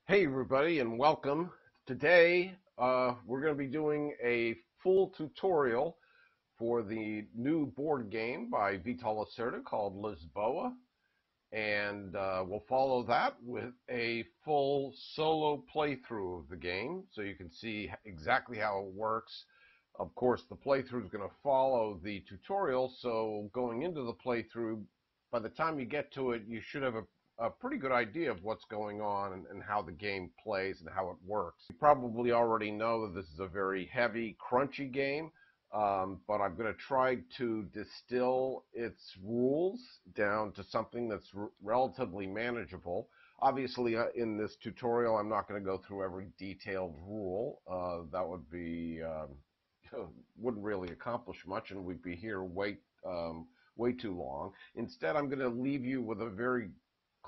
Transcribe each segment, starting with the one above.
Hey everybody and welcome. Today we're going to be doing a full tutorial for the new board game by Vital Lacerda called Lisboa, and we'll follow that with a full solo playthrough of the game so you can see exactly how it works. Of course, the playthrough is going to follow the tutorial, so going into the playthrough, by the time you get to it, you should have a pretty good idea of what's going on and how the game plays and how it works. You probably already know that this is a very heavy, crunchy game, but I'm going to try to distill its rules down to something that's relatively manageable. Obviously, in this tutorial, I'm not going to go through every detailed rule. That would be wouldn't really accomplish much, and we'd be here way too long. Instead, I'm going to leave you with a very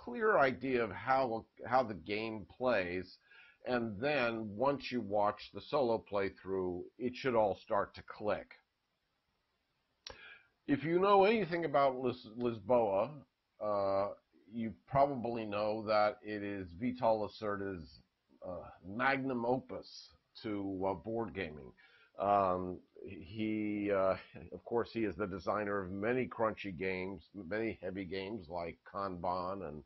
clear idea of how the game plays, and then once you watch the solo playthrough, it should all start to click. If you know anything about Lisboa, you probably know that it is Vital Lacerda's magnum opus to board gaming. Of course, he is the designer of many crunchy games, many heavy games like Kanban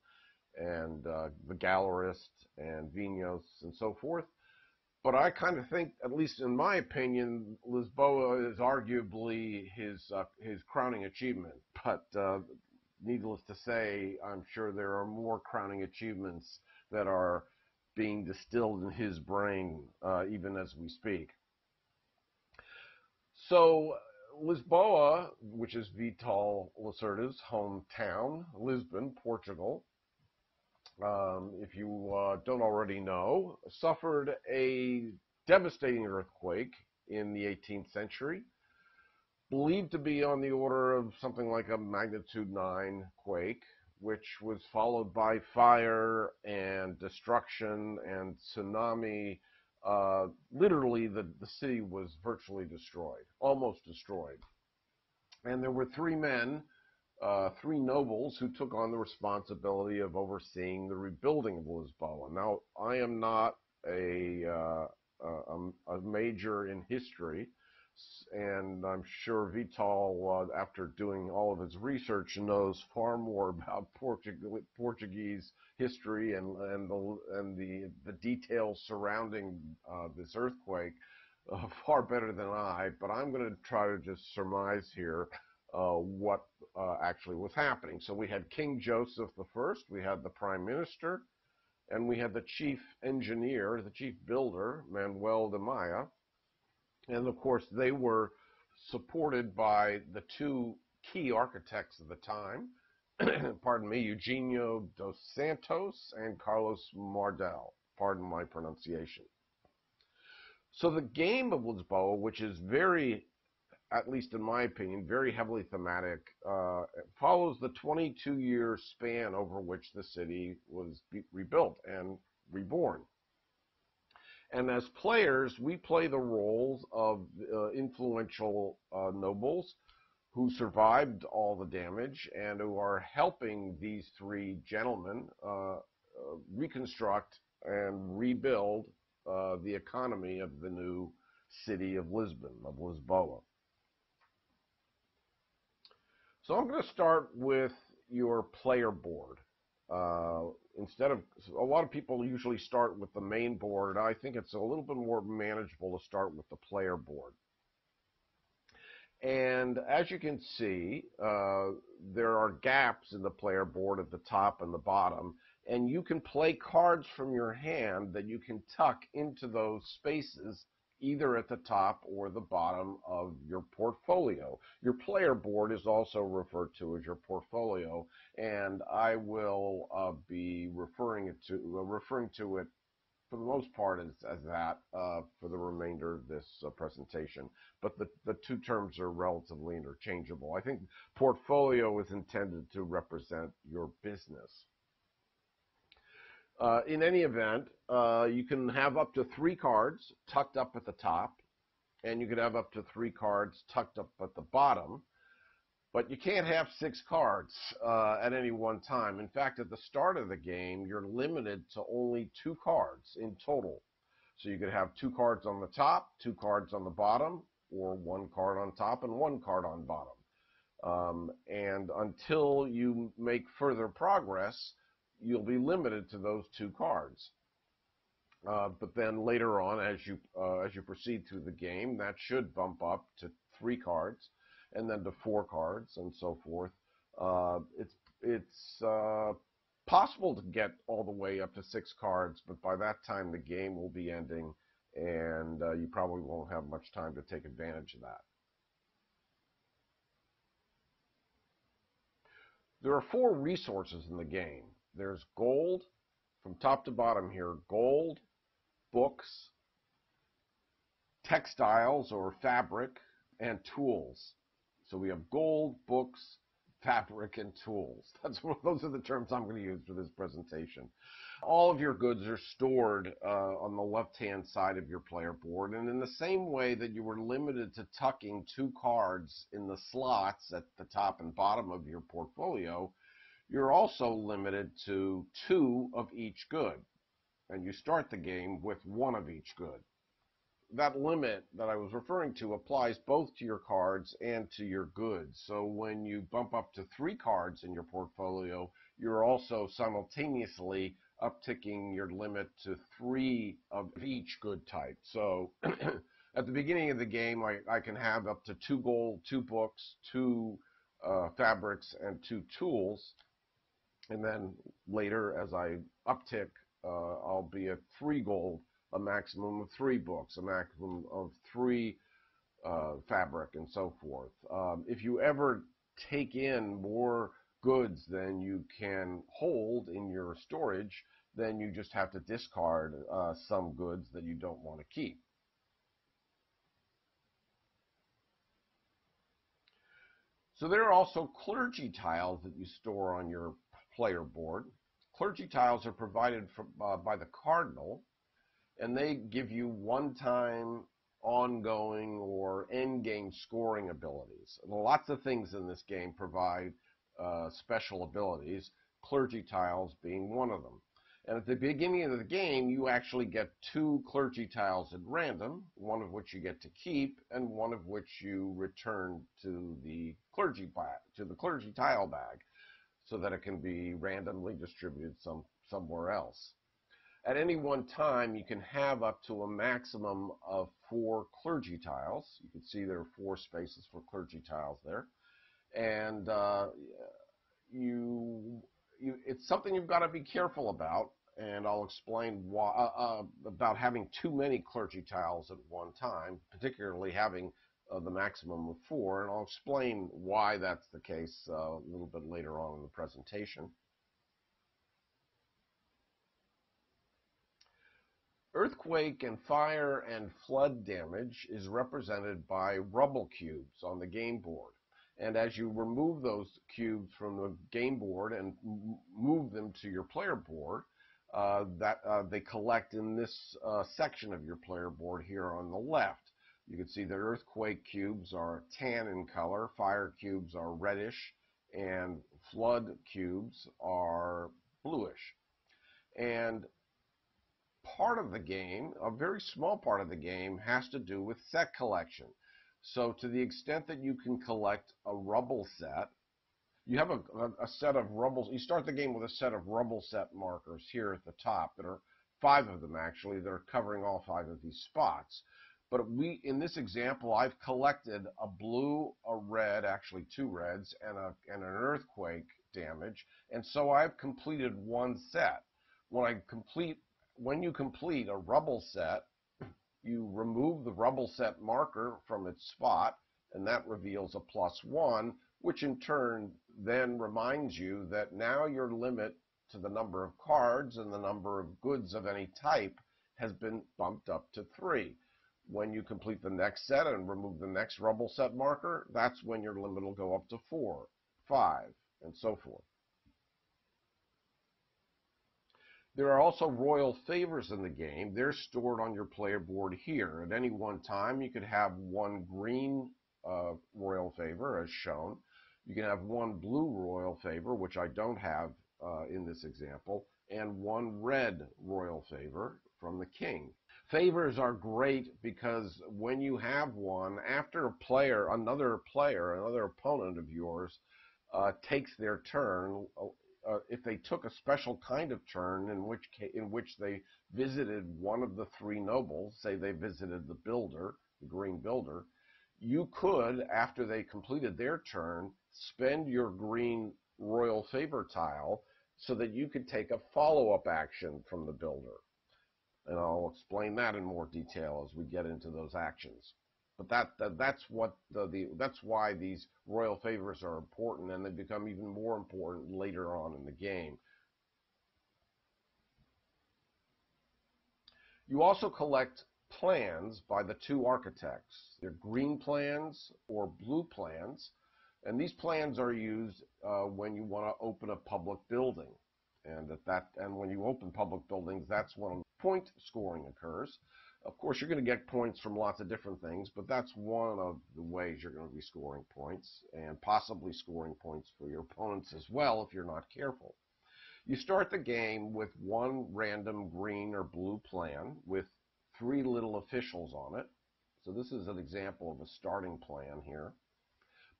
and The Gallerist and Vinos and so forth. But I kind of think, at least in my opinion, Lisboa is arguably his crowning achievement. But needless to say, I'm sure there are more crowning achievements that are being distilled in his brain even as we speak. So Lisboa, which is Vital Lacerda's hometown, Lisbon, Portugal, if you don't already know, suffered a devastating earthquake in the 18th century, believed to be on the order of something like a magnitude 9 quake, which was followed by fire and destruction and tsunami. Literally, the city was virtually destroyed, almost destroyed. And there were three men, three nobles, who took on the responsibility of overseeing the rebuilding of Lisboa. Now, I am not a major in history, and I'm sure Vital, after doing all of his research, knows far more about Portuguese history and the details surrounding this earthquake far better than I. But I'm going to try to just surmise here what actually was happening. So we had King Joseph I, we had the Prime Minister, and we had the chief engineer, the chief builder, Manuel de Maia. And of course, they were supported by the two key architects of the time, pardon me, Eugenio dos Santos and Carlos Mardel, pardon my pronunciation. So the game of Lisboa, which is very, at least in my opinion, very heavily thematic, follows the 22-year span over which the city was rebuilt and reborn. And as players, we play the roles of influential nobles who survived all the damage and who are helping these three gentlemen reconstruct and rebuild the economy of the new city of Lisbon, of Lisboa. So I'm going to start with your player board. A lot of people usually start with the main board. I think it's a little bit more manageable to start with the player board. And as you can see, there are gaps in the player board at the top and the bottom, and you can play cards from your hand that you can tuck into those spaces, either at the top or the bottom of your portfolio. Your player board is also referred to as your portfolio, and I will be referring to it for the most part as that for the remainder of this presentation. But the two terms are relatively interchangeable. I think portfolio is intended to represent your business. In any event, you can have up to 3 cards tucked up at the top, and you could have up to 3 cards tucked up at the bottom. But you can't have 6 cards at any one time. In fact, at the start of the game, you're limited to only 2 cards in total. So you could have 2 cards on the top, 2 cards on the bottom, or 1 card on top and 1 card on bottom. And until you make further progress, you'll be limited to those 2 cards. But then later on, as you proceed through the game, that should bump up to 3 cards, and then to 4 cards, and so forth. It's possible to get all the way up to 6 cards, but by that time the game will be ending, and you probably won't have much time to take advantage of that. There are 4 resources in the game. There's gold, from top to bottom here, gold, books, textiles or fabric, and tools. So we have gold, books, fabric, and tools. Those are the terms I'm going to use for this presentation. All of your goods are stored on the left-hand side of your player board, and in the same way that you were limited to tucking 2 cards in the slots at the top and bottom of your portfolio, you're also limited to 2 of each good, and you start the game with 1 of each good. That limit that I was referring to applies both to your cards and to your goods. So when you bump up to 3 cards in your portfolio, you're also simultaneously upticking your limit to 3 of each good type. So at the beginning of the game, I can have up to 2 gold, 2 books, 2 fabrics, and 2 tools. And then later, as I uptick, I'll be at 3 gold, a maximum of 3 books, a maximum of 3 fabric, and so forth. If you ever take in more goods than you can hold in your storage, then you just have to discard some goods that you don't want to keep. So there are also clergy tiles that you store on your player board. Clergy tiles are provided by the cardinal, and they give you one-time, ongoing, or end-game scoring abilities. Lots of things in this game provide special abilities, clergy tiles being one of them. And at the beginning of the game, you actually get 2 clergy tiles at random, one of which you get to keep, and one of which you return to the clergy tile bag, so that it can be randomly distributed somewhere else. At any one time, you can have up to a maximum of 4 clergy tiles. You can see there are 4 spaces for clergy tiles there. And it's something you've got to be careful about, and I'll explain why, about having too many clergy tiles at one time, particularly having the maximum of 4, and I'll explain why that's the case a little bit later on in the presentation. Earthquake and fire and flood damage is represented by rubble cubes on the game board. And as you remove those cubes from the game board and move them to your player board, they collect in this section of your player board here on the left. You can see that earthquake cubes are tan in color, fire cubes are reddish, and flood cubes are bluish. And part of the game, a very small part of the game, has to do with set collection. So to the extent that you can collect a rubble set, you have a set of rubble. You start the game with a set of rubble set markers here at the top. There are 5 of them actually that are covering all 5 of these spots. But in this example, I've collected a blue, a red, actually 2 reds, and an earthquake damage, and so I've completed 1 set. When you complete a rubble set, you remove the rubble set marker from its spot, and that reveals a +1, which in turn then reminds you that now your limit to the number of cards and the number of goods of any type has been bumped up to 3. When you complete the next set and remove the next rubble set marker, that's when your limit will go up to 4, 5, and so forth. There are also royal favors in the game. They're stored on your player board here. At any one time, you could have 1 green royal favor, as shown, You can have one blue royal favor, which I don't have in this example, and one red royal favor from the king. Favors are great because when you have one, after another opponent of yours, takes their turn, if they took a special kind of turn in which they visited one of the three nobles, say they visited the builder, the green builder, you could, after they completed their turn, spend your green royal favor tile so that you could take a follow-up action from the builder. And I'll explain that in more detail as we get into those actions. But that's why these royal favors are important, and they become even more important later on in the game. You also collect plans by the two architects. They're green plans or blue plans, and these plans are used when you want to open a public building. And when you open public buildings, that's when point scoring occurs. Of course, you're going to get points from lots of different things, but that's one of the ways you're going to be scoring points, and possibly scoring points for your opponents as well if you're not careful. You start the game with one random green or blue plan with three little officials on it. So this is an example of a starting plan here.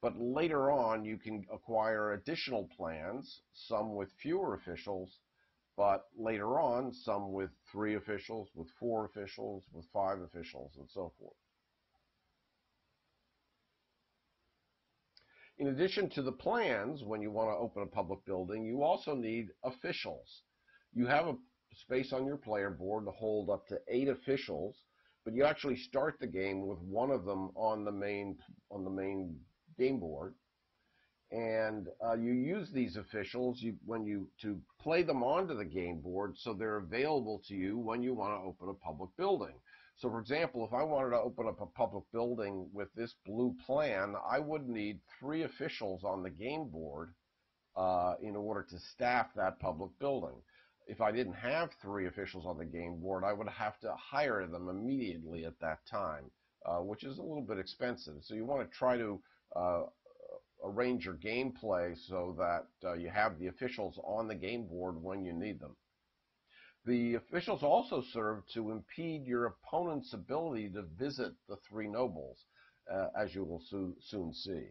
But later on, you can acquire additional plans, some with fewer officials, but later on, some with 3 officials, with 4 officials, with 5 officials, and so forth. In addition to the plans, when you want to open a public building, you also need officials. You have a space on your player board to hold up to 8 officials, but you actually start the game with one of them on the main game board. And you use these officials to play them onto the game board so they're available to you when you want to open a public building. So for example, if I wanted to open up a public building with this blue plan, I would need 3 officials on the game board in order to staff that public building. If I didn't have 3 officials on the game board, I would have to hire them immediately at that time, which is a little bit expensive. So you want to try to arrange your gameplay so that you have the officials on the game board when you need them. The officials also serve to impede your opponent's ability to visit the 3 nobles, as you will soon see.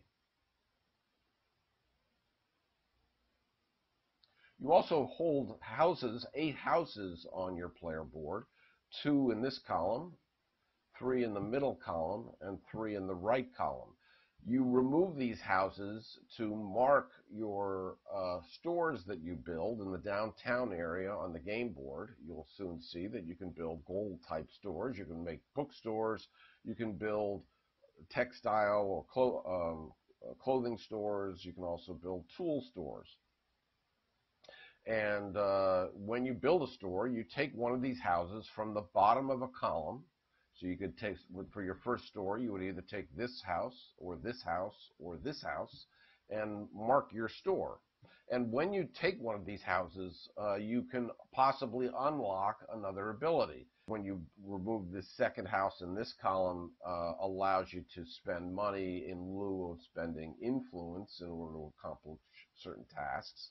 You also hold houses, 8 houses on your player board, 2 in this column, 3 in the middle column, and 3 in the right column. You remove these houses to mark your stores that you build in the downtown area on the game board. You'll soon see that you can build gold-type stores. You can make bookstores. You can build textile or clothing stores. You can also build tool stores. And when you build a store, you take one of these houses from the bottom of a column. So you could take, for your first store, you would either take this house, or this house, or this house, and mark your store. And when you take one of these houses, you can possibly unlock another ability. When you remove this second house in this column, allows you to spend money in lieu of spending influence in order to accomplish certain tasks.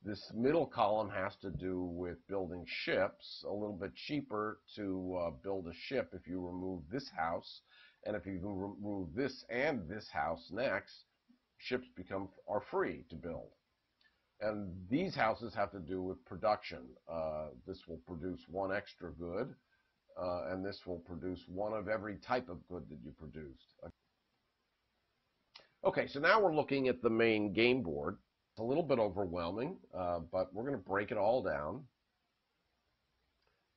This middle column has to do with building ships, a little bit cheaper to build a ship if you remove this house. And if you remove this and this house next, ships are free to build. And these houses have to do with production. This will produce 1 extra good, and this will produce 1 of every type of good that you produced. Okay, so now we're looking at the main game board. It's a little bit overwhelming, but we're going to break it all down.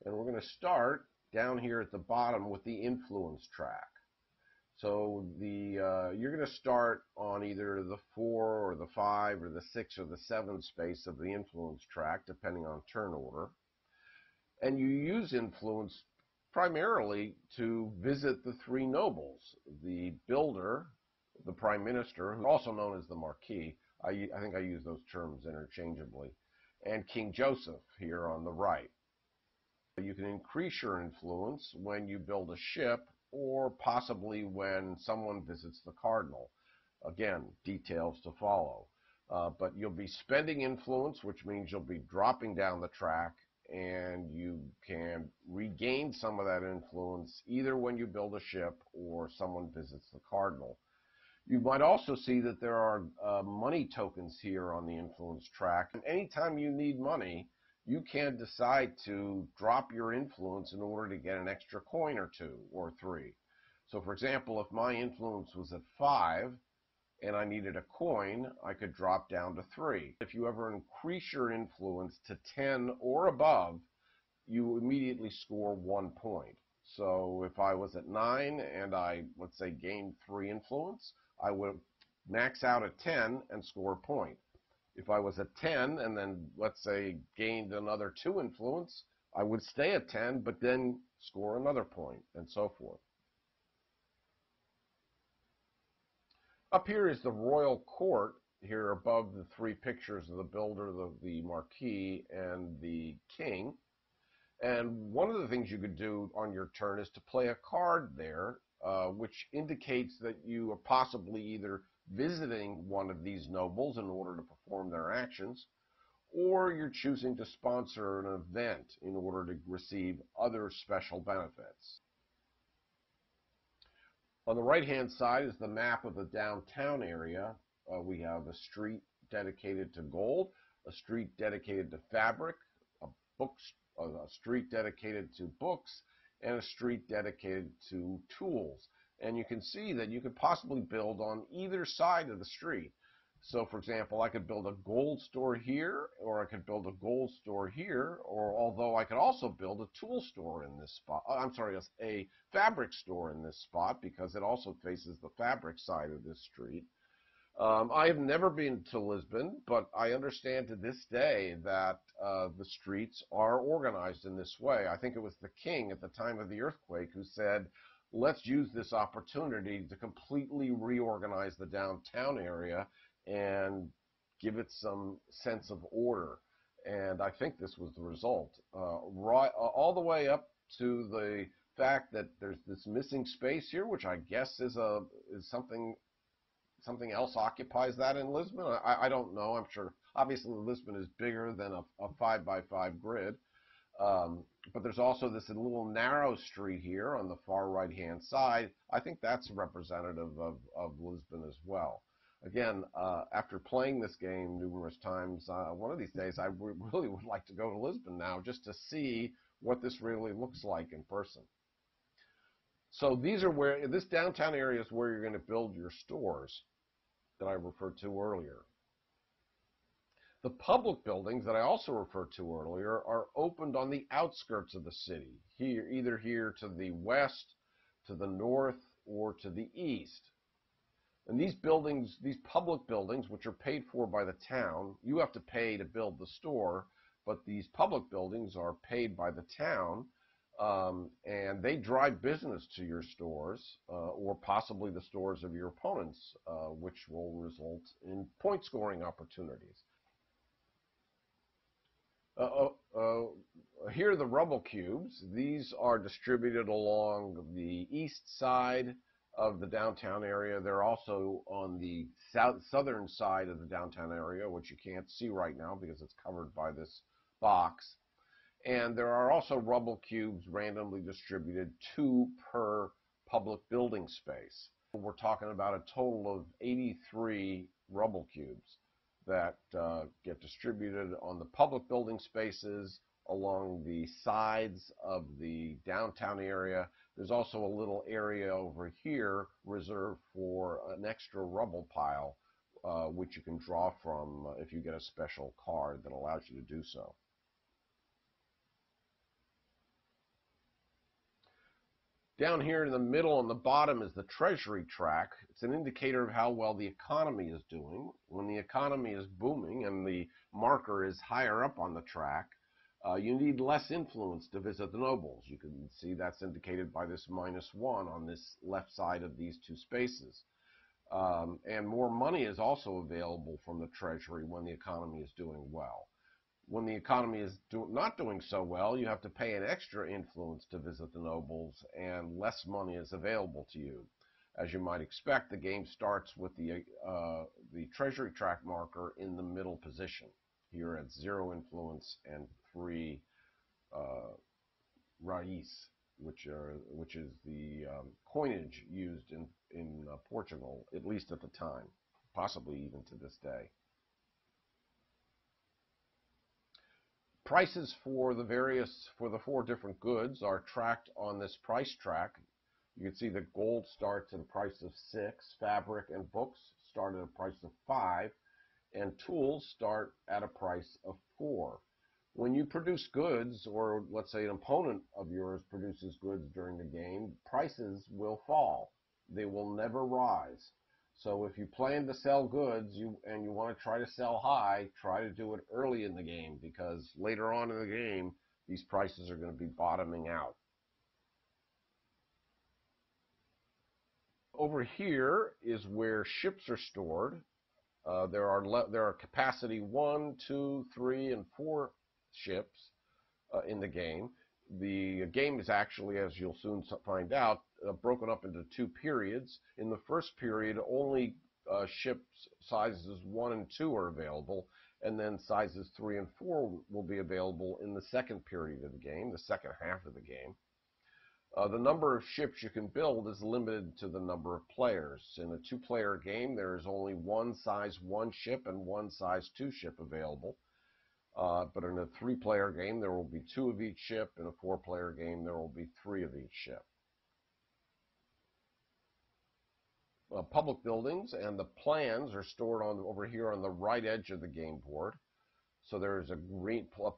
And we're going to start down here at the bottom with the influence track. So you're going to start on either the 4 or the 5 or the 6 or the 7 space of the influence track, depending on turn order. And you use influence primarily to visit the 3 nobles, the builder, the prime minister, who's also known as the marquis. I think I use those terms interchangeably, and King Joseph here on the right. You can increase your influence when you build a ship, or possibly when someone visits the cardinal. Again, details to follow. But you'll be spending influence, which means you'll be dropping down the track, and you can regain some of that influence either when you build a ship or someone visits the cardinal. You might also see that there are money tokens here on the influence track. And anytime you need money, you can decide to drop your influence in order to get an extra coin or two or three. So for example, if my influence was at 5 and I needed a coin, I could drop down to 3. If you ever increase your influence to 10 or above, you immediately score 1 point. So if I was at 9 and I, let's say, gained 3 influence, I would max out at 10 and score a point. If I was at 10 and then, let's say, gained another 2 influence, I would stay at 10 but then score another point, and so forth. Up here is the royal court, here above the 3 pictures of the builder, the marquis, and the king. And one of the things you could do on your turn is to play a card there, which indicates that you are possibly either visiting one of these nobles in order to perform their actions, or you're choosing to sponsor an event in order to receive other special benefits. On the right-hand side is the map of the downtown area. We have a street dedicated to gold, a street dedicated to fabric, a street dedicated to books, and a street dedicated to tools. And you can see that you could possibly build on either side of the street. So for example, I could build a gold store here, or I could build a gold store here, or although I could also build a tool store in this spot. I'm sorry, a fabric store in this spot, because it also faces the fabric side of this street. I have never been to Lisbon, but I understand to this day that the streets are organized in this way. I think it was the king at the time of the earthquake who said, let's use this opportunity to completely reorganize the downtown area and give it some sense of order. And I think this was the result. Right, all the way up to the fact that there's this missing space here, which I guess is something else occupies that in Lisbon. I don't know. I'm sure. Obviously, Lisbon is bigger than a 5x5 grid. But there's also this little narrow street here on the far right-hand side. I think that's representative of Lisbon as well. Again, after playing this game numerous times, one of these days I really would like to go to Lisbon now just to see what this really looks like in person. So these are where, this downtown area is where you're going to build your stores that I referred to earlier. The public buildings that I also referred to earlier are opened on the outskirts of the city, either here to the west, to the north, or to the east. And these buildings, these public buildings, which are paid for by the town, you have to pay to build the store, but these public buildings are paid by the town, and they drive business to your stores, or possibly the stores of your opponents, which will result in point scoring opportunities. Here are the rubble cubes. These are distributed along the east side of the downtown area. They're also on the southern side of the downtown area, which you can't see right now because it's covered by this box. And there are also rubble cubes randomly distributed, 2 per public building space. We're talking about a total of 83 rubble cubes that get distributed on the public building spaces along the sides of the downtown area. There's also a little area over here reserved for an extra rubble pile, which you can draw from if you get a special card that allows you to do so. Down here in the middle on the bottom is the treasury track. It's an indicator of how well the economy is doing. When the economy is booming and the marker is higher up on the track, you need less influence to visit the nobles. You can see that's indicated by this -1 on this left side of these 2 spaces. And more money is also available from the treasury when the economy is doing well. When the economy is not doing so well, you have to pay an extra influence to visit the nobles, and less money is available to you. As you might expect, the game starts with the treasury track marker in the middle position. Here at 0 influence and 3 raiz, which is the coinage used in Portugal, at least at the time, possibly even to this day. Prices for the 4 different goods are tracked on this price track. You can see that gold starts at a price of 6, fabric and books start at a price of 5, and tools start at a price of 4. When you produce goods, or let's say an opponent of yours produces goods during the game, prices will fall. They will never rise. So if you plan to sell goods and you want to try to sell high, try to do it early in the game, because later on in the game, these prices are going to be bottoming out. Over here is where ships are stored. There are capacity 1, 2, 3, and 4 ships in the game. The game is actually, as you'll soon find out, broken up into 2 periods. In the first period, only ships sizes 1 and 2 are available, and then sizes 3 and 4 will be available in the second period of the game, the second half of the game. The number of ships you can build is limited to the number of players. In a 2-player game, there is only one size 1 ship and one size 2 ship available. But in a 3-player game, there will be 2 of each ship. In a 4-player game, there will be 3 of each ship. Public buildings and the plans are stored over here on the right edge of the game board. So there's a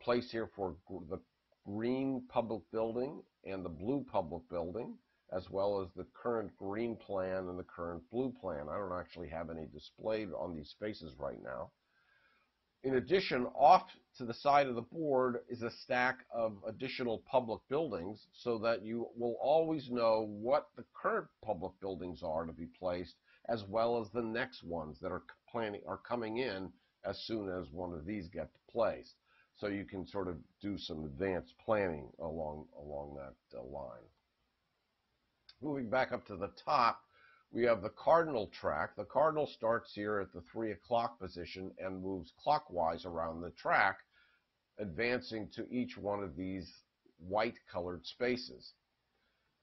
place here for the green public building and the blue public building, as well as the current green plan and the current blue plan. I don't actually have any displayed on these spaces right now. In addition, off to the side of the board is a stack of additional public buildings, so that you will always know what the current public buildings are to be placed, as well as the next ones that are coming in as soon as one of these get placed. So you can sort of do some advanced planning along that line. Moving back up to the top, we have the cardinal track. The cardinal starts here at the 3 o'clock position and moves clockwise around the track, advancing to each one of these white colored spaces.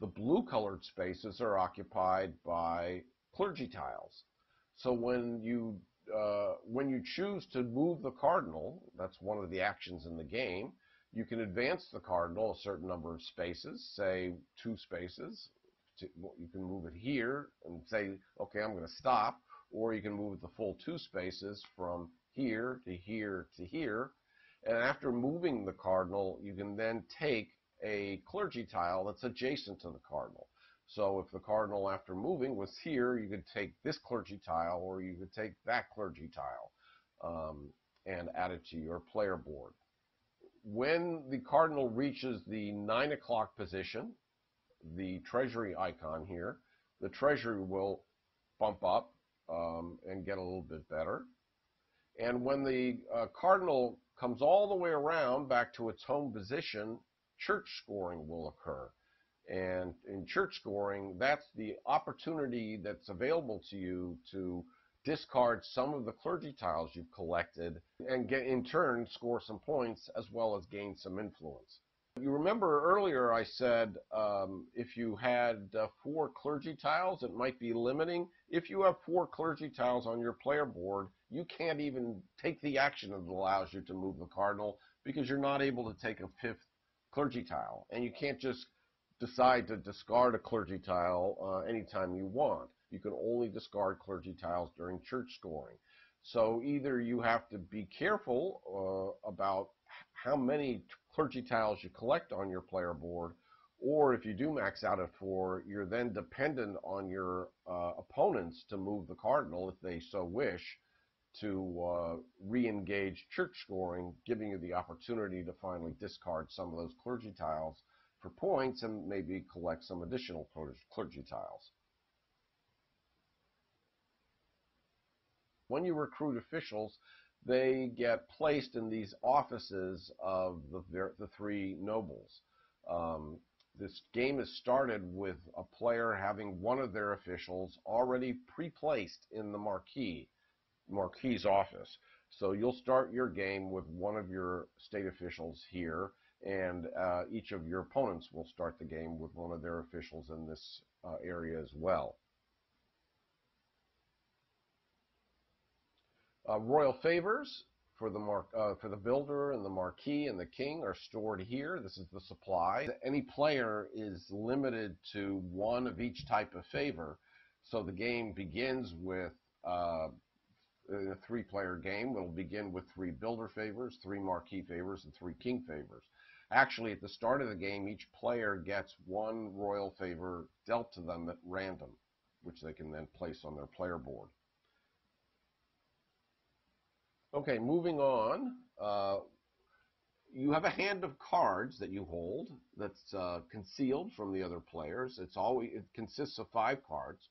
The blue colored spaces are occupied by clergy tiles. So when you choose to move the cardinal, that's one of the actions in the game, you can advance the cardinal a certain number of spaces, say 2 spaces. You can move it here and say, okay, I'm going to stop, or you can move it the full 2 spaces from here to here to here. And after moving the cardinal, you can then take a clergy tile that's adjacent to the cardinal. So if the cardinal, after moving, was here, you could take this clergy tile, or you could take that clergy tile and add it to your player board. When the cardinal reaches the 9 o'clock position, the treasury icon here, the treasury will bump up and get a little bit better. And when the cardinal comes all the way around back to its home position, church scoring will occur. And in church scoring, that's the opportunity that's available to you to discard some of the clergy tiles you've collected and in turn score some points as well as gain some influence. You remember earlier I said if you had 4 clergy tiles, it might be limiting. If you have 4 clergy tiles on your player board, you can't even take the action that allows you to move the cardinal, because you're not able to take a 5th clergy tile. And you can't just decide to discard a clergy tile anytime you want. You can only discard clergy tiles during church scoring. So either you have to be careful about how many clergy tiles you collect on your player board, or if you do max out at 4, you're then dependent on your opponents to move the cardinal, if they so wish, to re-engage church scoring, giving you the opportunity to finally discard some of those clergy tiles for points and maybe collect some additional clergy tiles. When you recruit officials, they get placed in these offices of the 3 nobles. This game is started with a player having one of their officials already pre-placed in the marquee's office. So you'll start your game with one of your state officials here, and each of your opponents will start the game with one of their officials in this area as well. Royal favors for the builder and the marquee and the king are stored here. This is the supply. Any player is limited to one of each type of favor, so the game begins with a three-player game. It'll begin with 3 builder favors, 3 marquee favors, and 3 king favors. Actually, at the start of the game, each player gets 1 royal favor dealt to them at random, which they can then place on their player board. Okay, moving on. You have a hand of cards that you hold that's concealed from the other players. It consists of 5 cards.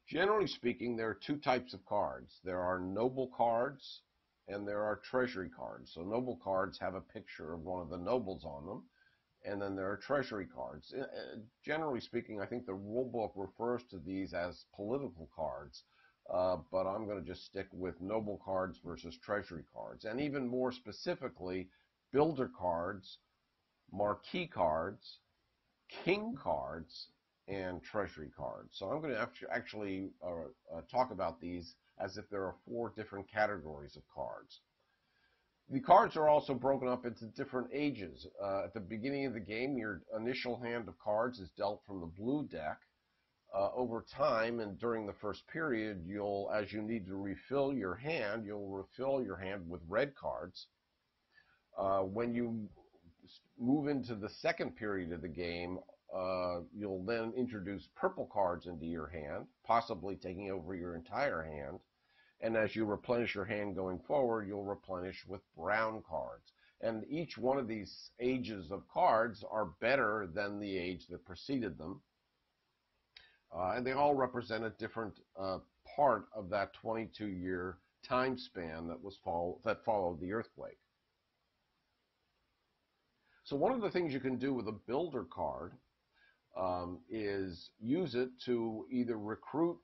Generally speaking, there are 2 types of cards. There are noble cards and there are treasury cards. So noble cards have a picture of one of the nobles on them, and then there are treasury cards. Generally speaking, I think the rule book refers to these as political cards, but I'm going to just stick with noble cards versus treasury cards. And even more specifically, builder cards, marquee cards, king cards, and treasury cards. So I'm going to actually talk about these as if there are 4 different categories of cards. The cards are also broken up into different ages. At the beginning of the game, your initial hand of cards is dealt from the blue deck. Over time and during the first period, as you need to refill your hand, you'll refill your hand with red cards. When you move into the second period of the game, you'll then introduce purple cards into your hand, possibly taking over your entire hand. And as you replenish your hand going forward, you'll replenish with brown cards. And each one of these ages of cards are better than the age that preceded them. And they all represent a different part of that 22-year time span that followed the earthquake. So one of the things you can do with a builder card is use it to either recruit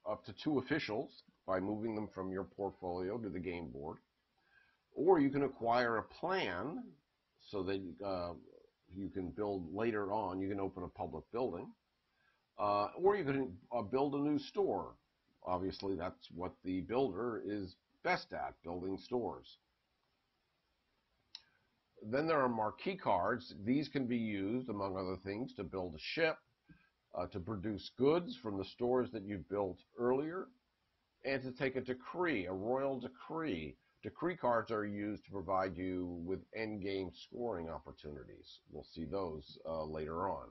up to 2 officials by moving them from your portfolio to the game board, or you can acquire a plan so that you can build later on. You can open a public building, or you can build a new store. Obviously, that's what the builder is best at, building stores. Then there are marquee cards. These can be used, among other things, to build a ship, to produce goods from the stores that you built earlier, and to take a decree, a royal decree. Decree cards are used to provide you with endgame scoring opportunities. We'll see those later on.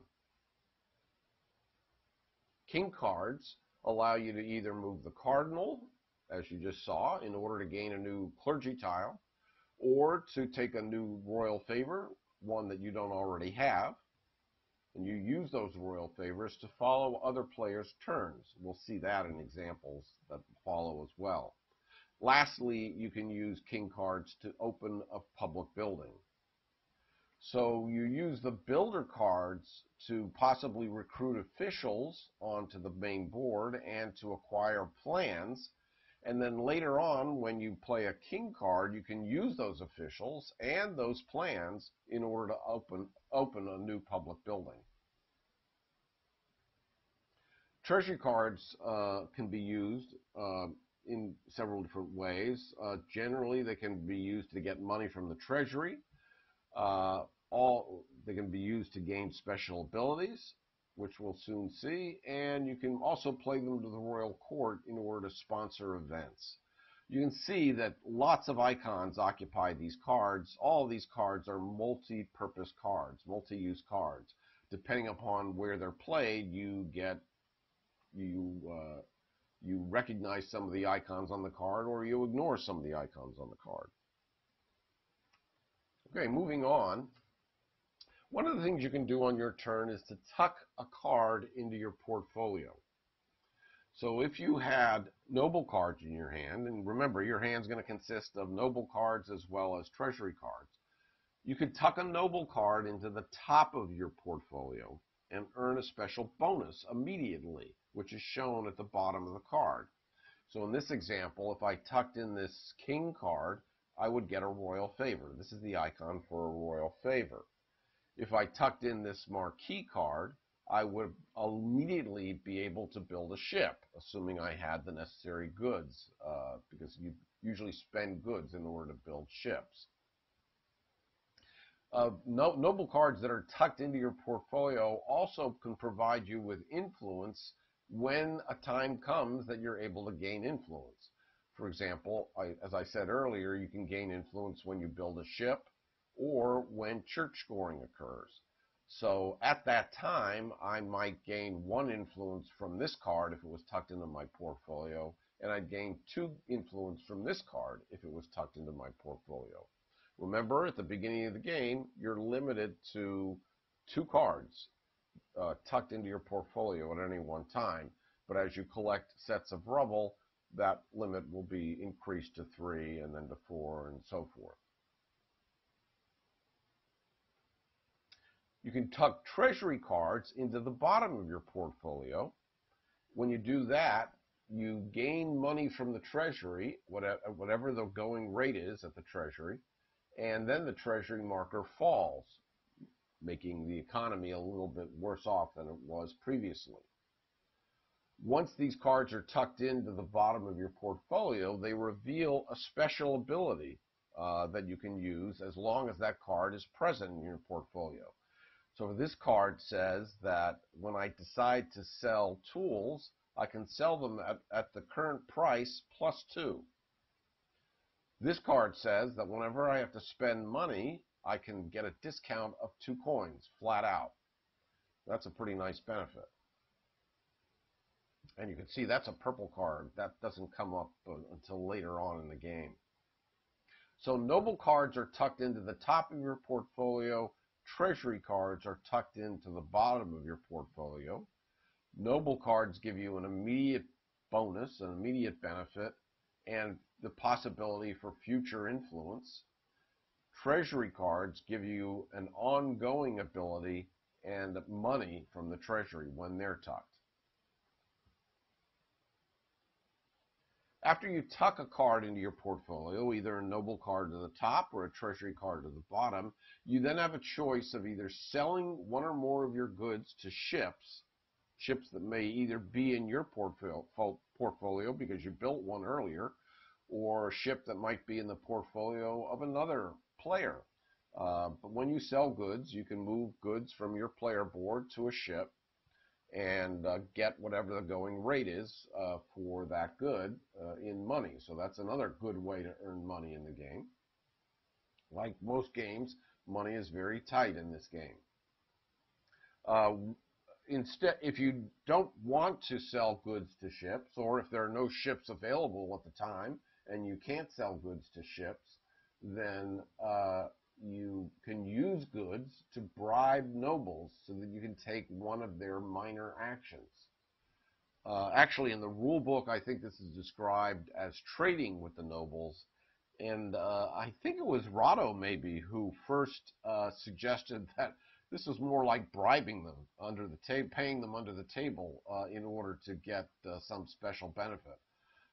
King cards allow you to either move the cardinal, as you just saw, in order to gain a new clergy tile, or to take a new royal favor, one that you don't already have, and you use those royal favors to follow other players' turns. We'll see that in examples that follow as well. Lastly, you can use king cards to open a public building. So you use the builder cards to possibly recruit officials onto the main board and to acquire plans. And then later on, when you play a king card, you can use those officials and those plans in order to open a new public building. Treasury cards can be used in several different ways. Generally, they can be used to get money from the treasury. They can be used to gain special abilities, which we'll soon see, and you can also play them to the royal court in order to sponsor events. You can see that lots of icons occupy these cards. All of these cards are multi-purpose cards, multi-use cards. Depending upon where they're played, you recognize some of the icons on the card, or you ignore some of the icons on the card. Okay, moving on. One of the things you can do on your turn is to tuck a card into your portfolio. So if you had noble cards in your hand, and remember your hand's going to consist of noble cards as well as treasury cards, You could tuck a noble card into the top of your portfolio and earn a special bonus immediately, which is shown at the bottom of the card. So in this example, if I tucked in this king card, I would get a royal favor. This is the icon for a royal favor. If I tucked in this marquee card, I would immediately be able to build a ship, assuming I had the necessary goods, because you usually spend goods in order to build ships. Noble cards that are tucked into your portfolio also can provide you with influence when a time comes that you're able to gain influence. For example, as I said earlier, you can gain influence when you build a ship or when church scoring occurs. So at that time, I might gain 1 influence from this card if it was tucked into my portfolio, and I'd gain 2 influence from this card if it was tucked into my portfolio. Remember, at the beginning of the game, you're limited to 2 cards tucked into your portfolio at any one time, but as you collect sets of rubble, that limit will be increased to 3 and then to 4 and so forth. You can tuck treasury cards into the bottom of your portfolio. When you do that, you gain money from the treasury, whatever the going rate is at the treasury, and then the treasury marker falls, making the economy a little bit worse off than it was previously. Once these cards are tucked into the bottom of your portfolio, they reveal a special ability that you can use as long as that card is present in your portfolio. So this card says that when I decide to sell tools, I can sell them at the current price plus 2. This card says that whenever I have to spend money, I can get a discount of 2 coins flat out. That's a pretty nice benefit. And you can see that's a purple card. That doesn't come up until later on in the game. So noble cards are tucked into the top of your portfolio. Treasury cards are tucked into the bottom of your portfolio. Noble cards give you an immediate bonus, an immediate benefit, and the possibility for future influence. Treasury cards give you an ongoing ability and money from the treasury when they're tucked. After you tuck a card into your portfolio, either a noble card to the top or a treasury card to the bottom, you then have a choice of either selling 1 or more of your goods to ships that may either be in your portfolio because you built one earlier, or a ship that might be in the portfolio of another player. But when you sell goods, you can move goods from your player board to a ship and get whatever the going rate is for that good in money. So that's another good way to earn money in the game. Like most games, money is very tight in this game. Instead, if you don't want to sell goods to ships, or if there are no ships available at the time and you can't sell goods to ships, then you can use goods to bribe nobles so that you can take one of their minor actions. Actually, in the rule book, I think this is described as trading with the nobles, and I think it was Rado maybe who first suggested that this was more like bribing them under the paying them under the table in order to get some special benefit.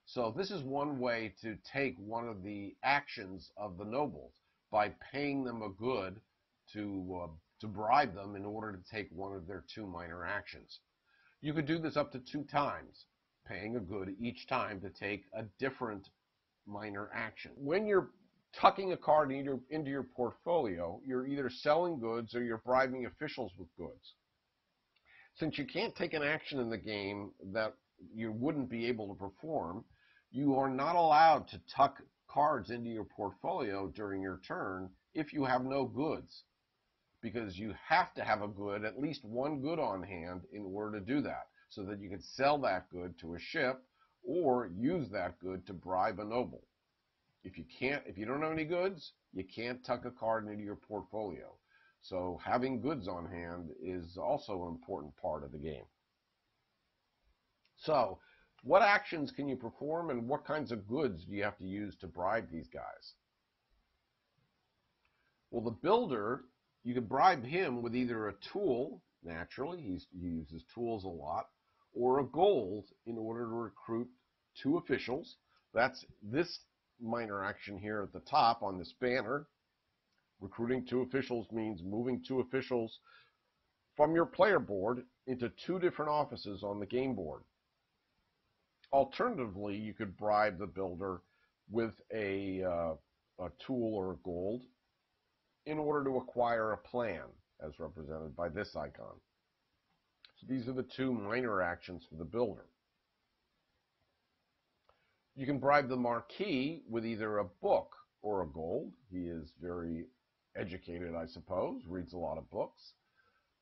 So this is one way to take one of the actions of the nobles by paying them a good to bribe them in order to take one of their 2 minor actions. You could do this up to 2 times, paying a good each time to take a different minor action. When you're tucking a card into your portfolio, you're either selling goods or you're bribing officials with goods. Since you can't take an action in the game that you wouldn't be able to perform, you are not allowed to tuck cards into your portfolio during your turn if you have no goods, because you have to have a good, at least 1 good on hand in order to do that, so that you can sell that good to a ship or use that good to bribe a noble. If you don't have any goods, you can't tuck a card into your portfolio. So having goods on hand is also an important part of the game. So what actions can you perform, and what kinds of goods do you have to use to bribe these guys? Well, the builder, you can bribe him with either a tool, naturally, he uses tools a lot, or a gold in order to recruit 2 officials. That's this minor action here at the top on this banner. Recruiting 2 officials means moving 2 officials from your player board into 2 different offices on the game board. Alternatively, you could bribe the builder with a tool or a gold in order to acquire a plan, as represented by this icon. So these are the 2 minor actions for the builder. You can bribe the marquis with either a book or a gold. He is very educated, I suppose, reads a lot of books.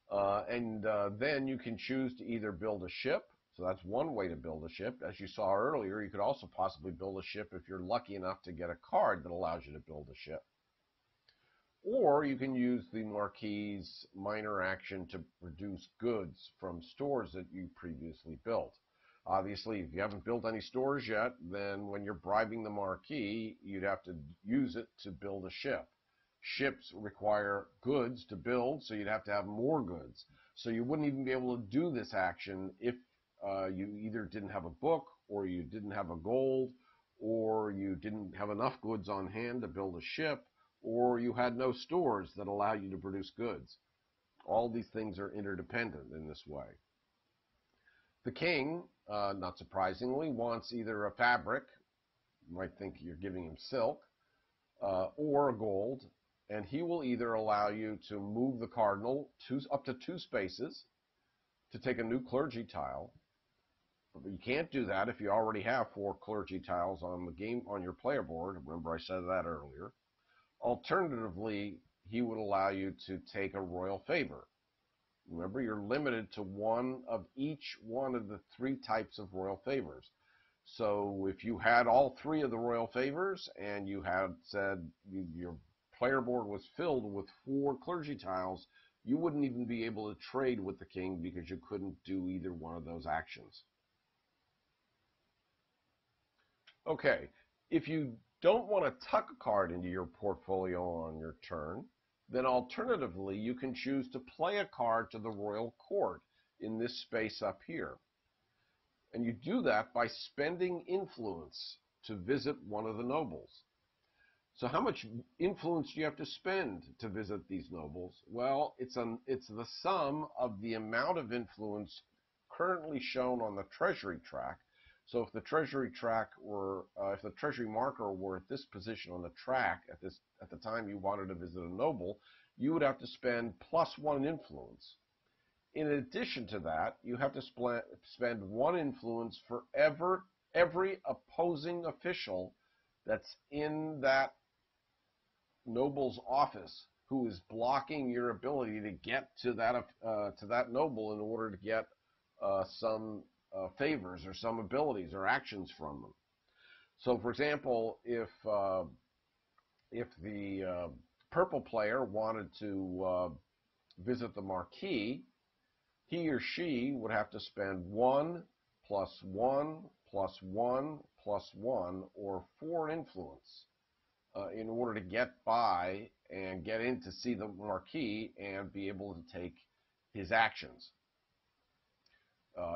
Then you can choose to either build a ship. So that's one way to build a ship. As you saw earlier, you could also possibly build a ship if you're lucky enough to get a card that allows you to build a ship. Or you can use the marquis's minor action to produce goods from stores that you previously built. Obviously, if you haven't built any stores yet, then when you're bribing the marquis, you'd have to use it to build a ship. Ships require goods to build, so you'd have to have more goods. So you wouldn't even be able to do this action if you either didn't have a book, or you didn't have a gold, or you didn't have enough goods on hand to build a ship, or you had no stores that allow you to produce goods. All these things are interdependent in this way. The king, not surprisingly, wants either a fabric, you might think you're giving him silk, or a gold, and he will either allow you to move the cardinal up to 2 spaces to take a new clergy tile. But you can't do that if you already have 4 clergy tiles on your player board. Remember I said that earlier. Alternatively, he would allow you to take a royal favor. Remember, you're limited to one of each one of the 3 types of royal favors. So if you had all 3 of the royal favors and you had said your player board was filled with 4 clergy tiles, you wouldn't even be able to trade with the king because you couldn't do either one of those actions. Okay, if you don't want to tuck a card into your portfolio on your turn, then alternatively you can choose to play a card to the royal court in this space up here. And you do that by spending influence to visit one of the nobles. So how much influence do you have to spend to visit these nobles? Well, it's the sum of the amount of influence currently shown on the treasury track. So if the treasury if the treasury marker were at this position on the track at the time you wanted to visit a noble, you would have to spend +1 influence. In addition to that, you have to spend 1 influence for every opposing official that's in that noble's office who is blocking your ability to get to that noble in order to get some favors or some abilities or actions from them. So, for example, if the purple player wanted to visit the marquis, he or she would have to spend 1 + 1 + 1 + 1 or 4 influence in order to get by and get in to see the marquis and be able to take his actions.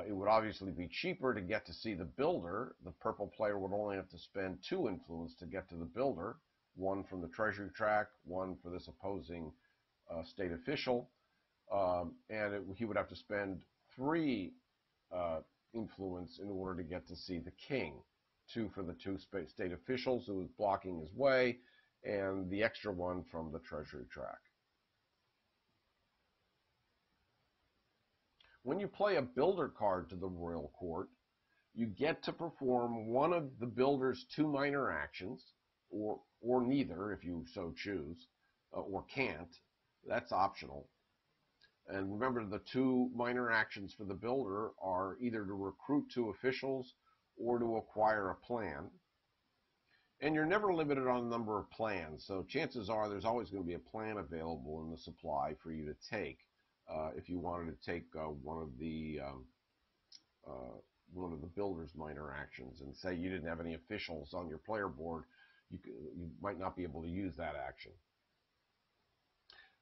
It would obviously be cheaper to get to see the builder. The purple player would only have to spend 2 influence to get to the builder, 1 from the treasury track, 1 for this opposing state official, and he would have to spend 3 influence in order to get to see the king, 2 for the 2 state officials who was blocking his way, and the extra 1 from the treasury track. When you play a builder card to the royal court, you get to perform one of the builder's 2 minor actions, or neither if you so choose, or can't. That's optional. And remember, the 2 minor actions for the builder are either to recruit 2 officials or to acquire a plan. And you're never limited on the number of plans, so chances are there's always going to be a plan available in the supply for you to take. If you wanted to take one of the builder's minor actions, and say you didn't have any officials on your player board, you might not be able to use that action.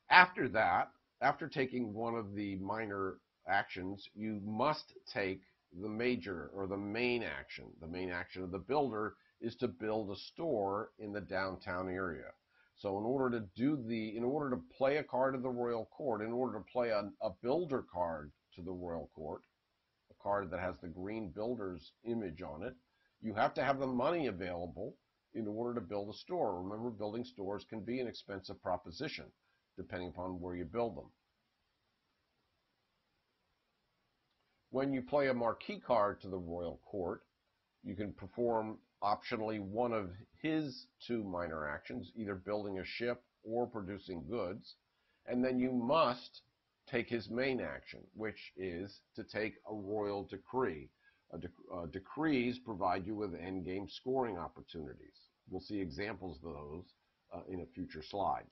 After that, after taking one of the minor actions, you must take the major or the main action. The main action of the builder is to build a store in the downtown area. So in order to play a card to the royal court, in order to play a builder card to the royal court, a card that has the green builder's image on it, you have to have the money available in order to build a store. Remember, building stores can be an expensive proposition, depending upon where you build them. When you play a marquee card to the royal court, you can perform optionally one of his two minor actions, either building a ship or producing goods, and then you must take his main action, which is to take a royal decree. Decrees provide you with endgame scoring opportunities. We'll see examples of those in a future slide.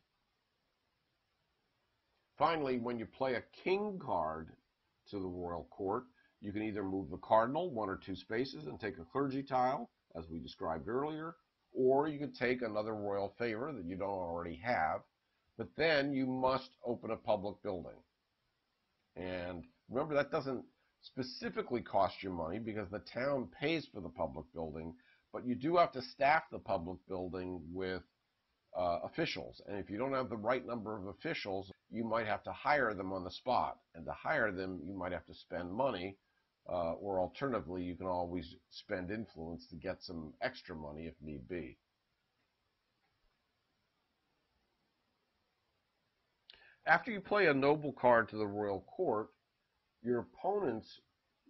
Finally, when you play a king card to the royal court, you can either move the cardinal 1 or 2 spaces and take a clergy tile, as we described earlier, or you can take another royal favor that you don't already have, but then you must open a public building. And remember, that doesn't specifically cost you money because the town pays for the public building, but you do have to staff the public building with officials. And if you don't have the right number of officials, you might have to hire them on the spot. And to hire them, you might have to spend money, or alternatively, you can always spend influence to get some extra money if need be. After you play a noble card to the royal court, your opponents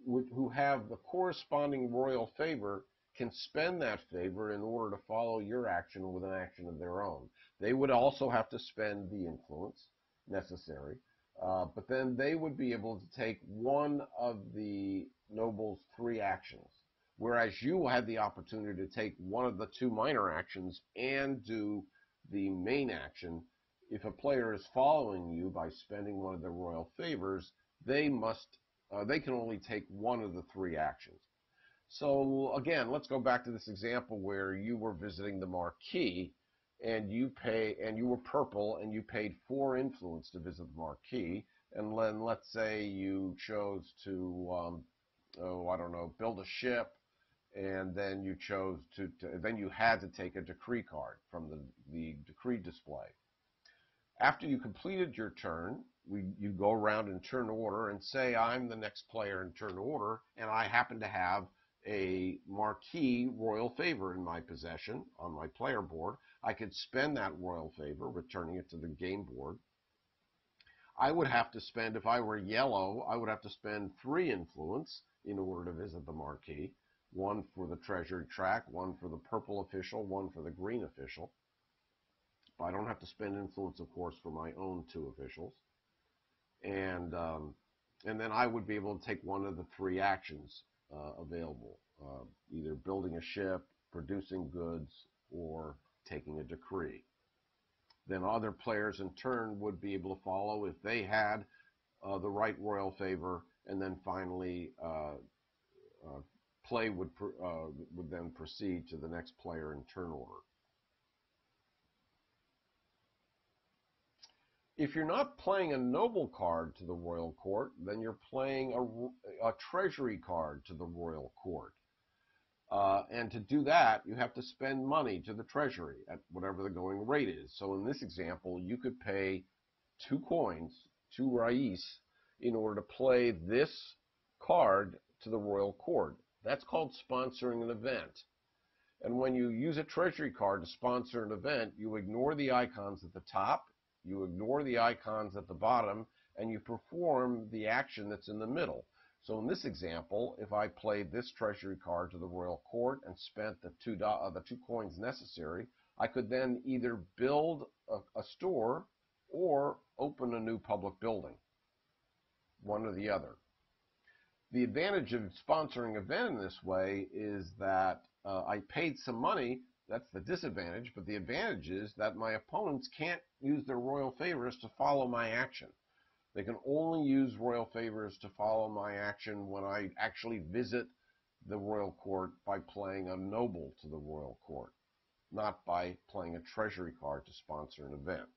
who have the corresponding royal favor can spend that favor in order to follow your action with an action of their own. They would also have to spend the influence necessary, but then they would be able to take one of the noble's 3 actions, whereas you had the opportunity to take one of the 2 minor actions and do the main action. If a player is following you by spending one of their royal favors, they can only take one of the 3 actions. So again, let's go back to this example where you were visiting the marquee and you were purple and you paid 4 influence to visit the marquee, and then let's say you chose to I don't know, build a ship, and then you chose then you had to take a decree card from the decree display. After you completed your turn, you go around in turn order and say, I'm the next player in turn order, and I happen to have a marquee royal favor in my possession on my player board. I could spend that royal favor, returning it to the game board. I would have to spend, if I were yellow, I would have to spend 3 influence in order to visit the marquee. 1 for the treasury track, 1 for the purple official, 1 for the green official. I don't have to spend influence, of course, for my own 2 officials. And then I would be able to take one of the 3 actions available, either building a ship, producing goods, or taking a decree. Then other players in turn would be able to follow if they had the right royal favor, and then finally play would then proceed to the next player in turn order. If you're not playing a noble card to the royal court, then you're playing a treasury card to the royal court. And to do that, you have to spend money to the treasury at whatever the going rate is. So in this example, you could pay 2 coins, 2 rais, in order to play this card to the royal court. That's called sponsoring an event. And when you use a treasury card to sponsor an event, you ignore the icons at the top, you ignore the icons at the bottom, and you perform the action that's in the middle. So in this example, if I played this treasury card to the royal court and spent the 2 coins necessary, I could then either build a store or open a new public building, one or the other. The advantage of sponsoring an event in this way is that I paid some money. That's the disadvantage, but the advantage is that my opponents can't use their royal favors to follow my action. They can only use royal favors to follow my action when I actually visit the royal court by playing a noble to the royal court, not by playing a treasury card to sponsor an event.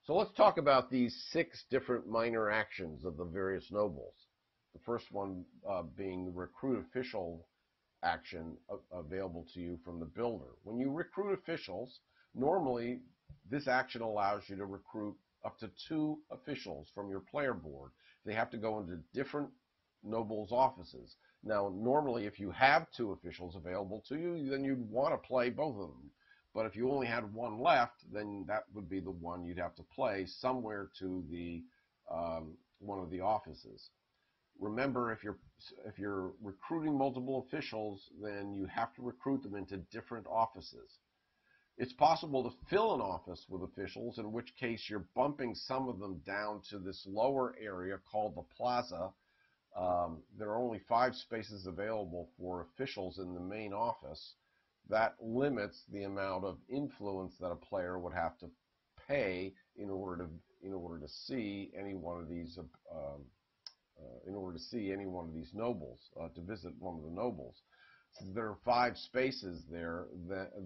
So let's talk about these 6 different minor actions of the various nobles. The first one being the recruit official action available to you from the builder. When you recruit officials, normally this action allows you to recruit up to 2 officials from your player board. They have to go into different nobles' offices. Now, normally if you have 2 officials available to you, then you'd want to play both of them. But if you only had one left, then that would be the one you'd have to play somewhere to the one of the offices. Remember, if you're recruiting multiple officials, then you have to recruit them into different offices. It's possible to fill an office with officials, in which case you're bumping some of them down to this lower area called the plaza. There are only 5 spaces available for officials in the main office. That limits the amount of influence that a player would have to pay in order to see any one of these nobles, to visit one of the nobles. Since there are 5 spaces there,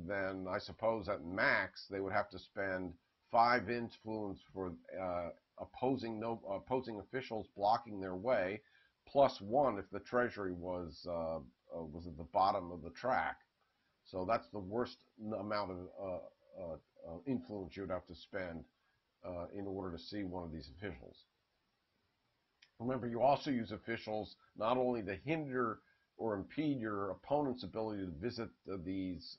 then I suppose at max they would have to spend 5 influence for opposing officials blocking their way, plus 1 if the treasury was at the bottom of the track. So that's the worst amount of influence you'd have to spend in order to see one of these officials. Remember, you also use officials not only to hinder or impede your opponent's ability to visit these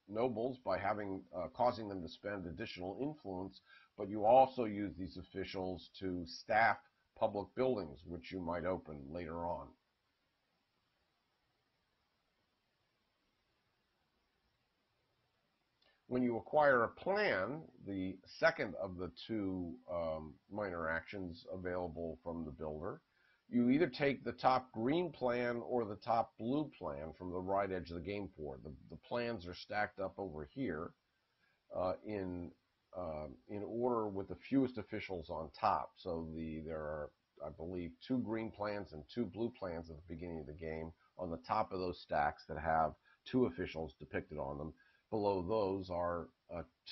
nobles by causing them to spend additional influence, but you also use these officials to staff public buildings, which you might open later on. When you acquire a plan, the second of the 2 minor actions available from the builder, you either take the top green plan or the top blue plan from the right edge of the game board. The plans are stacked up over here in order with the fewest officials on top. So there are, I believe, 2 green plans and 2 blue plans at the beginning of the game on the top of those stacks that have 2 officials depicted on them. Below those are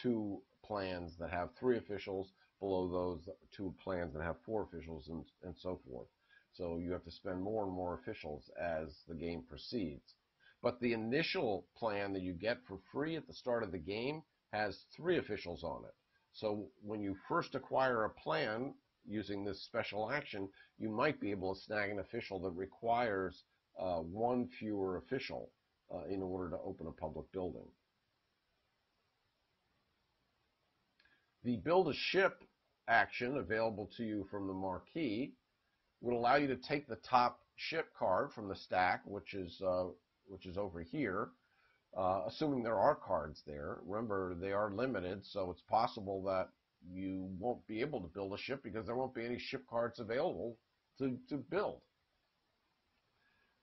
2 plans that have 3 officials. Below those, 2 plans that have 4 officials, and so forth. So you have to spend more and more officials as the game proceeds. But the initial plan that you get for free at the start of the game has 3 officials on it. So when you first acquire a plan using this special action, you might be able to snag an official that requires 1 fewer official in order to open a public building. The build a ship action available to you from the marquee would allow you to take the top ship card from the stack, which is over here, assuming there are cards there. Remember, they are limited, so it's possible that you won't be able to build a ship because there won't be any ship cards available to build.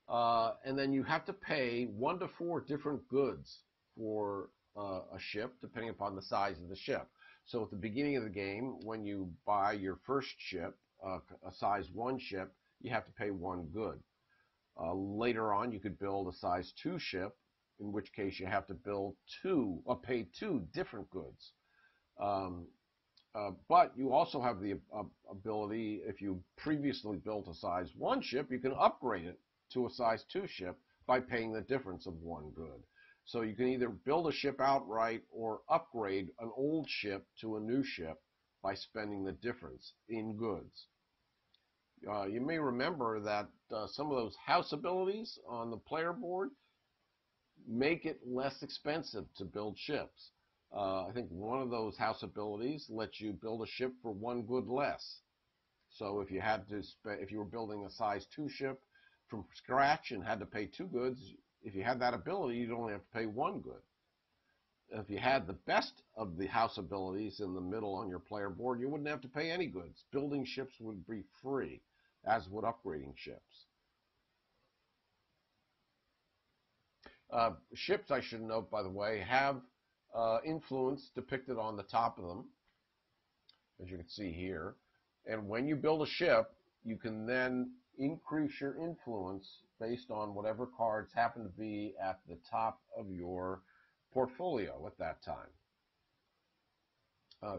And then you have to pay 1 to 4 different goods for a ship, depending upon the size of the ship. So at the beginning of the game, when you buy your first ship, a size 1 ship, you have to pay 1 good. Later on, you could build a size 2 ship, in which case you have to pay 2 different goods. But you also have the ability, if you previously built a size 1 ship, you can upgrade it to a size 2 ship by paying the difference of 1 good. So you can either build a ship outright or upgrade an old ship to a new ship by spending the difference in goods. You may remember that some of those house abilities on the player board make it less expensive to build ships. I think one of those house abilities lets you build a ship for 1 good less. So if you were building a size 2 ship from scratch and had to pay 2 goods, if you had that ability, you'd only have to pay 1 good. If you had the best of the house abilities in the middle on your player board, you wouldn't have to pay any goods. Building ships would be free, as would upgrading ships. Ships, I should note, by the way, have influence depicted on the top of them, as you can see here. And when you build a ship, you can then increase your influence based on whatever cards happen to be at the top of your portfolio at that time.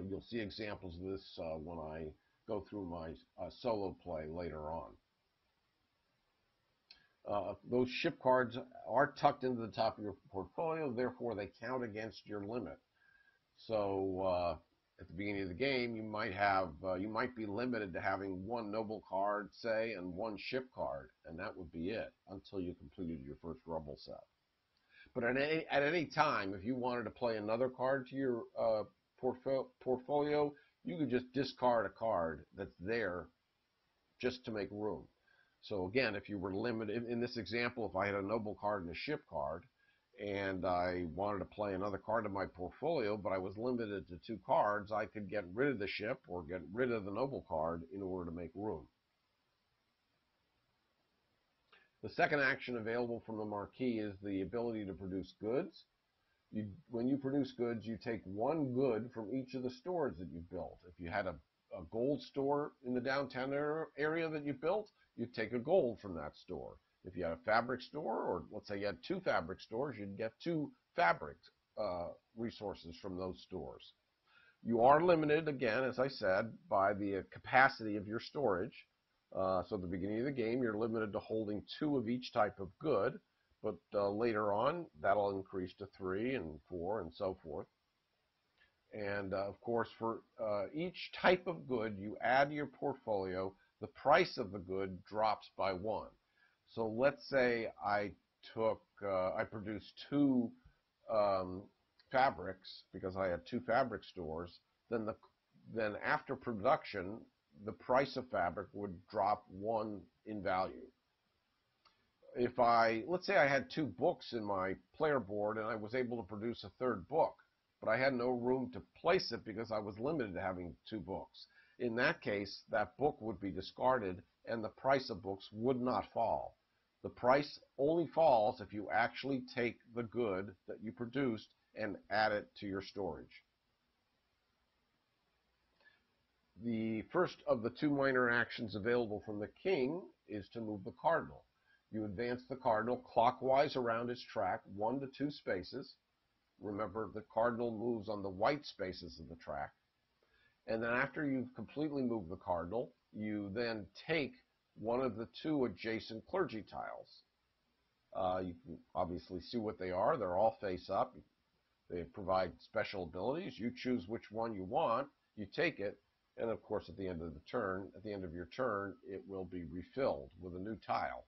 You'll see examples of this when I go through my solo play later on. Those ship cards are tucked into the top of your portfolio, therefore they count against your limit. So at the beginning of the game, you might be limited to having one noble card, say, and one ship card, and that would be it until you completed your first rubble set. But at any time, if you wanted to play another card to your portfolio, you could just discard a card that's there just to make room. So again, if you were limited, in this example, if I had a noble card and a ship card, and I wanted to play another card in my portfolio, but I was limited to 2 cards, I could get rid of the ship or get rid of the noble card in order to make room. The second action available from the marquee is the ability to produce goods. When you produce goods, you take 1 good from each of the stores that you've built. If you had a gold store in the downtown area that you built, you'd take a gold from that store. If you had a fabric store, or let's say you had 2 fabric stores, you'd get 2 fabric resources from those stores. You are limited, again, as I said, by the capacity of your storage. So at the beginning of the game, you're limited to holding 2 of each type of good, but later on, that'll increase to 3 and 4 and so forth. And of course, for each type of good you add to your portfolio, the price of the good drops by 1. So let's say I produced 2 fabrics because I had 2 fabric stores. Then after production, the price of fabric would drop 1 in value. If let's say I had 2 books in my player board and I was able to produce a 3rd book, but I had no room to place it because I was limited to having 2 books. In that case, that book would be discarded and the price of books would not fall. The price only falls if you actually take the good that you produced and add it to your storage. The first of the 2 minor actions available from the king is to move the cardinal. You advance the cardinal clockwise around its track 1 to 2 spaces. Remember, the cardinal moves on the white spaces of the track. And then after you've completely moved the cardinal, you then take one of the 2 adjacent clergy tiles. You can obviously see what they are. They're all face up. They provide special abilities. You choose which one you want. You take it. And of course, at the end of your turn, it will be refilled with a new tile.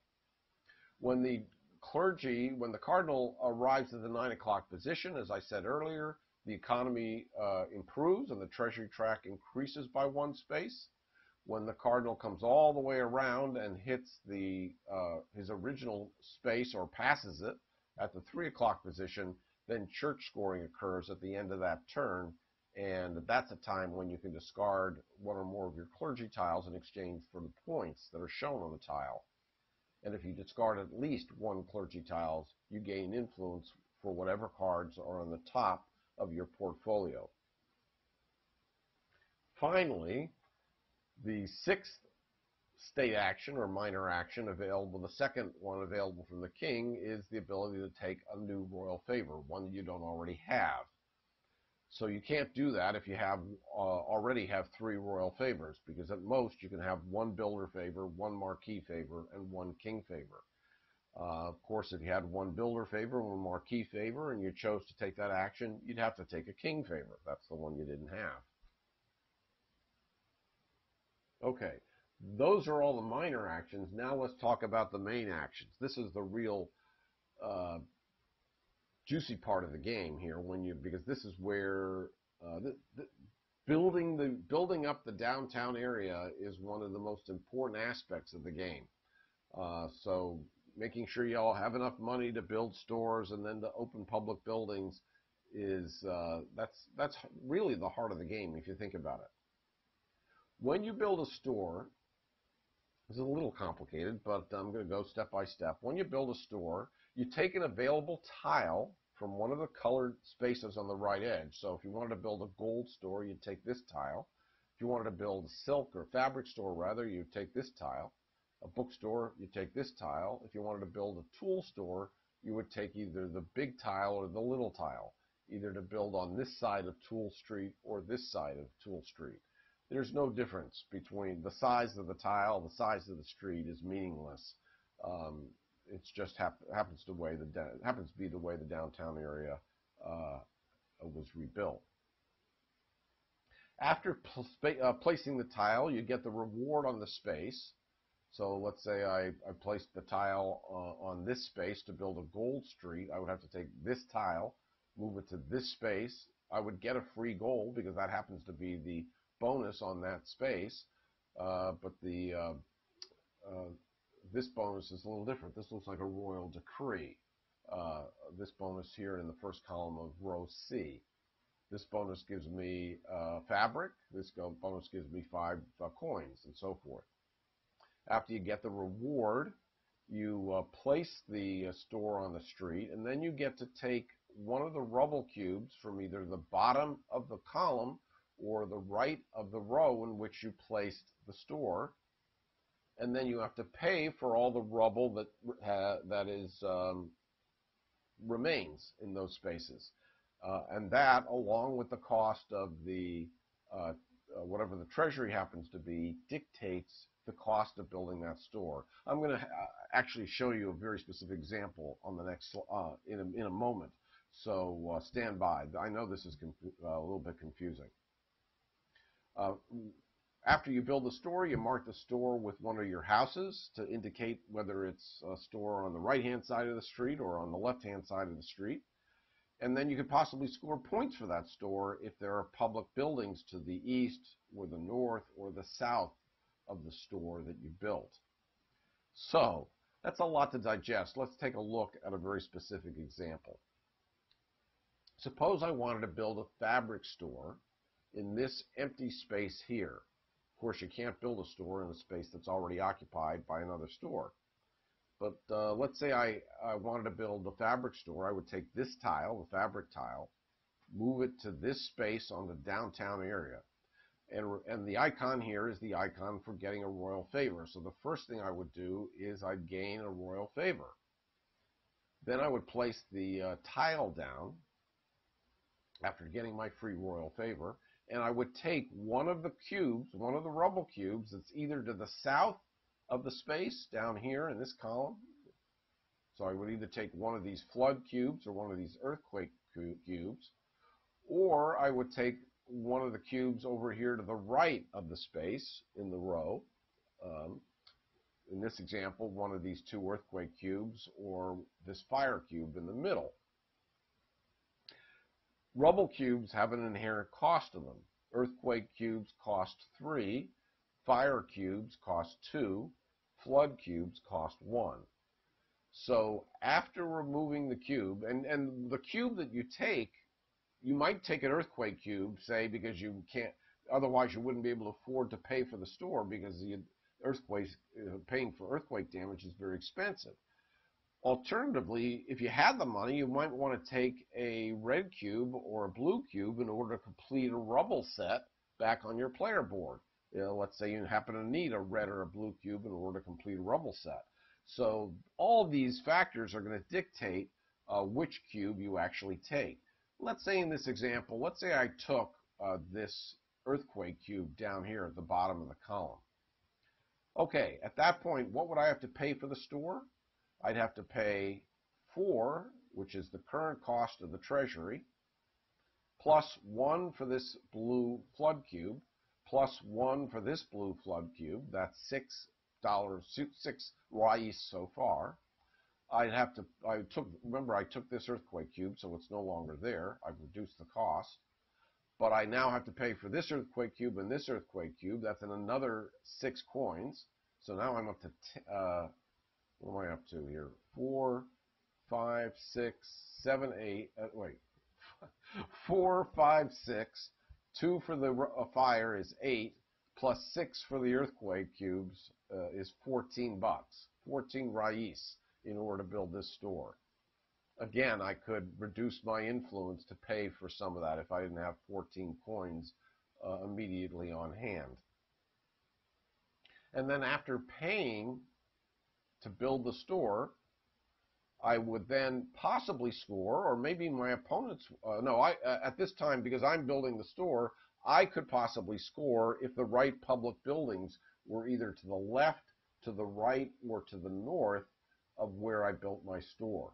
When the cardinal arrives at the 9 o'clock position, as I said earlier, the economy improves and the treasury track increases by 1 space. When the cardinal comes all the way around and hits his original space or passes it at the 3 o'clock position, then church scoring occurs at the end of that turn, and that's a time when you can discard 1 or more of your clergy tiles in exchange for the points that are shown on the tile. And if you discard at least 1 clergy tiles, you gain influence for whatever cards are on the top of your portfolio. Finally, the 6th state action or minor action available, the second one available from the king, is the ability to take a new royal favor, one that you don't already have. So you can't do that if you already have 3 royal favors, because at most you can have 1 builder favor, 1 marquee favor, and 1 king favor. Of course, if you had 1 builder favor, 1 marquee favor, and you chose to take that action, you'd have to take a king favor. That's the one you didn't have. Okay, those are all the minor actions. Now let's talk about the main actions. This is the real juicy part of the game here, because this is where building up the downtown area is one of the most important aspects of the game. So making sure you all have enough money to build stores and then to open public buildings is that's really the heart of the game if you think about it. When you build a store, this is a little complicated, but I'm going to go step by step. When you build a store, you take an available tile from one of the colored spaces on the right edge. So if you wanted to build a gold store, you'd take this tile. If you wanted to build a silk or fabric store, rather, you'd take this tile. A bookstore, you take this tile. If you wanted to build a tool store, you would take either the big tile or the little tile. either to build on this side of Tool Street or this side of Tool Street. There's no difference between the size of the tile, the size of the street is meaningless. It's just happens to be the way the downtown area was rebuilt. After placing the tile, you get the reward on the space. So let's say I placed the tile on this space to build a gold street. I would have to take this tile, move it to this space. I would get a free gold because that happens to be the bonus on that space. But this bonus is a little different. This looks like a royal decree. This bonus here in the first column of row C. This bonus gives me fabric. This bonus gives me 5 coins, and so forth. After you get the reward, you place the store on the street, and then you get to take one of the rubble cubes from either the bottom of the column or the right of the row in which you placed the store, and then you have to pay for all the rubble that remains in those spaces. And that, along with the cost of the whatever the treasury happens to be, dictates the cost of building that store. I'm going to actually show you a very specific example on the next in a moment. So stand by. I know this is a little bit confusing. After you build the store, you mark the store with one of your houses to indicate whether it's a store on the right-hand side of the street or on the left-hand side of the street. And then you could possibly score points for that store if there are public buildings to the east or the north or the south of the store that you built. So that's a lot to digest. Let's take a look at a very specific example. Suppose I wanted to build a fabric store in this empty space here. Of course, you can't build a store in a space that's already occupied by another store. But let's say I wanted to build a fabric store. I would take this tile, the fabric tile, move it to this space on the downtown area. And the icon here is the icon for getting a royal favor. So the first thing I would do is I'd gain a royal favor. Then I would place the tile down after getting my free royal favor, and I would take one of the cubes, one of the rubble cubes that's either to the south of the space down here in this column. So I would either take one of these flood cubes or one of these earthquake cubes, or I would take one of the cubes over here to the right of the space in the row. In this example, one of these 2 earthquake cubes or this fire cube in the middle. Rubble cubes have an inherent cost to them. Earthquake cubes cost 3, fire cubes cost 2, flood cubes cost 1. So after removing the cube, and the cube that you take, you might take an earthquake cube, say, because you can't, otherwise you wouldn't be able to afford to pay for the store because the paying for earthquake damage is very expensive. Alternatively, if you had the money, you might want to take a red cube or a blue cube in order to complete a rubble set back on your player board. Let's say you happen to need a red or a blue cube in order to complete a rubble set. So all these factors are going to dictate which cube you actually take. Let's say in this example, let's say I took this earthquake cube down here at the bottom of the column. Okay, at that point, what would I have to pay for the store? I'd have to pay 4, which is the current cost of the treasury, plus 1 for this blue flood cube, plus 1 for this blue flood cube. That's $6 Rais so far. Remember I took this earthquake cube, so it's no longer there. I've reduced the cost. But I now have to pay for this earthquake cube and this earthquake cube. That's in another 6 coins. So now I'm up to, what am I up to here? 4, 5, 6, 7, 8, 4, 5, 6. 2 for the fire is 8, plus 6 for the earthquake cubes is $14. 14 Rais in order to build this store. Again, I could reduce my influence to pay for some of that if I didn't have 14 coins immediately on hand. And then after paying to build the store, I would then possibly score, or maybe my opponents, at this time, because I'm building the store, I could possibly score if the right public buildings were either to the left, to the right, or to the north of where I built my store.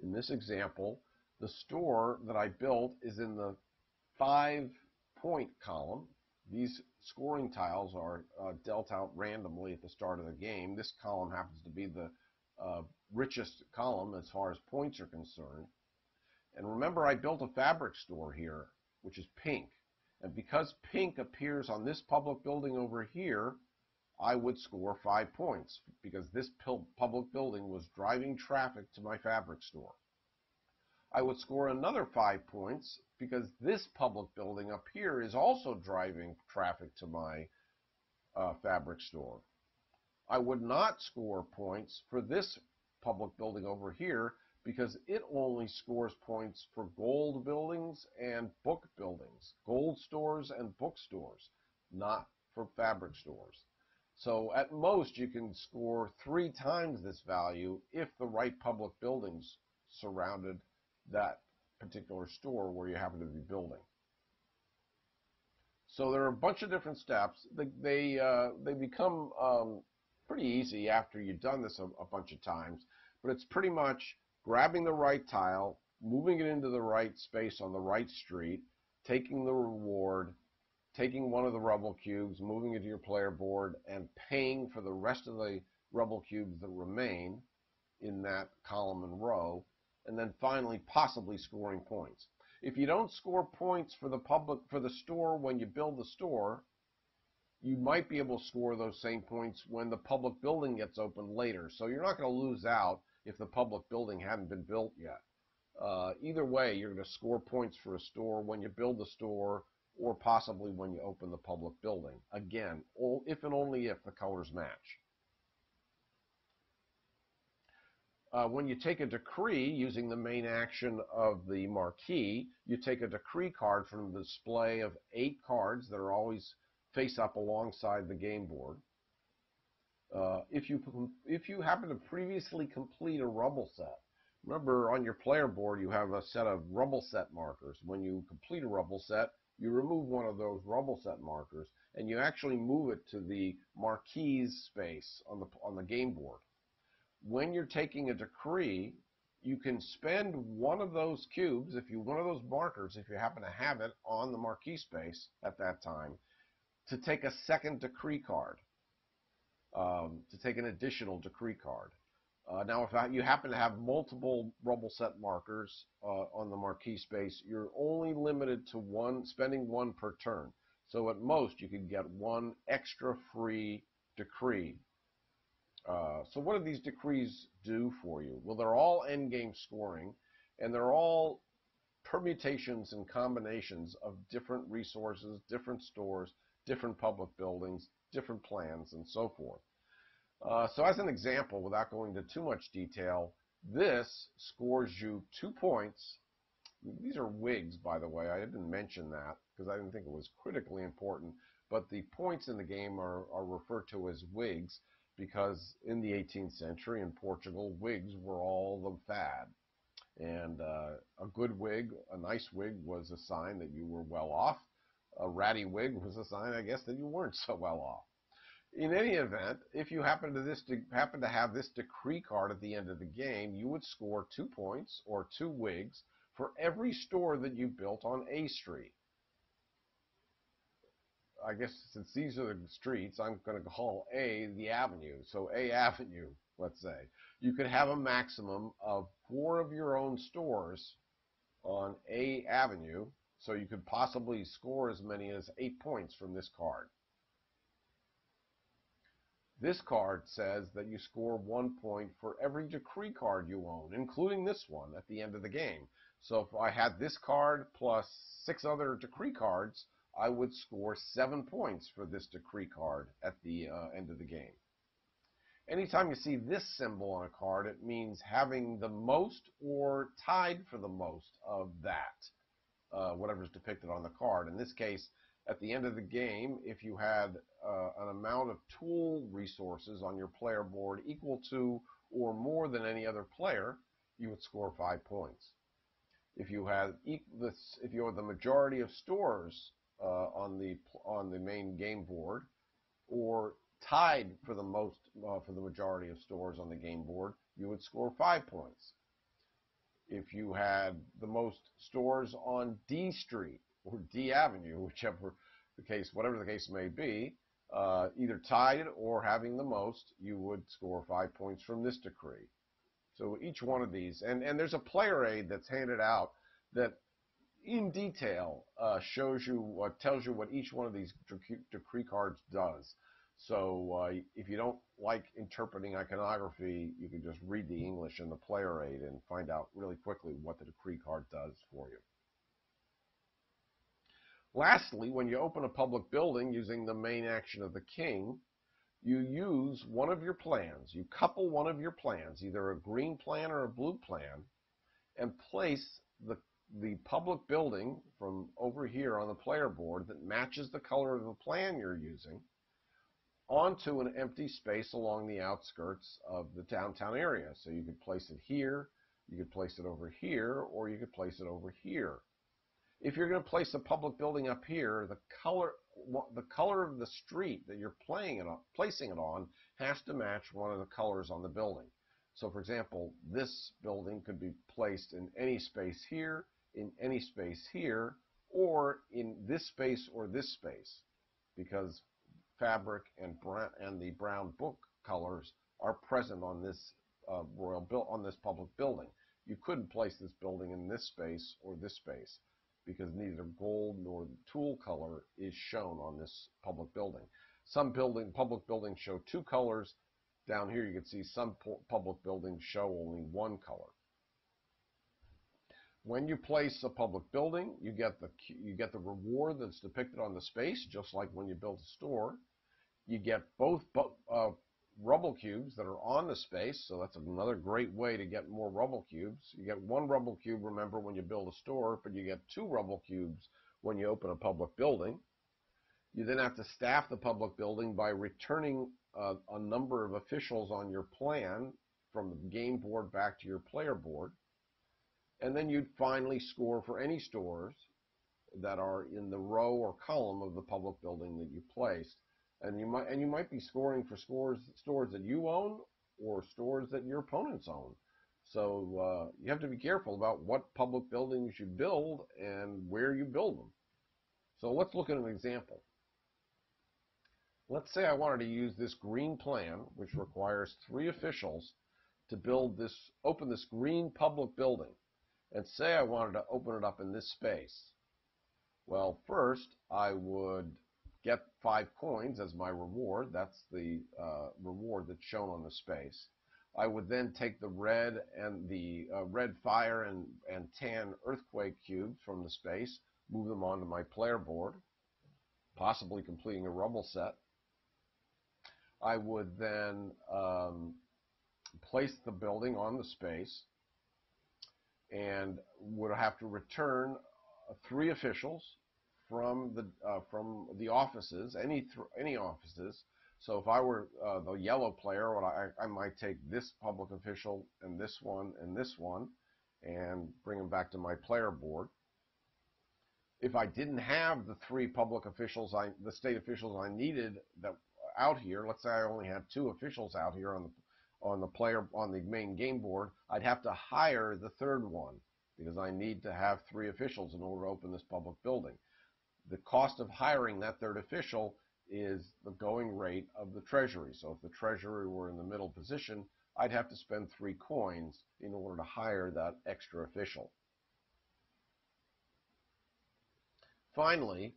In this example, the store that I built is in the 5-point column. These scoring tiles are dealt out randomly at the start of the game. This column happens to be the richest column as far as points are concerned. And remember, I built a fabric store here, which is pink. And because pink appears on this public building over here, I would score 5 points because this public building was driving traffic to my fabric store. I would score another 5 points because this public building up here is also driving traffic to my fabric store. I would not score points for this public building over here because it only scores points for gold buildings and book buildings, gold stores and bookstores, not for fabric stores. So at most you can score 3 times this value if the right public buildings surrounded that particular store where you happen to be building. So there are a bunch of different steps. They become pretty easy after you've done this a bunch of times, but it's pretty much grabbing the right tile, moving it into the right space on the right street, taking the reward, taking one of the rubble cubes, moving it to your player board, and paying for the rest of the rubble cubes that remain in that column and row, and then finally possibly scoring points. If you don't score points for the store when you build the store, you might be able to score those same points when the public building gets opened later. So you're not going to lose out if the public building hadn't been built yet. Either way, you're going to score points for a store when you build the store or possibly when you open the public building. Again, if and only if the colors match. When you take a decree using the main action of the marquee, you take a decree card from the display of 8 cards that are always face up alongside the game board. If you happen to previously complete a rubble set, remember on your player board you have a set of rubble set markers. When you complete a rubble set, you remove one of those rubble set markers and you actually move it to the marquees space on the game board. When you're taking a decree, you can spend one of those cubes, one of those markers, if you happen to have it on the marquee space at that time, to take a second decree card, to take an additional decree card. Now, if you happen to have multiple rubble set markers on the marquee space, you're only limited to spending one per turn. So at most, you can get one extra free decree. So what do these decrees do for you? Well, they're all endgame scoring, and they're all permutations and combinations of different resources, different stores, different public buildings, different plans, and so forth. So as an example, without going into too much detail, this scores you 2 points. These are wigs, by the way. I didn't mention that because I didn't think it was critically important, but the points in the game are referred to as wigs because in the 18th century in Portugal, wigs were all the fad. And a good wig, a nice wig, was a sign that you were well off. A ratty wig was a sign, I guess, that you weren't so well off. In any event, if you happen to have this decree card at the end of the game, you would score 2 points or 2 wigs for every store that you built on A Street. I guess since these are the streets, I'm going to call A the avenue. So A Avenue, let's say. You could have a maximum of 4 of your own stores on A Avenue, so you could possibly score as many as 8 points from this card. This card says that you score 1 point for every decree card you own, including this one at the end of the game. So if I had this card plus 6 other decree cards, I would score 7 points for this decree card at the end of the game. Anytime you see this symbol on a card, it means having the most or tied for the most of that, whatever's depicted on the card. In this case, at the end of the game, if you had an amount of tool resources on your player board equal to or more than any other player, you would score 5 points. If you had the majority of stores on the main game board, or tied for the majority of stores on the game board, you would score 5 points. If you had the most stores on D Street or D Avenue, whatever the case may be, either tied or having the most, you would score 5 points from this decree. So each one of these, and there's a player aid that's handed out that in detail tells you what each one of these decree cards does. So if you don't like interpreting iconography, you can just read the English in the player aid and find out really quickly what the decree card does for you. Lastly, when you open a public building using the main action of the king, you use one of your plans. You couple one of your plans, either a green plan or a blue plan, and place the public building from over here on the player board that matches the color of the plan you're using onto an empty space along the outskirts of the downtown area. So you could place it here, you could place it over here, or you could place it over here. If you're going to place a public building up here, the color of the street that you're placing it on has to match one of the colors on the building. So for example, this building could be placed in any space here, in any space here, or in this space or this space, because fabric and the brown book colors are present on this on this public building. You couldn't place this building in this space or this space because neither gold nor the tool color is shown on this public building. Some public buildings show two colors. Down here you can see some public buildings show only one color. When you place a public building, you get the reward that's depicted on the space, just like when you build a store. You get both rubble cubes that are on the space, so that's another great way to get more rubble cubes. You get one rubble cube, remember, when you build a store, but you get two rubble cubes when you open a public building. You then have to staff the public building by returning a number of officials on your plan from the game board back to your player board. And then you'd finally score for any stores that are in the row or column of the public building that you placed. And you might be scoring for stores that you own or stores that your opponents own. So you have to be careful about what public buildings you build and where you build them. So let's look at an example. Let's say I wanted to use this green plan, which requires 3 officials, to open this green public building. And say I wanted to open it up in this space. Well, first I would get 5 coins as my reward. That's the reward that's shown on the space. I would then take the red and the red fire and tan earthquake cubes from the space, move them onto my player board, possibly completing a rubble set. I would then place the building on the space and would have to return 3 officials from the offices, any offices. So if I were the yellow player, I might take this public official and this one and bring them back to my player board. If I didn't have the 3 public officials, the state officials I needed that out here, let's say I only had 2 officials out here on the main game board, I'd have to hire the 3rd one because I need to have 3 officials in order to open this public building. The cost of hiring that 3rd official is the going rate of the treasury. So if the treasury were in the middle position, I'd have to spend 3 coins in order to hire that extra official. Finally,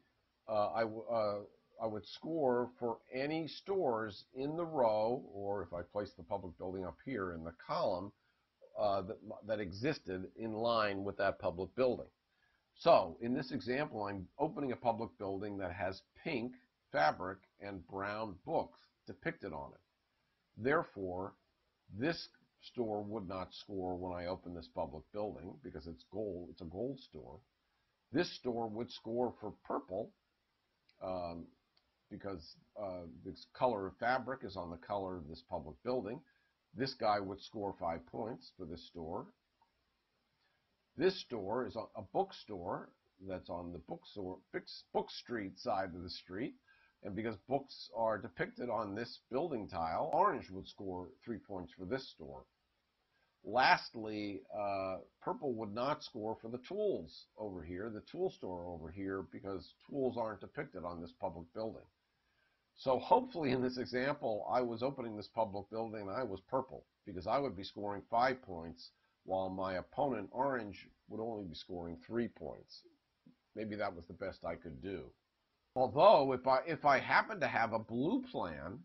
I would score for any stores in the row, or if I place the public building up here in the column, that existed in line with that public building. So in this example, I'm opening a public building that has pink fabric and brown books depicted on it. Therefore, this store would not score when I open this public building because it's gold. It's a gold store. This store would score for purple because this color of fabric is on the color of this public building. This guy would score 5 points for this store. This store is a bookstore that's on the book street side of the street. And because books are depicted on this building tile, orange would score 3 points for this store. Lastly, purple would not score for the tools over here, the tool store over here, because tools aren't depicted on this public building. So hopefully in this example, I was opening this public building and I was purple, because I would be scoring 5 points, while my opponent, orange, would only be scoring 3 points. Maybe that was the best I could do. Although, if I happen to have a blue plan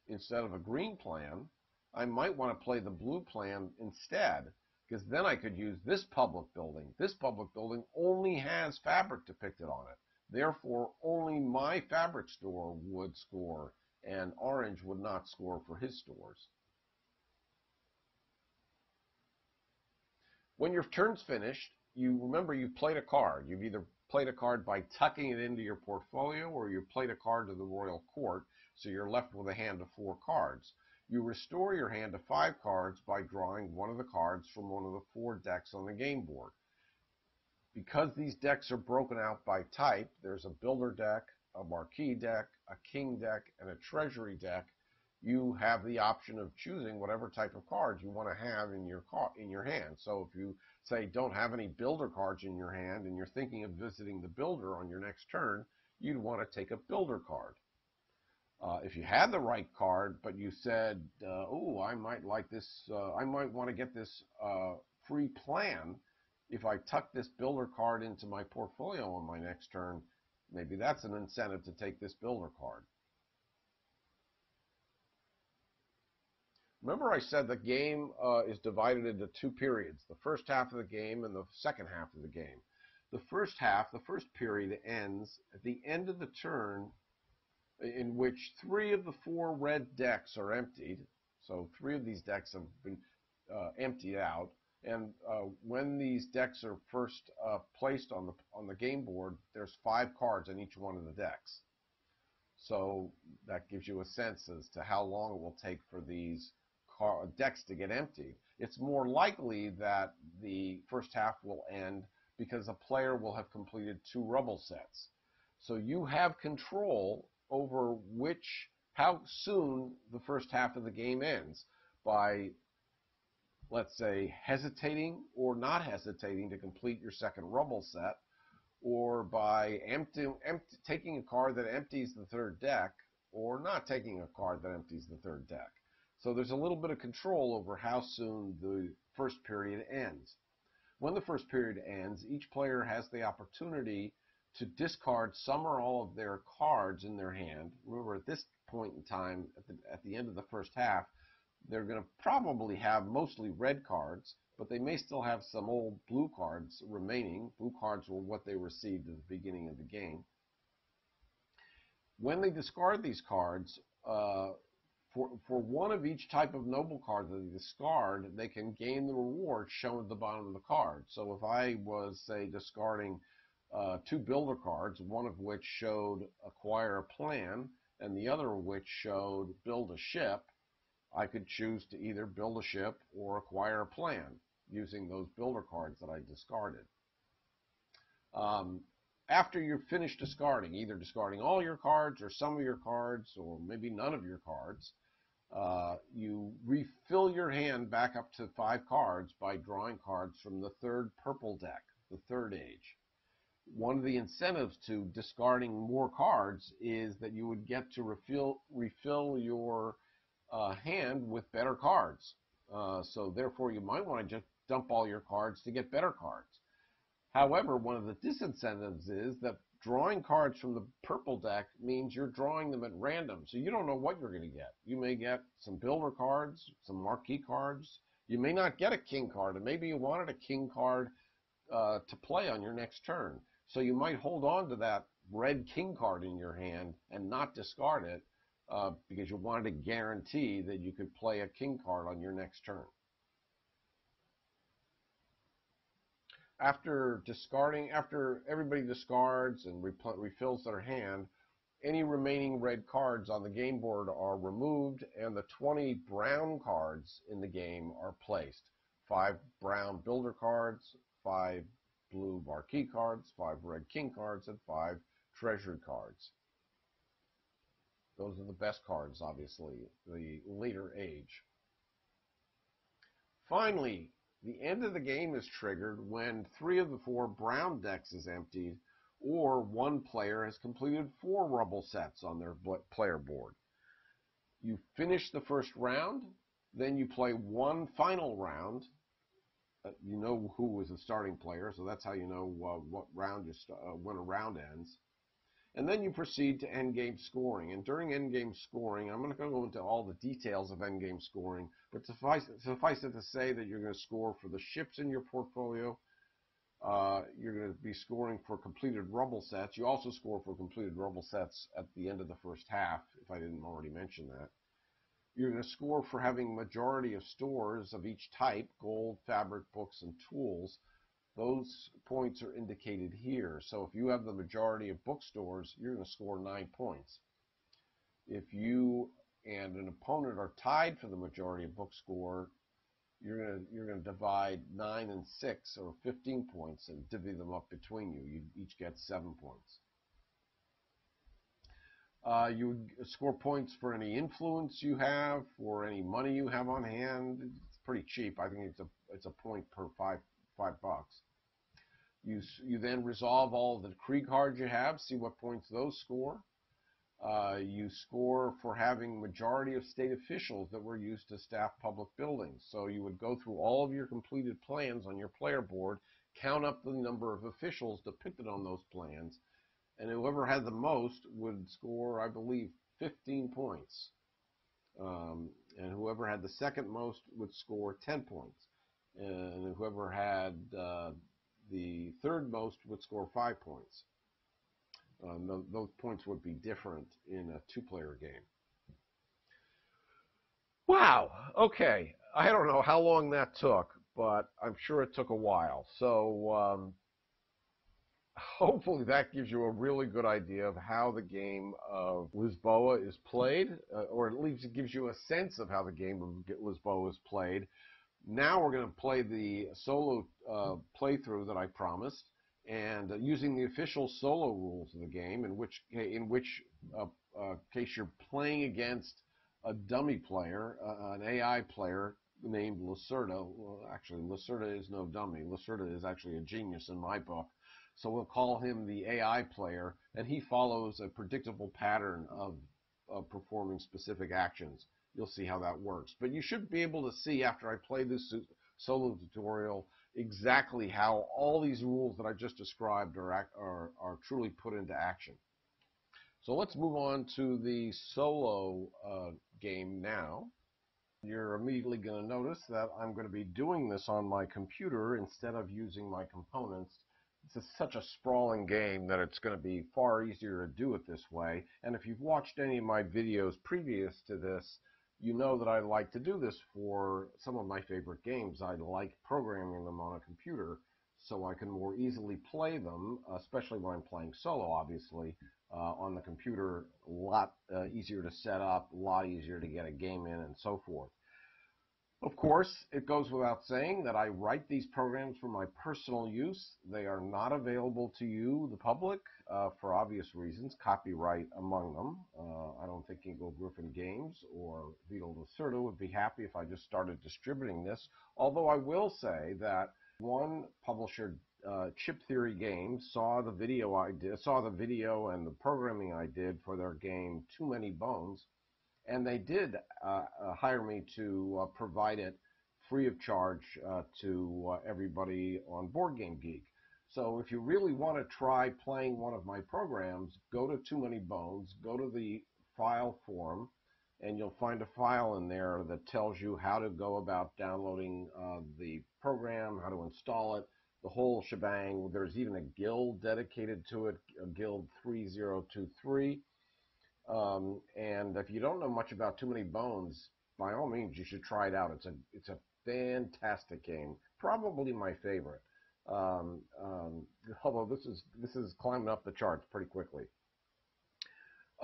instead of a green plan, I might want to play the blue plan instead, because then I could use this public building. This public building only has fabric depicted on it. Therefore, only my fabric store would score, and orange would not score for his stores. When your turn's finished, you remember you've played a card. You've either played a card by tucking it into your portfolio, or you played a card to the royal court, so you're left with a hand of 4 cards. You restore your hand to 5 cards by drawing one of the cards from one of the 4 decks on the game board. Because these decks are broken out by type, there's a builder deck, a marquee deck, a king deck, and a treasury deck. You have the option of choosing whatever type of cards you want to have in your hand. So if you say don't have any builder cards in your hand and you're thinking of visiting the builder on your next turn, you'd want to take a builder card. If you had the right card, but you said, oh, I might like this, I might want to get this free plan, if I tuck this builder card into my portfolio on my next turn, maybe that's an incentive to take this builder card. Remember I said the game is divided into 2 periods, the first half of the game and the second half of the game. The first half, the first period, ends at the end of the turn, in which 3 of the 4 red decks are emptied. So 3 of these decks have been emptied out. And when these decks are first placed on the game board, there's 5 cards on each one of the decks. So that gives you a sense as to how long it will take for these decks to get emptied. It's more likely that the first half will end because a player will have completed 2 rubble sets. So you have control over how soon the first half of the game ends by, let's say, hesitating or not hesitating to complete your second rubble set, or by taking a card that empties the 3rd deck, or not taking a card that empties the 3rd deck. So there's a little bit of control over how soon the first period ends. When the first period ends, each player has the opportunity to discard some or all of their cards in their hand. Remember, at this point in time, at the end of the first half, they're going to probably have mostly red cards, but they may still have some old blue cards remaining. Blue cards were what they received at the beginning of the game. When they discard these cards, for one of each type of noble card that they discard, they can gain the reward shown at the bottom of the card. So if I was, say, discarding 2 builder cards, one of which showed acquire a plan, and the other of which showed build a ship, I could choose to either build a ship or acquire a plan using those builder cards that I discarded. After you're finished discarding, either discarding all your cards or some of your cards or maybe none of your cards, you refill your hand back up to 5 cards by drawing cards from the 3rd purple deck, the 3rd age. One of the incentives to discarding more cards is that you would get to refill your hand with better cards. So therefore you might want to just dump all your cards to get better cards. However, one of the disincentives is that drawing cards from the purple deck means you're drawing them at random, so you don't know what you're going to get. You may get some builder cards, some marquee cards. You may not get a king card, and maybe you wanted a king card to play on your next turn. So you might hold on to that red king card in your hand and not discard it because you wanted to guarantee that you could play a king card on your next turn. After everybody discards and refills their hand, any remaining red cards on the game board are removed, and the 20 brown cards in the game are placed. 5 brown builder cards, 5 blue marquee cards, 5 red king cards, and 5 treasury cards. Those are the best cards, obviously, the later age. Finally, the end of the game is triggered when 3 of the 4 brown decks is emptied, or one player has completed 4 rubble sets on their player board. You finish the first round, then you play one final round. You know who was the starting player, so that's how you know what round when a round ends. And then you proceed to endgame scoring. And during endgame scoring, I'm not going to go into all the details of endgame scoring, but suffice it to say that you're going to score for the ships in your portfolio. You're going to be scoring for completed rubble sets. You also score for completed rubble sets at the end of the first half, if I didn't already mention that. You're going to score for having majority of stores of each type: gold, fabric, books, and tools. Those points are indicated here. So if you have the majority of bookstores, you're going to score 9 points. If you and an opponent are tied for the majority of book score, you're going to divide 9 and 6, or 15 points, and divvy them up between you. You each get 7 points. You score points for any influence you have, for any money you have on hand. It's pretty cheap. I think it's a point per $5. You then resolve all the decree cards you have, see what points those score. You score for having majority of state officials that were used to staff public buildings. So you would go through all of your completed plans on your player board, count up the number of officials depicted on those plans, and whoever had the most would score, I believe, 15 points. And whoever had the second most would score 10 points. And whoever had the third most would score 5 points. Those points would be different in a 2-player game. Wow, okay. I don't know how long that took, but I'm sure it took a while. So hopefully that gives you a really good idea of how the game of Lisboa is played, or at least it gives you a sense of how the game of Lisboa is played. Now we're going to play the solo playthrough that I promised, and using the official solo rules of the game, in which case you're playing against a dummy player, an AI player named Lacerda. Well, actually, Lacerda is no dummy. Lacerda is actually a genius in my book. So we'll call him the AI player, and he follows a predictable pattern of performing specific actions. You'll see how that works. But you should be able to see, after I play this solo tutorial, exactly how all these rules that I just described are truly put into action. So let's move on to the solo game now. You're immediately going to notice that I'm going to be doing this on my computer instead of using my components. This is such a sprawling game that it's going to be far easier to do it this way. And if you've watched any of my videos previous to this, you know that I like to do this for some of my favorite games. I like programming them on a computer so I can more easily play them, especially when I'm playing solo, obviously. On the computer, a lot easier to set up, a lot easier to get a game in, and so forth. Of course, it goes without saying that I write these programs for my personal use. They are not available to you, the public, for obvious reasons, copyright among them. I don't think Eagle Griffin Games or Vital Lacerda would be happy if I just started distributing this, although I will say that one publisher, Chip Theory Games, saw the video and the programming I did for their game Too Many Bones, and they did hire me to provide it free of charge to everybody on Board Game Geek. So if you really want to try playing one of my programs, go to Too Many Bones, go to the file form, and you'll find a file in there that tells you how to go about downloading the program, how to install it, the whole shebang. There's even a guild dedicated to it, Guild 3023. And if you don't know much about Too Many Bones, by all means, you should try it out. It's a fantastic game, probably my favorite. Although this is climbing up the charts pretty quickly.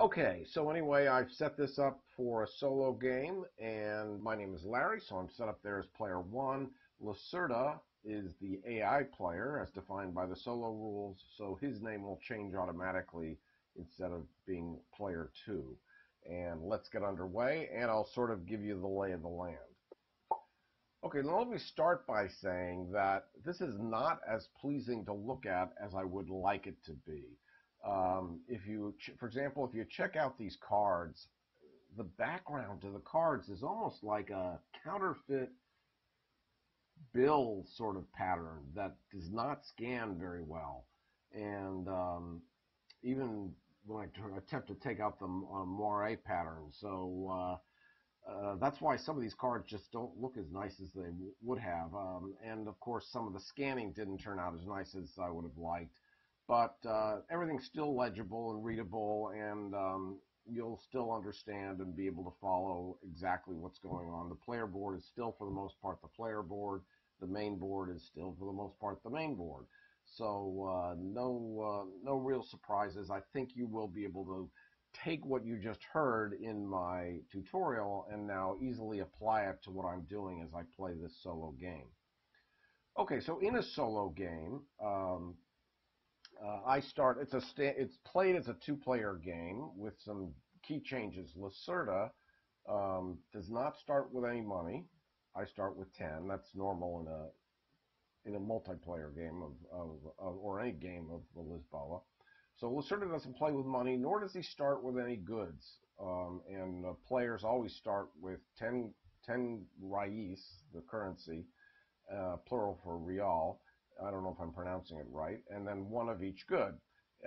Okay, so anyway, I've set this up for a solo game, and my name is Larry, so I'm set up there as player one. Lacerda is the AI player, as defined by the solo rules, so his name will change automatically instead of being player two. And let's get underway, and I'll sort of give you the lay of the land. Okay, now let me start by saying that this is not as pleasing to look at as I would like it to be. If you, for example, if you check out these cards, the background to the cards is almost like a counterfeit bill sort of pattern that does not scan very well. And even when I attempt to take out the moire pattern, so that's why some of these cards just don't look as nice as they would have. And of course, some of the scanning didn't turn out as nice as I would have liked. But everything's still legible and readable, and you'll still understand and be able to follow exactly what's going on. The player board is still, for the most part, the player board. The main board is still, for the most part, the main board. So no real surprises. I think you will be able to take what you just heard in my tutorial and now easily apply it to what I'm doing as I play this solo game. Okay, so in a solo game, it's played as a two-player game with some key changes. Lacerda does not start with any money. I start with 10. That's normal in a multiplayer game or any game of Lisboa. So Lacerda doesn't play with money, nor does he start with any goods. And players always start with 10 raiz, the currency, plural for real. I don't know if I'm pronouncing it right. And then one of each good.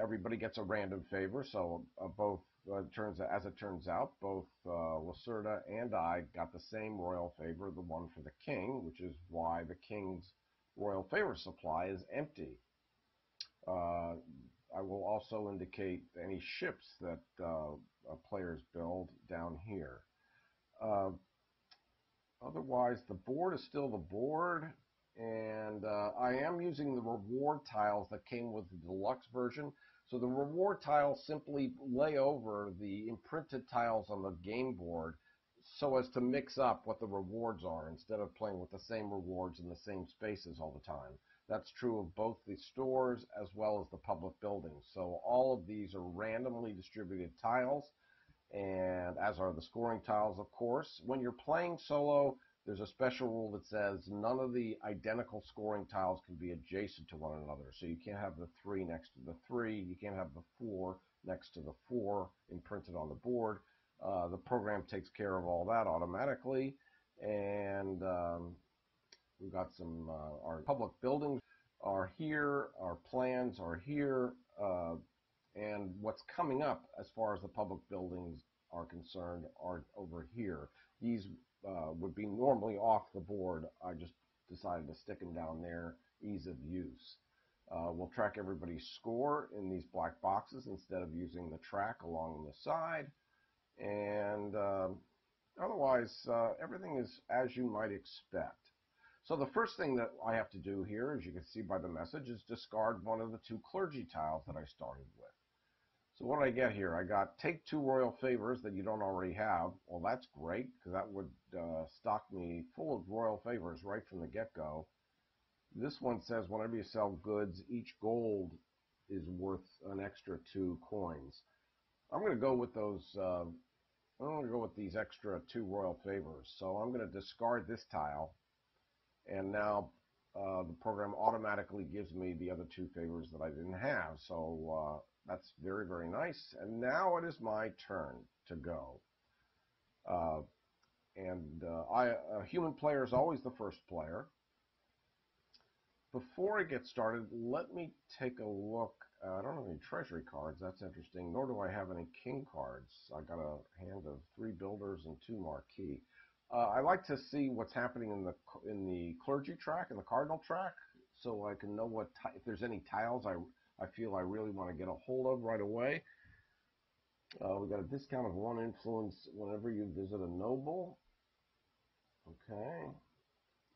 Everybody gets a random favor, so as it turns out, both Lacerda and I got the same royal favor, the one for the king, which is why the king's royal favor supply is empty. I will also indicate any ships that players build down here. Otherwise, the board is still the board, and I am using the reward tiles that came with the deluxe version. So the reward tiles simply lay over the imprinted tiles on the game board so as to mix up what the rewards are instead of playing with the same rewards in the same spaces all the time. That's true of both the stores as well as the public buildings. So all of these are randomly distributed tiles, and as are the scoring tiles, of course. When you're playing solo, there's a special rule that says none of the identical scoring tiles can be adjacent to one another. So you can't have the 3 next to the 3, you can't have the 4 next to the 4 imprinted on the board. The program takes care of all that automatically, and we've got some, our public buildings are here, our plans are here, and what's coming up as far as the public buildings are concerned are over here. These would be normally off the board. I just decided to stick them down there, ease of use. We'll track everybody's score in these black boxes instead of using the track along the side. And otherwise, everything is as you might expect. So the first thing that I have to do here, as you can see by the message, is discard one of the 2 clergy tiles that I started with. So what did I get here? I got take 2 royal favors that you don't already have. Well, that's great, because that would stock me full of royal favors right from the get-go. This one says whenever you sell goods, each gold is worth an extra 2 coins. I'm going to go with those. I'm going to go with these extra 2 royal favors. So I'm going to discard this tile, and now the program automatically gives me the other 2 favors that I didn't have. So that's very, very nice. And now it is my turn to go. A human player is always the first player. Before I get started, let me take a look. I don't have any treasury cards. That's interesting. Nor do I have any king cards. I got a hand of 3 builders and 2 marquee. I like to see what's happening in the clergy track and the cardinal track, so I can know if there's any tiles I feel I really want to get a hold of right away. We got a discount of 1 influence whenever you visit a noble. Okay.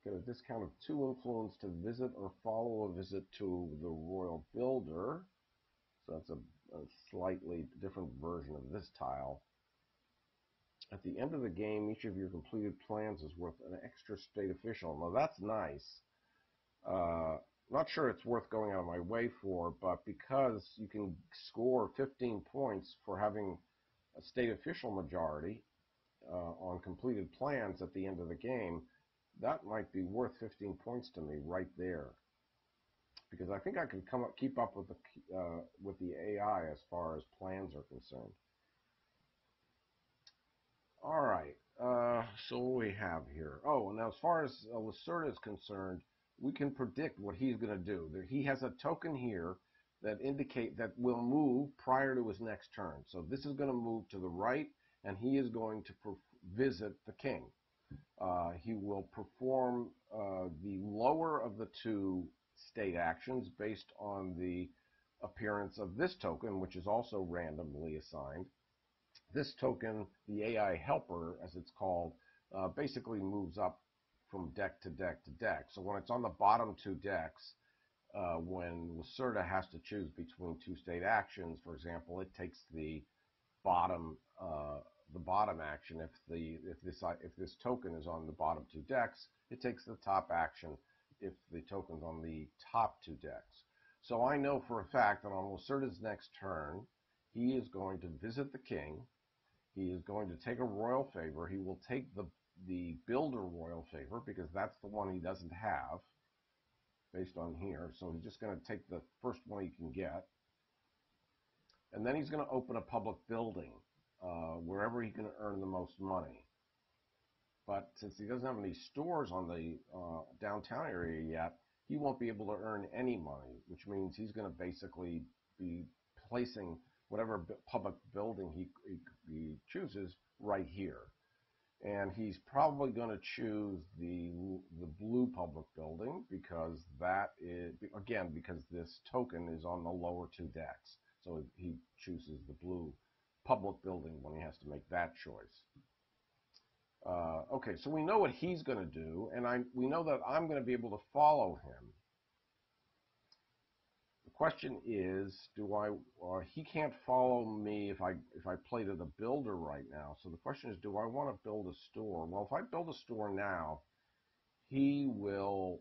Get a discount of 2 influence to visit or follow a visit to the royal builder. So that's a slightly different version of this tile. At the end of the game, each of your completed plans is worth an extra state official. Now that's nice. Not sure it's worth going out of my way for, but because you can score 15 points for having a state official majority on completed plans at the end of the game, that might be worth 15 points to me right there. Because I think I can keep up with the AI as far as plans are concerned. All right, so what do we have here? Oh, now as far as Lacerda is concerned, we can predict what he's going to do. He has a token here that will move prior to his next turn. So this is going to move to the right, and he is going to visit the king. He will perform the lower of the two state actions based on the appearance of this token, which is also randomly assigned. This token, the AI helper, as it's called, basically moves up from deck to deck to deck. So when it's on the bottom two decks, when Lacerda has to choose between two state actions, for example, it takes the bottom action. If this token is on the bottom two decks, it takes the top action if the token's on the top two decks. So I know for a fact that on Lacerda's next turn, he is going to visit the king. He is going to take a royal favor. He will take the builder royal favor because that's the one he doesn't have based on here. So he's just going to take the first one he can get. And then he's going to open a public building wherever he can earn the most money. But since he doesn't have any stores on the downtown area yet, he won't be able to earn any money, which means he's going to basically be placing whatever public building he chooses right here. And he's probably going to choose the blue public building because that is, again, because this token is on the lower two decks. So he chooses the blue public building when he has to make that choice. Okay, so we know what he's going to do, and we know that I'm going to be able to follow him. The question is, he can't follow me if I play to the builder right now. So the question is, do I want to build a store? Well, if I build a store now, he will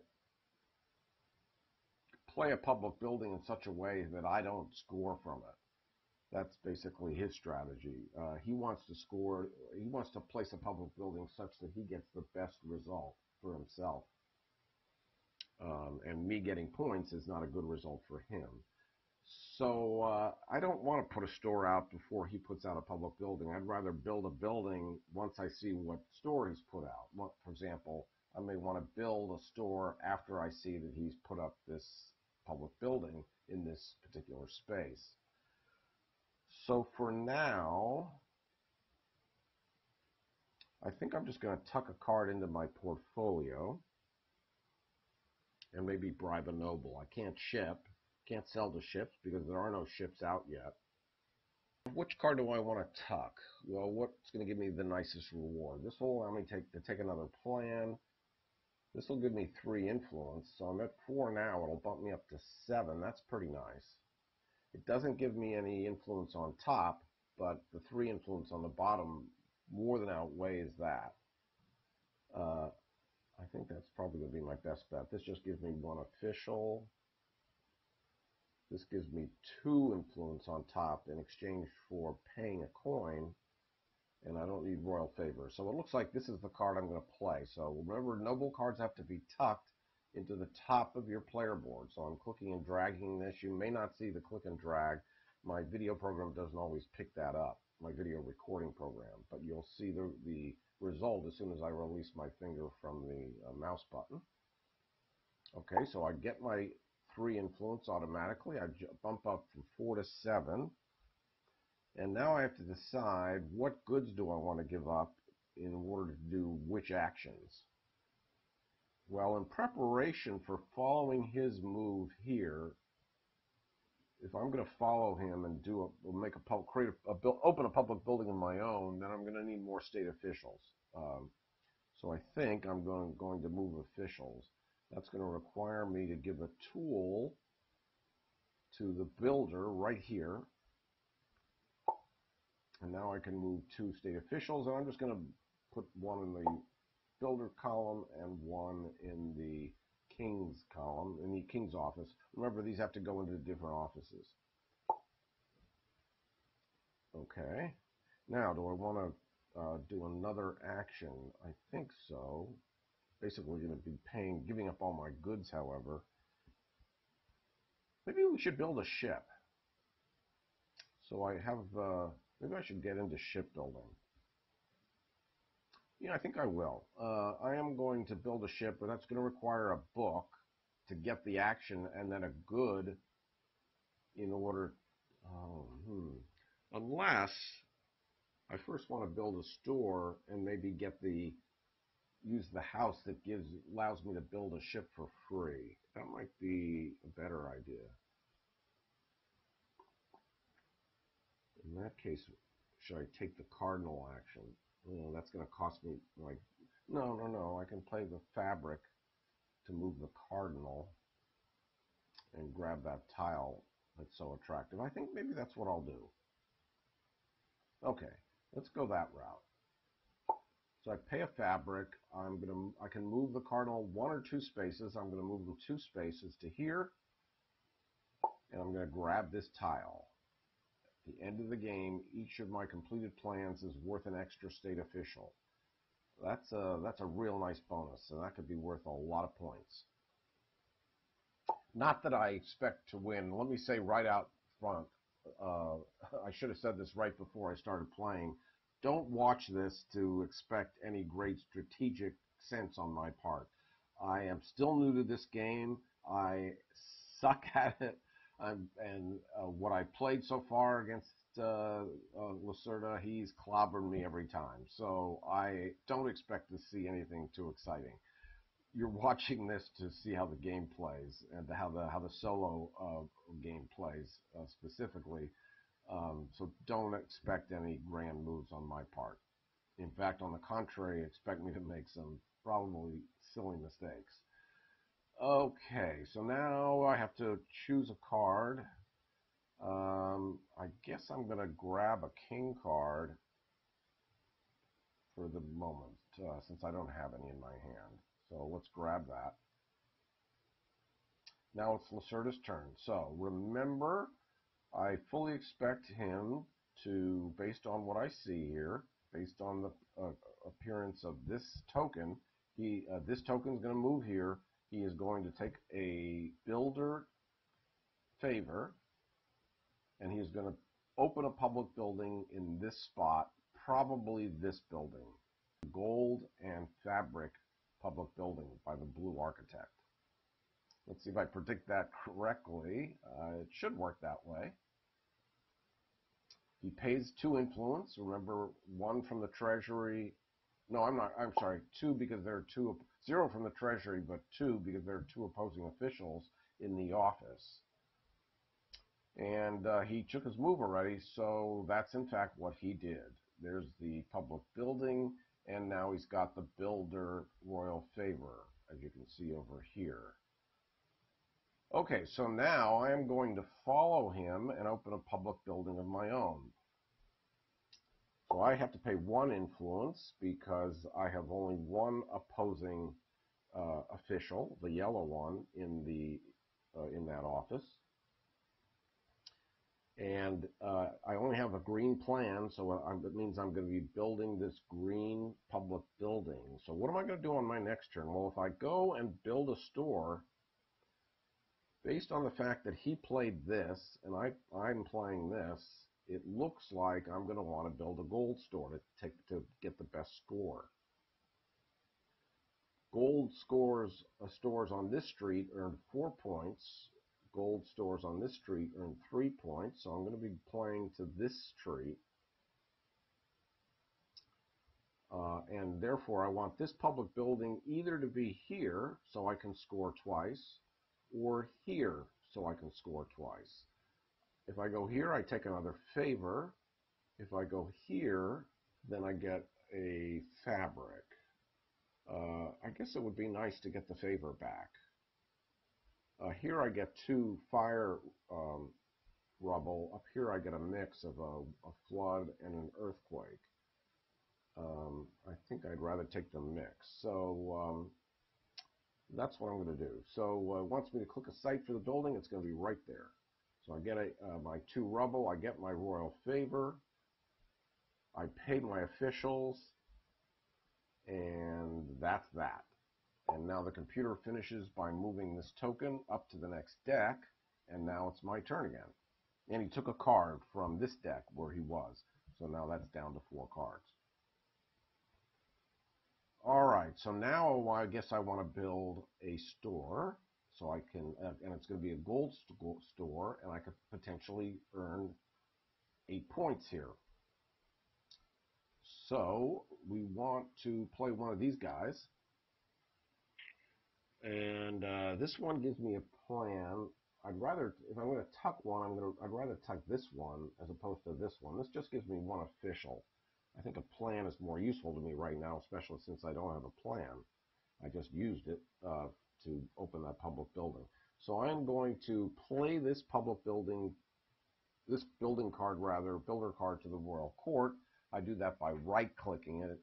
play a public building in such a way that I don't score from it. That's basically his strategy. He wants to place a public building such that he gets the best result for himself. And me getting points is not a good result for him. So I don't want to put a store out before he puts out a public building. I'd rather build a building once I see what store he's put out. For example, I may want to build a store after I see that he's put up this public building in this particular space. So for now, I think I'm just going to tuck a card into my portfolio and maybe bribe a noble. I can't sell the ships because there are no ships out yet. Which card do I want to tuck? Well, what's going to give me the nicest reward? This will allow me to take another plan. This will give me 3 influence, so I'm at 4 now. It'll bump me up to 7. That's pretty nice. It doesn't give me any influence on top, but the 3 influence on the bottom more than outweighs that. I think that's probably going to be my best bet. This just gives me 1 official. This gives me 2 influence on top in exchange for paying a coin, and I don't need royal favor. So it looks like this is the card I'm going to play. So remember, noble cards have to be tucked into the top of your player board. So I'm clicking and dragging this. You may not see the click and drag. My video program doesn't always pick that up, my video recording program, but you'll see the result as soon as I release my finger from the mouse button. Okay, so I get my 3 influence automatically. I bump up from 4 to 7. And now I have to decide what goods do I want to give up in order to do which actions. Well, in preparation for following his move here, if I'm going to follow him and open a public building of my own, then I'm going to need more state officials. So I think I'm going to move officials. That's going to require me to give a tool to the builder right here. And now I can move 2 state officials, and I'm just going to put one in the builder column and one in the king's column, in the king's office. Remember, these have to go into different offices. Okay. Now, do I want to do another action? I think so. Basically, going to be giving up all my goods, however. Maybe we should build a ship. So I have, maybe I should get into shipbuilding. Yeah, I think I will. I am going to build a ship, but that's going to require a book to get the action and then a good in order, unless I first want to build a store and maybe use the house that allows me to build a ship for free. That might be a better idea. In that case, should I take the cardinal action? Oh, that's going to cost me, like, no. I can play the fabric to move the cardinal and grab that tile that's so attractive. I think maybe that's what I'll do. Okay, let's go that route. So I pay a fabric. I can move the cardinal 1 or 2 spaces. I'm going to move them 2 spaces to here, and I'm going to grab this tile. At the end of the game, each of my completed plans is worth an extra state official. That's a real nice bonus, and that could be worth a lot of points. Not that I expect to win. Let me say right out front, I should have said this right before I started playing. Don't watch this to expect any great strategic sense on my part. I am still new to this game. I suck at it. What I played so far against Lacerda, he's clobbered me every time. So I don't expect to see anything too exciting. You're watching this to see how the game plays and how the solo game plays specifically. So don't expect any grand moves on my part. In fact, on the contrary, expect me to make some probably silly mistakes. Okay, so now I have to choose a card. I guess I'm going to grab a king card for the moment, since I don't have any in my hand. So let's grab that. Now it's Lacerda's turn. So remember, I fully expect him to, based on what I see here, based on the appearance of this token, this token is going to move here. He is going to take a builder favor, and he is going to open a public building in this spot, probably this building, gold and fabric public building by the blue architect. Let's see if I predict that correctly. It should work that way. He pays 2 influence. Remember, 1 from the treasury. No, I'm sorry, 2 because there are 2, 0 from the treasury, but 2 because there are 2 opposing officials in the office. And he took his move already, so that's in fact what he did. There's the public building, and now he's got the builder royal favor, as you can see over here. Okay, so now I am going to follow him and open a public building of my own. So I have to pay 1 influence because I have only 1 opposing official, the yellow one, in that office. And I only have a green plan, so it means I'm going to be building this green public building. So what am I going to do on my next turn? Well, if I go and build a store, based on the fact that he played this and I'm playing this, it looks like I'm going to want to build a gold store to get the best score. Gold stores on this street earn 4 points. Gold stores on this street earn 3 points, so I'm going to be playing to this street. And therefore, I want this public building either to be here, so I can score twice, or here, so I can score twice. If I go here, I take another favor. If I go here, then I get a fabric. I guess it would be nice to get the favor back. Here I get 2 fire rubble. Up here I get a mix of a flood and an earthquake. I think I'd rather take the mix. So that's what I'm going to do. So it wants me to click a site for the building. It's going to be right there. So I get my 2 rubble. I get my royal favor. I pay my officials. And that's that. And now the computer finishes by moving this token up to the next deck. And now it's my turn again. And he took a card from this deck where he was. So now that's down to 4 cards. All right, so now I guess I want to build a store. So I can, and it's going to be a gold store, and I could potentially earn 8 points here. So we want to play one of these guys. And this one gives me a plan. I'd rather, if I'm going to tuck one, I'd rather tuck this one as opposed to this one. This just gives me 1 official. I think a plan is more useful to me right now, especially since I don't have a plan. I just used it to open that public building. So I'm going to play this public building, this builder card to the royal court. I do that by right-clicking it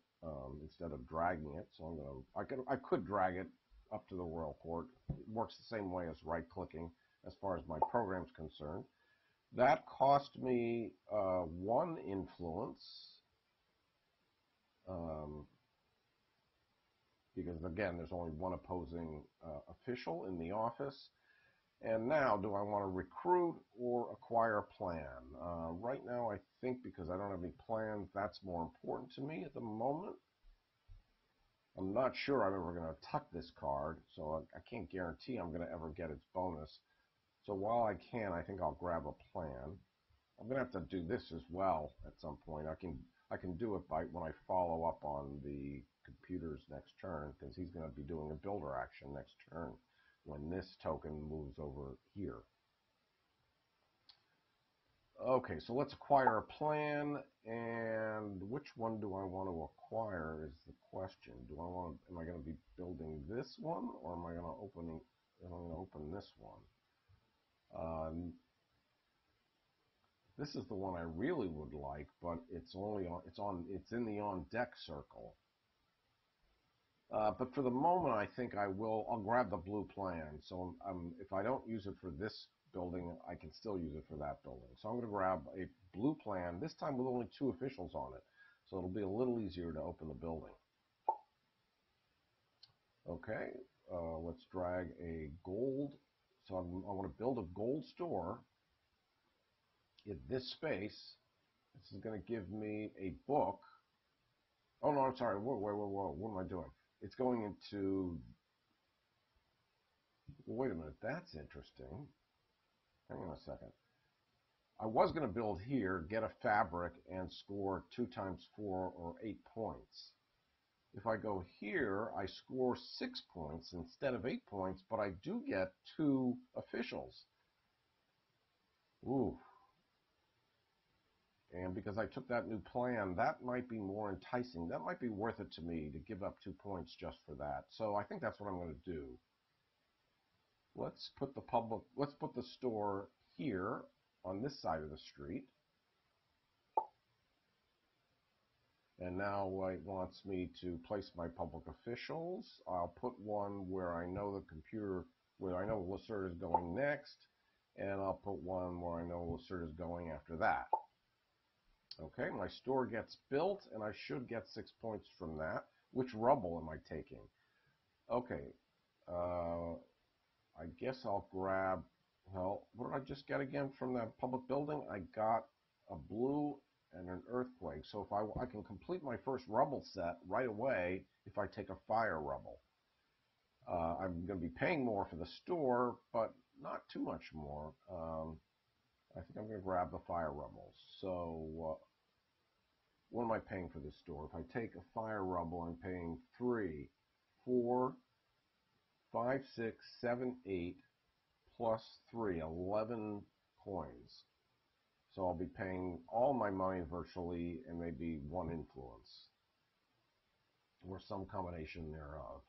instead of dragging it. So I could drag it up to the royal court. It works the same way as right-clicking as far as my program's concerned. That cost me 1 influence. Because again, there's only 1 opposing official in the office. And now, do I want to recruit or acquire a plan? Right now, I think because I don't have any plans, that's more important to me at the moment. I'm not sure I'm ever going to tuck this card, so I can't guarantee I'm going to ever get its bonus. So while I can, I think I'll grab a plan. I'm going to have to do this as well at some point. I can do it by when I follow up on the computer's next turn, because he's going to be doing a builder action next turn when this token moves over here. Okay, so let's acquire a plan, and which one do I want to acquire is the question. Am I going to be building this one, or am I going to open this one? This is the one I really would like, but it's in the on deck circle. But for the moment, I think I'll grab the blue plan. So if I don't use it for this building, I can still use it for that building. So I'm going to grab a blue plan, this time with only 2 officials on it. So it'll be a little easier to open the building. Okay, let's drag a gold. So I want to build a gold store in this space. This is going to give me a book. Oh, no, I'm sorry. Whoa. What am I doing? It's going into... Wait a minute. That's interesting. Hang on a second. I was going to build here, get a fabric, and score 2 times 4 or 8 points. If I go here, I score 6 points instead of 8 points, but I do get 2 officials. Ooh. And because I took that new plan, that might be more enticing. That might be worth it to me to give up 2 points just for that. So I think that's what I'm going to do. Let's put the store here on this side of the street. And now it wants me to place my public officials. I'll put one where I know Lacerda is going next, and I'll put one where I know Lacerda is going after that. Okay, my store gets built, and I should get 6 points from that. Which rubble am I taking? Okay, I guess I'll grab, well, what did I just get again from that public building? I got a blue and an earthquake. So if I can complete my first rubble set right away if I take a fire rubble. I'm going to be paying more for the store, but not too much more. I think I'm going to grab the fire rubble. So what am I paying for this store? If I take a fire rubble, I'm paying 3, 4, 5, 6, 7, 8, plus 3, 11 coins. So I'll be paying all my money virtually and maybe 1 influence, or some combination thereof.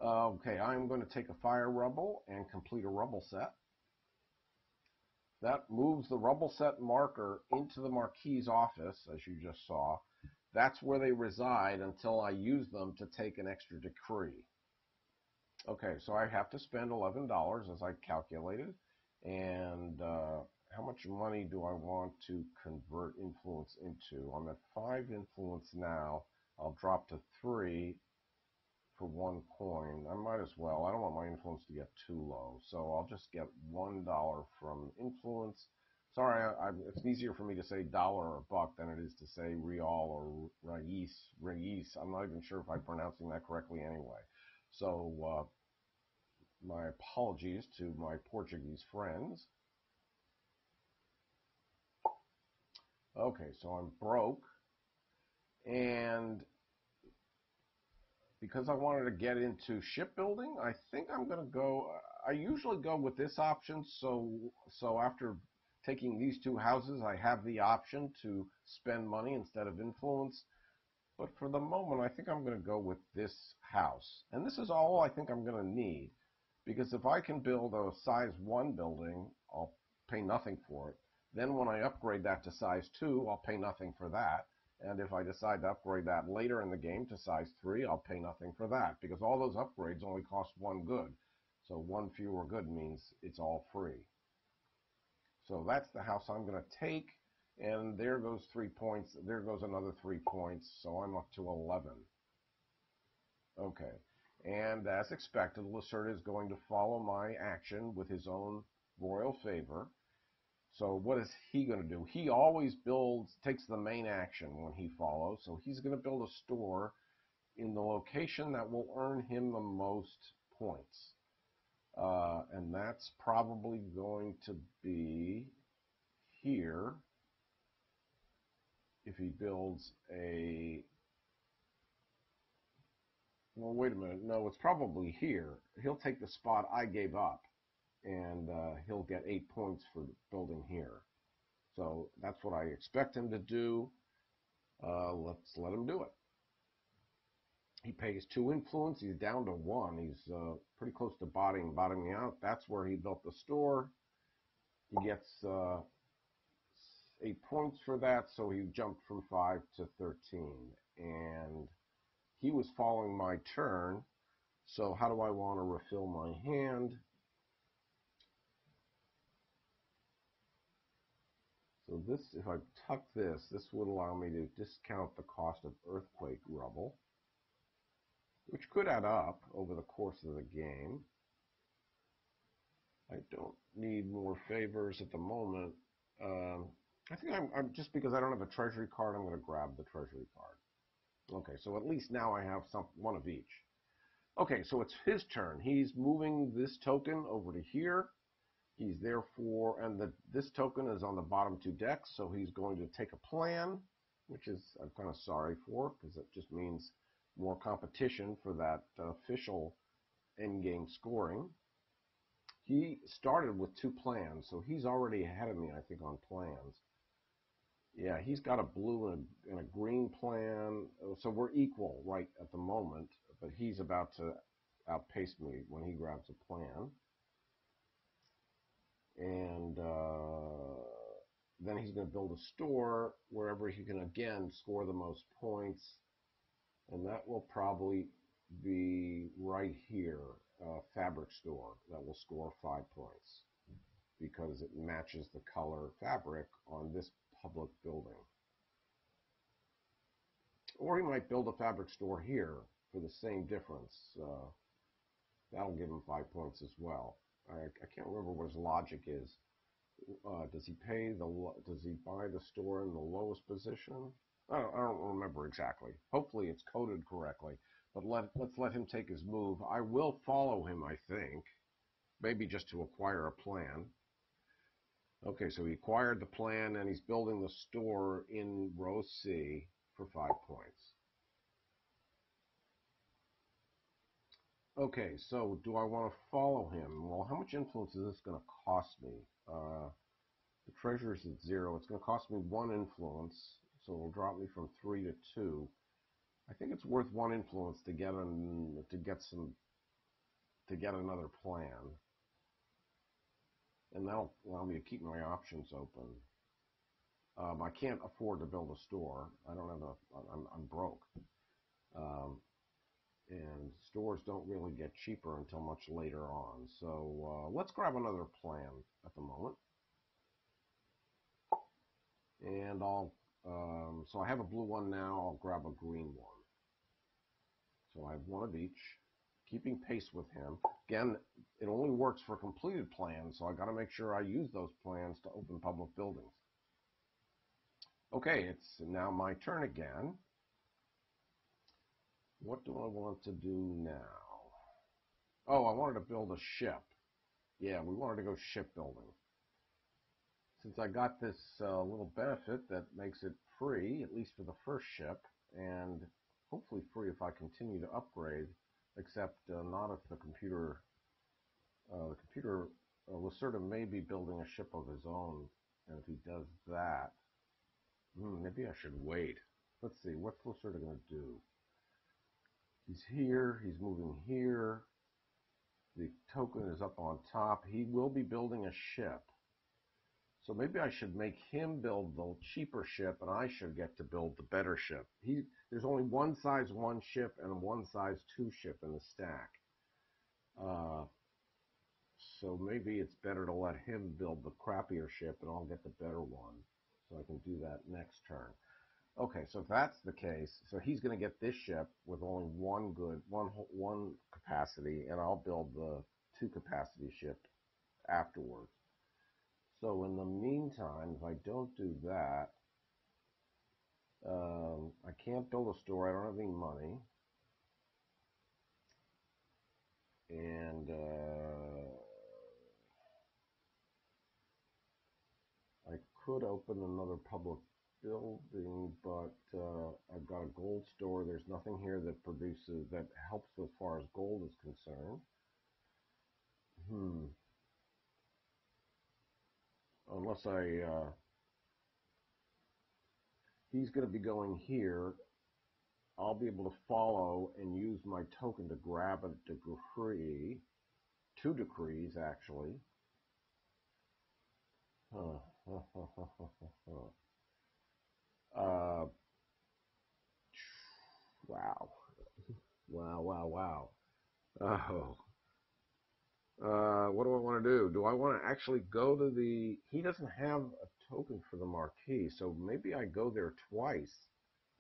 Okay, I'm going to take a fire rubble and complete a rubble set. That moves the rubble set marker into the Marquis's office, as you just saw. That's where they reside until I use them to take an extra decree. Okay, so I have to spend $11 as I calculated. And how much money do I want to convert influence into? I'm at 5 influence now. I'll drop to 3 for 1 coin. I might as well. I don't want my influence to get too low. So I'll just get $1 from influence. Sorry, it's easier for me to say dollar or buck than it is to say real or reis. I'm not even sure if I'm pronouncing that correctly anyway. So my apologies to my Portuguese friends. Okay, so I'm broke. And because I wanted to get into shipbuilding, I think I'm going to go, I usually go with this option, so after taking these 2 houses, I have the option to spend money instead of influence. But for the moment, I think I'm going to go with this house. And this is all I think I'm going to need, because if I can build a size 1 building, I'll pay nothing for it. Then when I upgrade that to size 2, I'll pay nothing for that. And if I decide to upgrade that later in the game to size 3, I'll pay nothing for that, because all those upgrades only cost 1 good. So 1 fewer good means it's all free. So that's the house I'm going to take, and there goes 3 points. There goes another 3 points, so I'm up to 11. Okay, and as expected, Lacerda is going to follow my action with his own royal favor. So what is he going to do? He always takes the main action when he follows. So he's going to build a store in the location that will earn him the most points. And that's probably going to be here. If he builds a... Well, wait a minute. No, it's probably here. He'll take the spot I gave up, and he'll get 8 points for building here. So that's what I expect him to do. Let's let him do it. He pays 2 influence. He's down to 1. He's pretty close to bottoming out. That's where he built the store. He gets 8 points for that, so he jumped from 5 to 13. And he was following my turn. So how do I want to refill my hand? So this, if I tuck this would allow me to discount the cost of earthquake rubble, which could add up over the course of the game. I don't need more favors at the moment. I think I'm just because I don't have a treasury card, I'm going to grab the treasury card. Okay, so at least now I have one of each. Okay, so it's his turn. He's moving this token over to here. He's therefore, and this token is on the bottom 2 decks, so he's going to take a plan, which is I'm kind of sorry for, because it just means more competition for that official endgame scoring. He started with 2 plans, so he's already ahead of me, I think, on plans. Yeah, he's got a blue and a green plan, so we're equal right at the moment, but he's about to outpace me when he grabs a plan. And then he's going to build a store wherever he can again score the most points, and that will probably be right here, fabric store, that will score 5 points because it matches the color fabric on this public building. Or he might build a fabric store here for the same difference. That'll give him 5 points as well. I can't remember what his logic is. Does he buy the store in the lowest position? I don't remember exactly. Hopefully it's coded correctly. But let's let him take his move. I will follow him, I think. Maybe just to acquire a plan. Okay, so he acquired the plan and he's building the store in row C for 5 points. Okay, so do I want to follow him? Well, how much influence is this going to cost me? The treasure's at 0. It's going to cost me 1 influence, so it'll drop me from 3 to 2. I think it's worth 1 influence to get another plan. and that'll allow me to keep my options open. I can't afford to build a store. I don't have I'm broke. And stores don't really get cheaper until much later on. So let's grab another plan at the moment. And so I have a blue one now, I'll grab a green one. So I have one of each, keeping pace with him. Again, it only works for completed plans, so I gotta make sure I use those plans to open public buildings. Okay, it's now my turn again. What do I want to do now? Oh, I wanted to build a ship. Yeah, we wanted to go shipbuilding. Since I got this little benefit that makes it free, at least for the first ship, and hopefully free if I continue to upgrade, except not if the computer Lacerda may be building a ship of his own, and if he does that, maybe I should wait. Let's see, what's Lacerda going to do? He's here, he's moving here, the token is up on top. He will be building a ship. So maybe I should make him build the cheaper ship, and I should get to build the better ship. There's only one size 1 ship and one size 2 ship in the stack. So maybe it's better to let him build the crappier ship, and I'll get the better one. So I can do that next turn. Okay, so if that's the case, so he's going to get this ship with only one capacity, and I'll build the 2 capacity ship afterwards. So in the meantime, if I don't do that, I can't build a store. I don't have any money. And I could open another public building, but I've got a gold store. There's nothing here that helps as far as gold is concerned. Unless he's going to be going here. I'll be able to follow and use my token to grab a decree. 2 decrees, actually. Wow. Wow. Oh. What do I want to do? Do I want to actually go to the... He doesn't have a token for the marquee, so maybe I go there twice.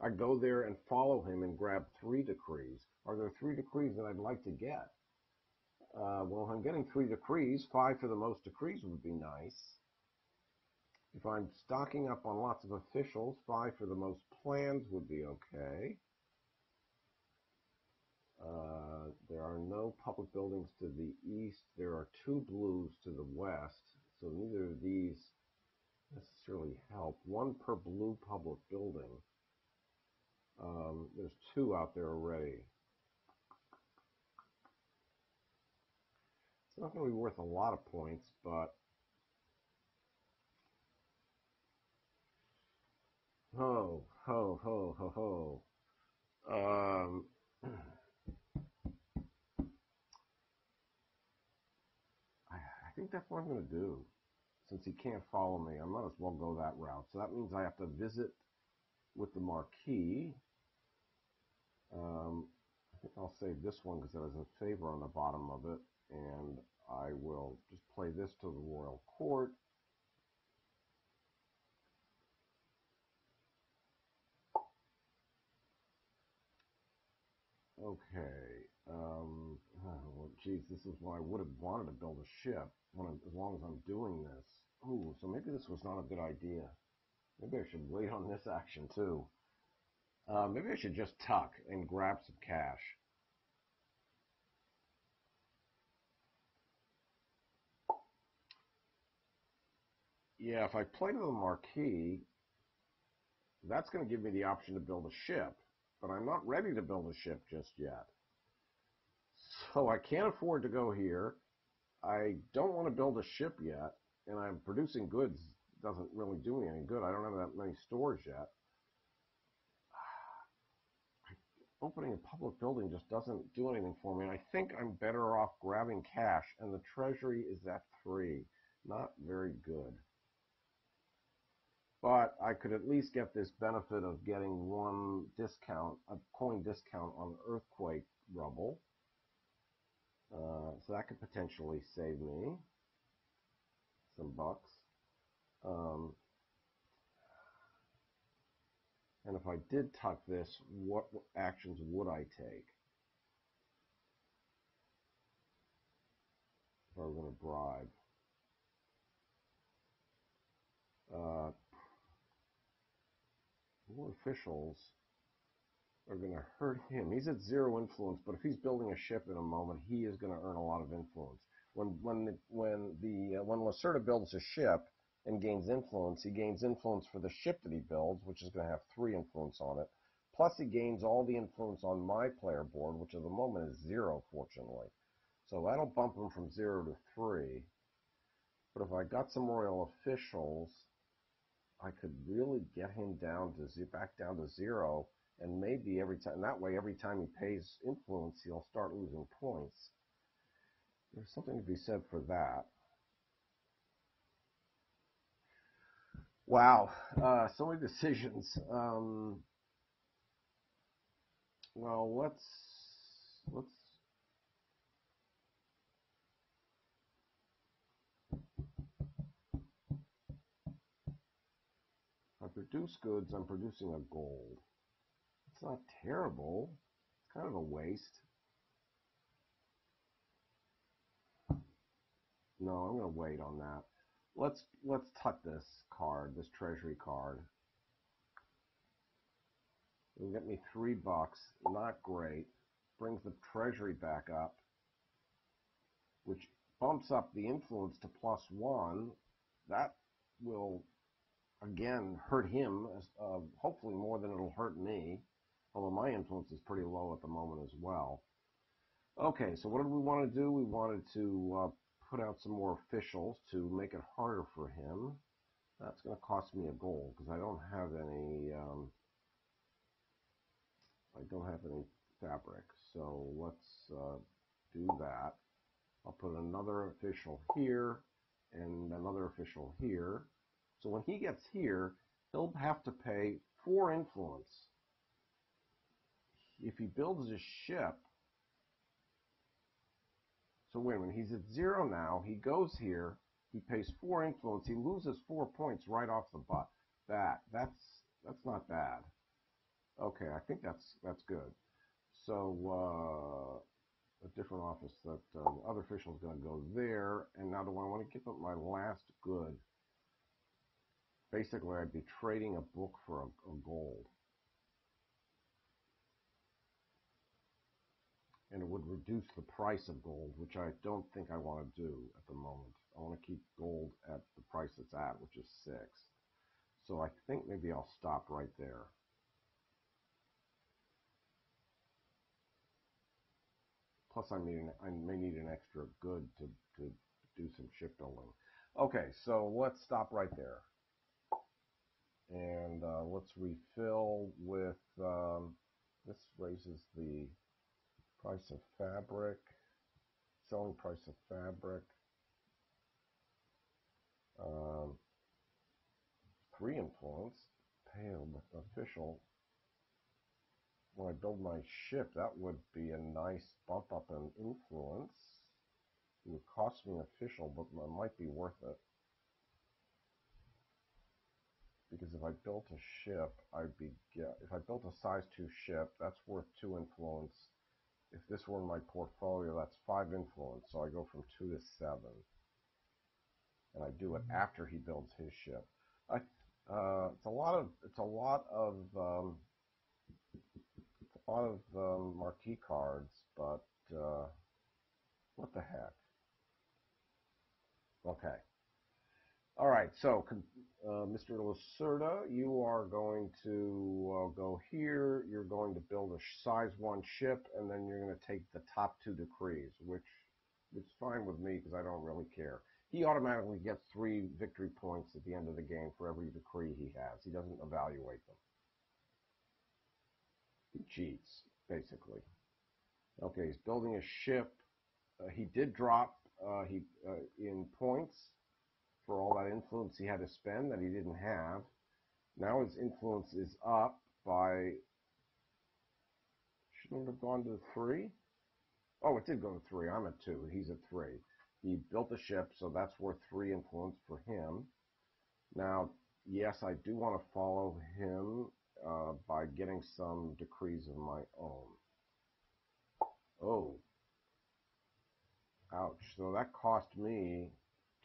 I go there and follow him and grab 3 decrees. Are there 3 decrees that I'd like to get? Well, if I'm getting 3 decrees, 5 for the most decrees would be nice. If I'm stocking up on lots of officials, 5 for the most plans would be okay. There are no public buildings to the east. There are 2 blues to the west, so neither of these necessarily help. 1 per blue public building. There's 2 out there already. It's not going to be worth a lot of points, but ho. I think that's what I'm going to do. Since he can't follow me, I might as well go that route. So that means I have to visit with the marquee. I think I'll save this one because it has a favor on the bottom of it. And I will just play this to the royal court. Okay. Well, geez, this is why I would have wanted to build a ship as long as I'm doing this. Ooh, so maybe this was not a good idea. Maybe I should wait on this action too. Maybe I should just tuck and grab some cash. Yeah, if I play to the marquee, that's going to give me the option to build a ship. But I'm not ready to build a ship just yet. So I can't afford to go here. I don't want to build a ship yet. And I'm producing goods doesn't really do me any good. I don't have that many stores yet. Opening a public building just doesn't do anything for me. I think I'm better off grabbing cash, and the treasury is at 3. Not very good. But I could at least get this benefit of getting one discount, a coin discount on earthquake rubble. So that could potentially save me some bucks. And if I did tuck this, what actions would I take? If I were going to bribe. More officials are going to hurt him. He's at 0 influence, but if he's building a ship in a moment, he is going to earn a lot of influence. When Lacerda builds a ship and gains influence, he gains influence for the ship that he builds, which is going to have 3 influence on it. Plus, he gains all the influence on my player board, which at the moment is 0, fortunately. So that'll bump him from 0 to 3. But if I got some royal officials, I could really get him down to back down to 0, and maybe every time, that way every time he pays influence, he'll start losing points. There's something to be said for that. Wow, so many decisions. Well, let's. If I produce goods, I'm producing a gold. It's not terrible. It's kind of a waste. No, I'm going to wait on that. Let's tuck this card, this treasury card. It'll get me $3. Not great. Brings the treasury back up, which bumps up the influence to +1. That will again hurt him, hopefully more than it'll hurt me, although my influence is pretty low at the moment as well. Okay, so what did we want to do? We wanted to put out some more officials to make it harder for him. That's going to cost me a gold because I don't have any fabric. So let's do that. I'll put another official here and another official here. So when he gets here, he'll have to pay 4 influence. If he builds a ship, so wait a minute, he's at 0 now, he goes here, he pays 4 influence, he loses 4 points right off the bat. That's not bad. Okay, I think that's good. So a different office, that other official is going to go there, and now do I want to give up my last good? Basically, I'd be trading a book for a gold. And it would reduce the price of gold, which I don't think I want to do at the moment. I want to keep gold at the price it's at, which is 6. So I think maybe I'll stop right there. Plus, I may need an extra good to do some shipbuilding. Okay, so let's stop right there. And let's refill with, this raises the price of fabric, selling price of fabric. 3 influence, pay official. When I build my ship, that would be a nice bump up in influence. It would cost me official, but it might be worth it. Because if I built a ship, if I built a size 2 ship, that's worth 2 influence. If this were in my portfolio, that's 5 influence, so I go from 2 to 7. And I do it after he builds his ship. It's a lot of marquee cards, but what the heck? Okay. All right, so Mr. Lacerda, you are going to go here. You're going to build a size 1 ship, and then you're going to take the top 2 decrees, which is fine with me because I don't really care. He automatically gets 3 victory points at the end of the game for every decree he has. He doesn't evaluate them. He cheats, basically. Okay, he's building a ship. He did drop in points. for all that influence he had to spend that he didn't have. Now his influence is up by, shouldn't it have gone to 3? Oh, it did go to 3. I'm at 2. He's at 3. He built a ship, so that's worth 3 influence for him. Now, yes, I do want to follow him by getting some decrees of my own. Oh. Ouch. So that cost me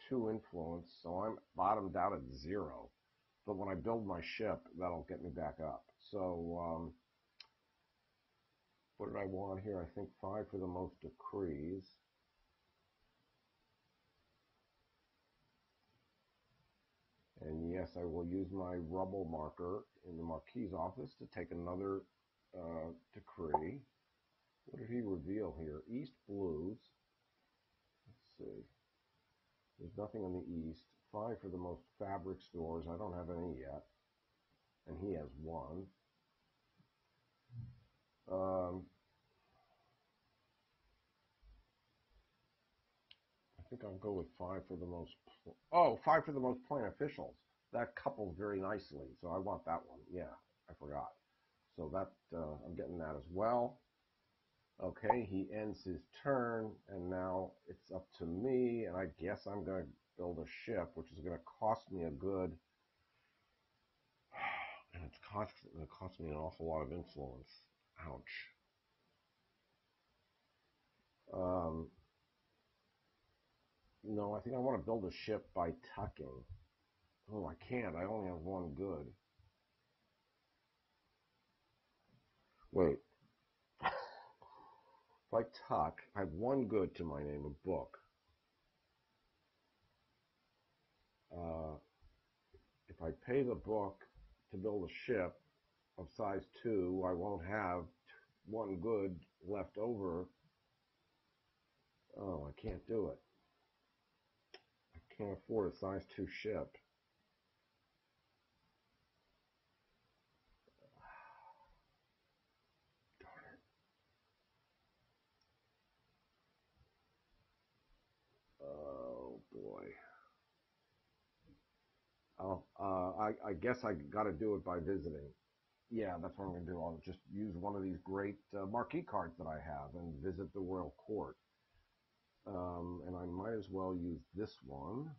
2 influence, so I'm bottomed out at 0. But when I build my ship, that'll get me back up. So, what did I want here? I think 5 for the most decrees. And yes, I will use my rubble marker in the Marquis' office to take another decree. What did he reveal here? East Blues. Let's see. There's nothing on the east. 5 for the most fabric stores. I don't have any yet. And he has 1. I think I'll go with 5 for the most... 5 for the most plain officials. That couples very nicely, so I want that one. Yeah, I forgot. So that I'm getting that as well. Okay, he ends his turn, and now it's up to me, and I guess I'm going to build a ship, which is going to cost me a good... And it's going to cost me an awful lot of influence. Ouch. No, I think I want to build a ship by tucking. Oh, I can't. I only have 1 good. Wait. If I tuck, I have 1 good to my name, a book. If I pay the book to build a ship of size 2, I won't have 1 good left over. Oh, I can't do it. I can't afford a size 2 ship. Darn it. Oh, boy. I guess I got to do it by visiting. Yeah, that's what I'm going to do. I'll just use one of these great marquee cards that I have and visit the royal court. And I might as well use this one.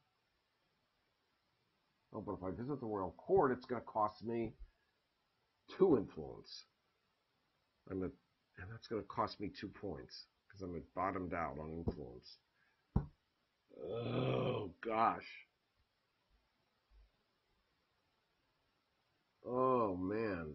Oh, but if I visit the royal court, it's going to cost me 2 influence. And that's going to cost me 2 points because I'm bottomed out on influence. Oh, gosh. Oh, man.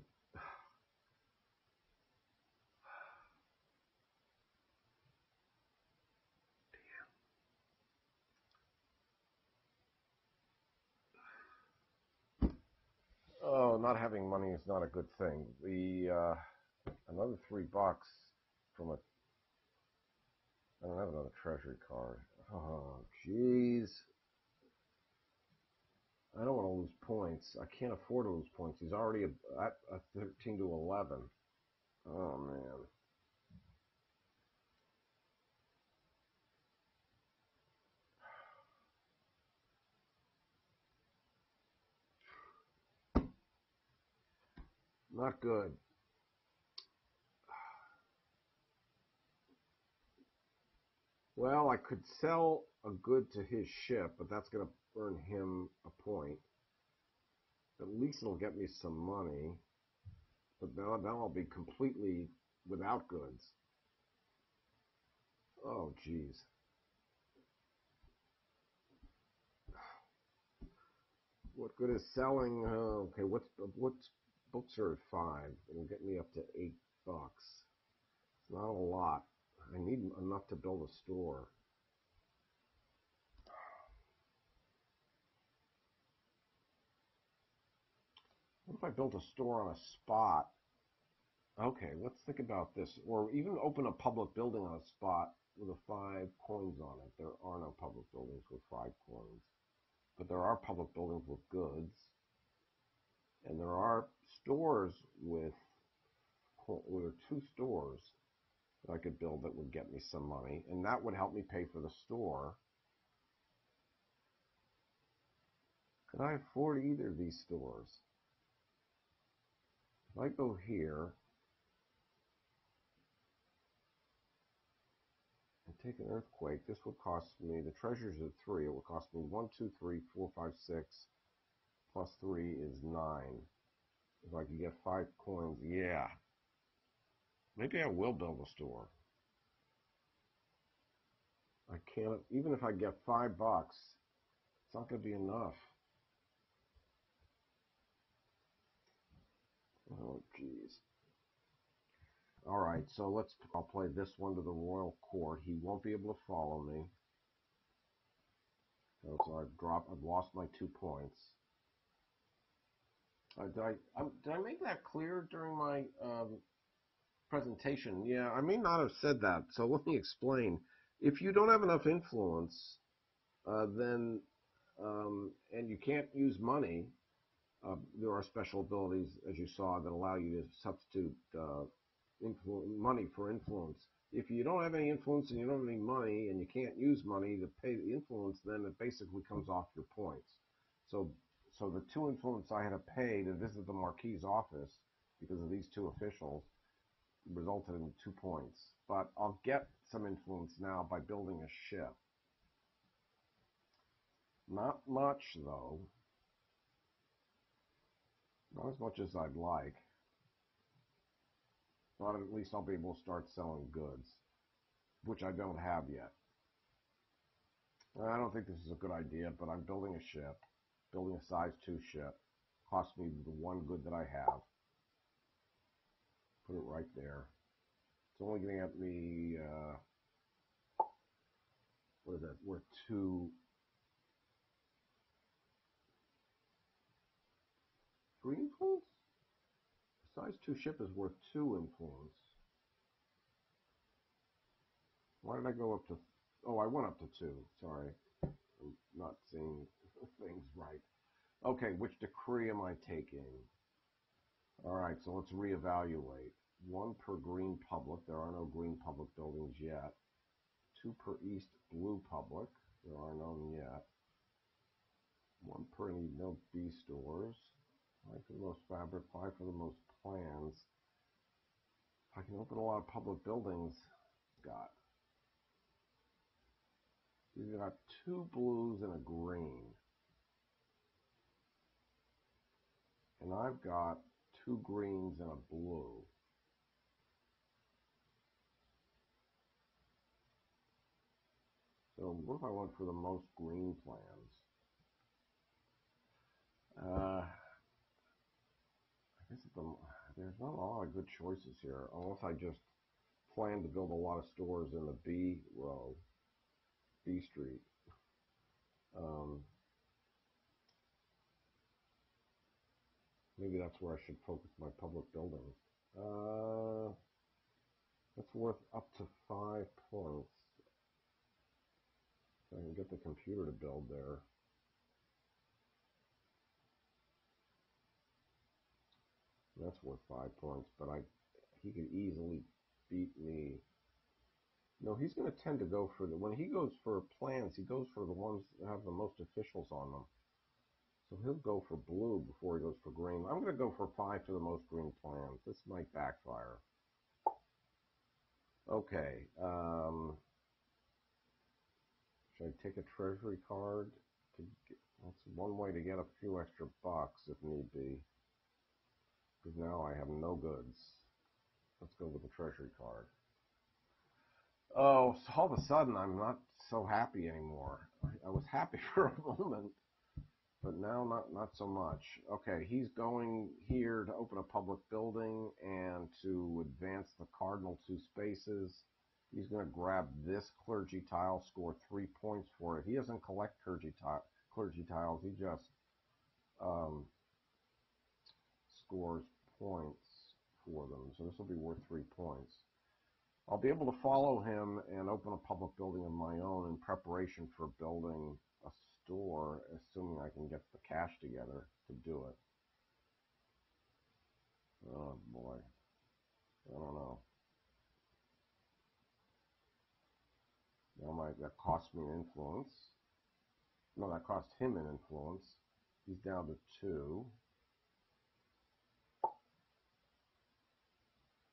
Oh, not having money is not a good thing. Another $3 from a... I don't have another treasury card. Oh, jeez. I don't want to lose points. I can't afford to lose points. He's already at a 13 to 11. Oh, man. Not good. Well, I could sell a good to his ship, but that's going to earn him a point. At least it'll get me some money. But then I'll be completely without goods. Oh, jeez. What good is selling? Okay, what's books are at 5? It'll get me up to $8. It's not a lot. I need enough to build a store. What if I built a store on a spot? Okay, let's think about this. Or even open a public building on a spot with a 5 coins on it. There are no public buildings with 5 coins. But there are public buildings with goods. And there are stores with 2 stores that I could build that would get me some money. And that would help me pay for the store. Could I afford either of these stores? If I go here and take an earthquake, this would cost me, the treasures are 3, it would cost me 1, 2, 3, 4, 5, 6, plus 3 is 9. If I could get 5 coins, yeah. Maybe I will build a store. I can't, even if I get $5, it's not going to be enough. Oh, jeez. All right, so I'll play this one to the royal court. He won't be able to follow me. So I've lost my 2 points. Did I make that clear during my presentation? Yeah, I may not have said that, so let me explain. If you don't have enough influence, then and you can't use money, there are special abilities, as you saw, that allow you to substitute money for influence. If you don't have any influence and you don't have any money and you can't use money to pay the influence, then it basically comes off your points. So the 2 influence I had to pay to visit the Marquis's office because of these 2 officials resulted in 2 points. But I'll get some influence now by building a ship. Not much, though. Not as much as I'd like. But at least I'll be able to start selling goods, which I don't have yet. I don't think this is a good idea, but I'm building a ship. Building a size 2 ship. Cost me the 1 good that I have. Put it right there. It's only going to get me, what is that? Worth 2. 3 influence? A size 2 ship is worth 2 influence. Why did I go up to... Oh, I went up to 2. Sorry. I'm not seeing things right. Okay, which decree am I taking? Alright, so let's reevaluate. 1 per green public. There are no green public buildings yet. 2 per east blue public. There are none yet. 1 per any milk bee stores. 5 for the most fabric. 5 for the most plans. I can open a lot of public buildings. We've got 2 blues and a green. And I've got 2 greens and a blue. So what if I went for the most green plans? I guess there's not a lot of good choices here, unless I just plan to build a lot of stores in the B row, B Street. Maybe that's where I should focus my public buildings. That's worth up to 5 points. I can get the computer to build there. That's worth 5 points, but he could easily beat me. No, he's going to tend to go for when he goes for plans, he goes for the ones that have the most officials on them. So he'll go for blue before he goes for green. I'm going to go for 5 for the most green plans. This might backfire. Okay. Should I take a treasury card? That's one way to get a few extra bucks if need be. Because now I have no goods. Let's go with the treasury card. Oh, so all of a sudden I'm not so happy anymore. I was happy for a moment, but now not so much. Okay, he's going here to open a public building and to advance the cardinal 2 spaces. He's going to grab this clergy tile, score 3 points for it. He doesn't collect clergy tiles. He just scores points for them. So this will be worth 3 points. I'll be able to follow him and open a public building of my own in preparation for building a store, assuming I can get the cash together to do it. Oh boy. I don't know. Now that cost me influence. No, that cost him an influence. He's down to 2.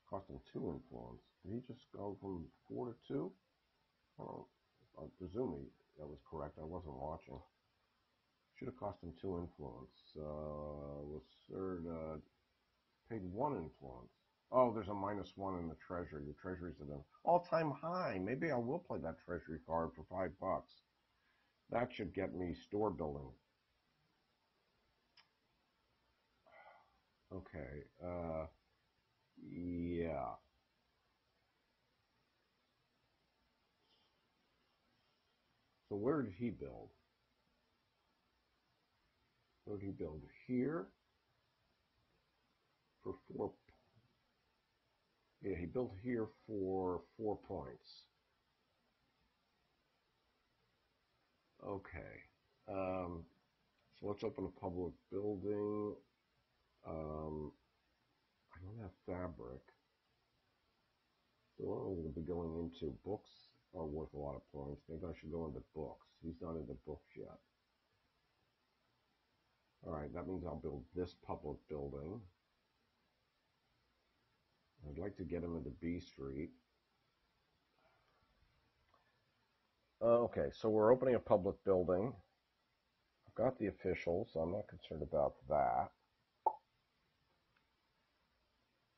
Cost him 2 influence. Did he just go from 4 to 2? Oh, I'm presuming that was correct. I wasn't watching. Should have cost him 2 influence. Lacerda paid 1 influence. Oh, there's a -1 in the treasury. The treasury's at an all-time high. Maybe I will play that treasury card for $5. That should get me store building. Okay. Yeah. So where did he build? Where did he build? Here for 4. Yeah, he built here for 4 points. Okay. So let's open a public building. I don't have fabric. So I'm going to be going into books are worth a lot of points. Maybe I should go into books. He's not into books yet. Alright, that means I'll build this public building. I'd like to get him into B Street. Okay, so we're opening a public building. I've got the officials, so I'm not concerned about that.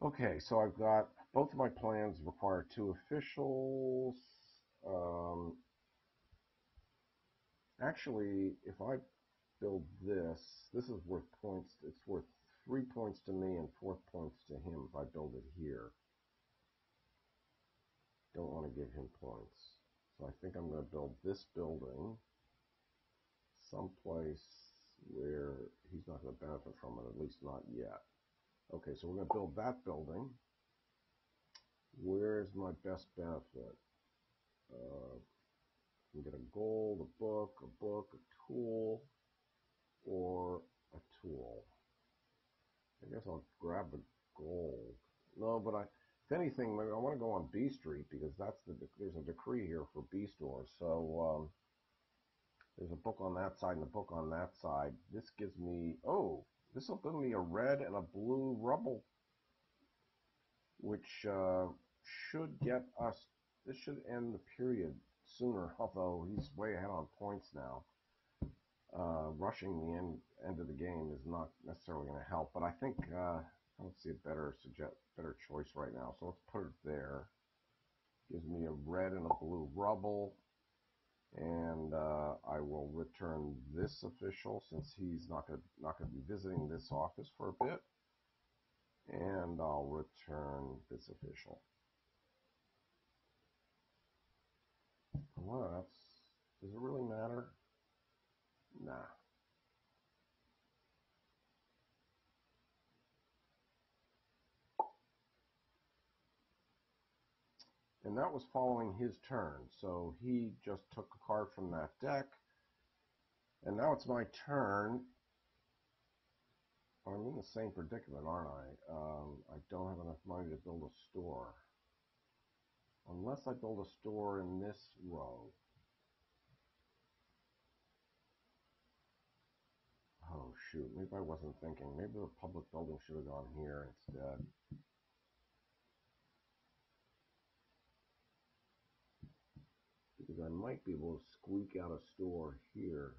Okay, so I've got both of my plans require 2 officials. Actually, if I build this is worth points. It's worth 3 points to me and 4 points to him if I build it here. Don't want to give him points. So I think I'm going to build this building someplace where he's not going to benefit from it, at least not yet. Okay, so we're going to build that building. Where's my best benefit? You can get a gold, a book, a tool, or a tool. I guess I'll grab the gold. No, but if anything, maybe I want to go on B Street because there's a decree here for B stores. So there's a book on that side and a book on that side. This gives me, this will give me a red and a blue rubble, which should get us, this should end the period sooner, although he's way ahead on points now. Rushing the end of the game is not necessarily going to help, but I think I don't see a better choice right now. So let's put it there. Gives me a red and a blue rubble, and I will return this official since he's not going to be visiting this office for a bit, and I'll return this official. Well, does it really matter? Nah. And that was following his turn, so he just took a card from that deck, and now it's my turn. I'm in the same predicament, aren't I? I don't have enough money to build a store. Unless I build a store in this row. Oh shoot, maybe I wasn't thinking. Maybe the public building should have gone here instead. Because I might be able to squeak out a store here.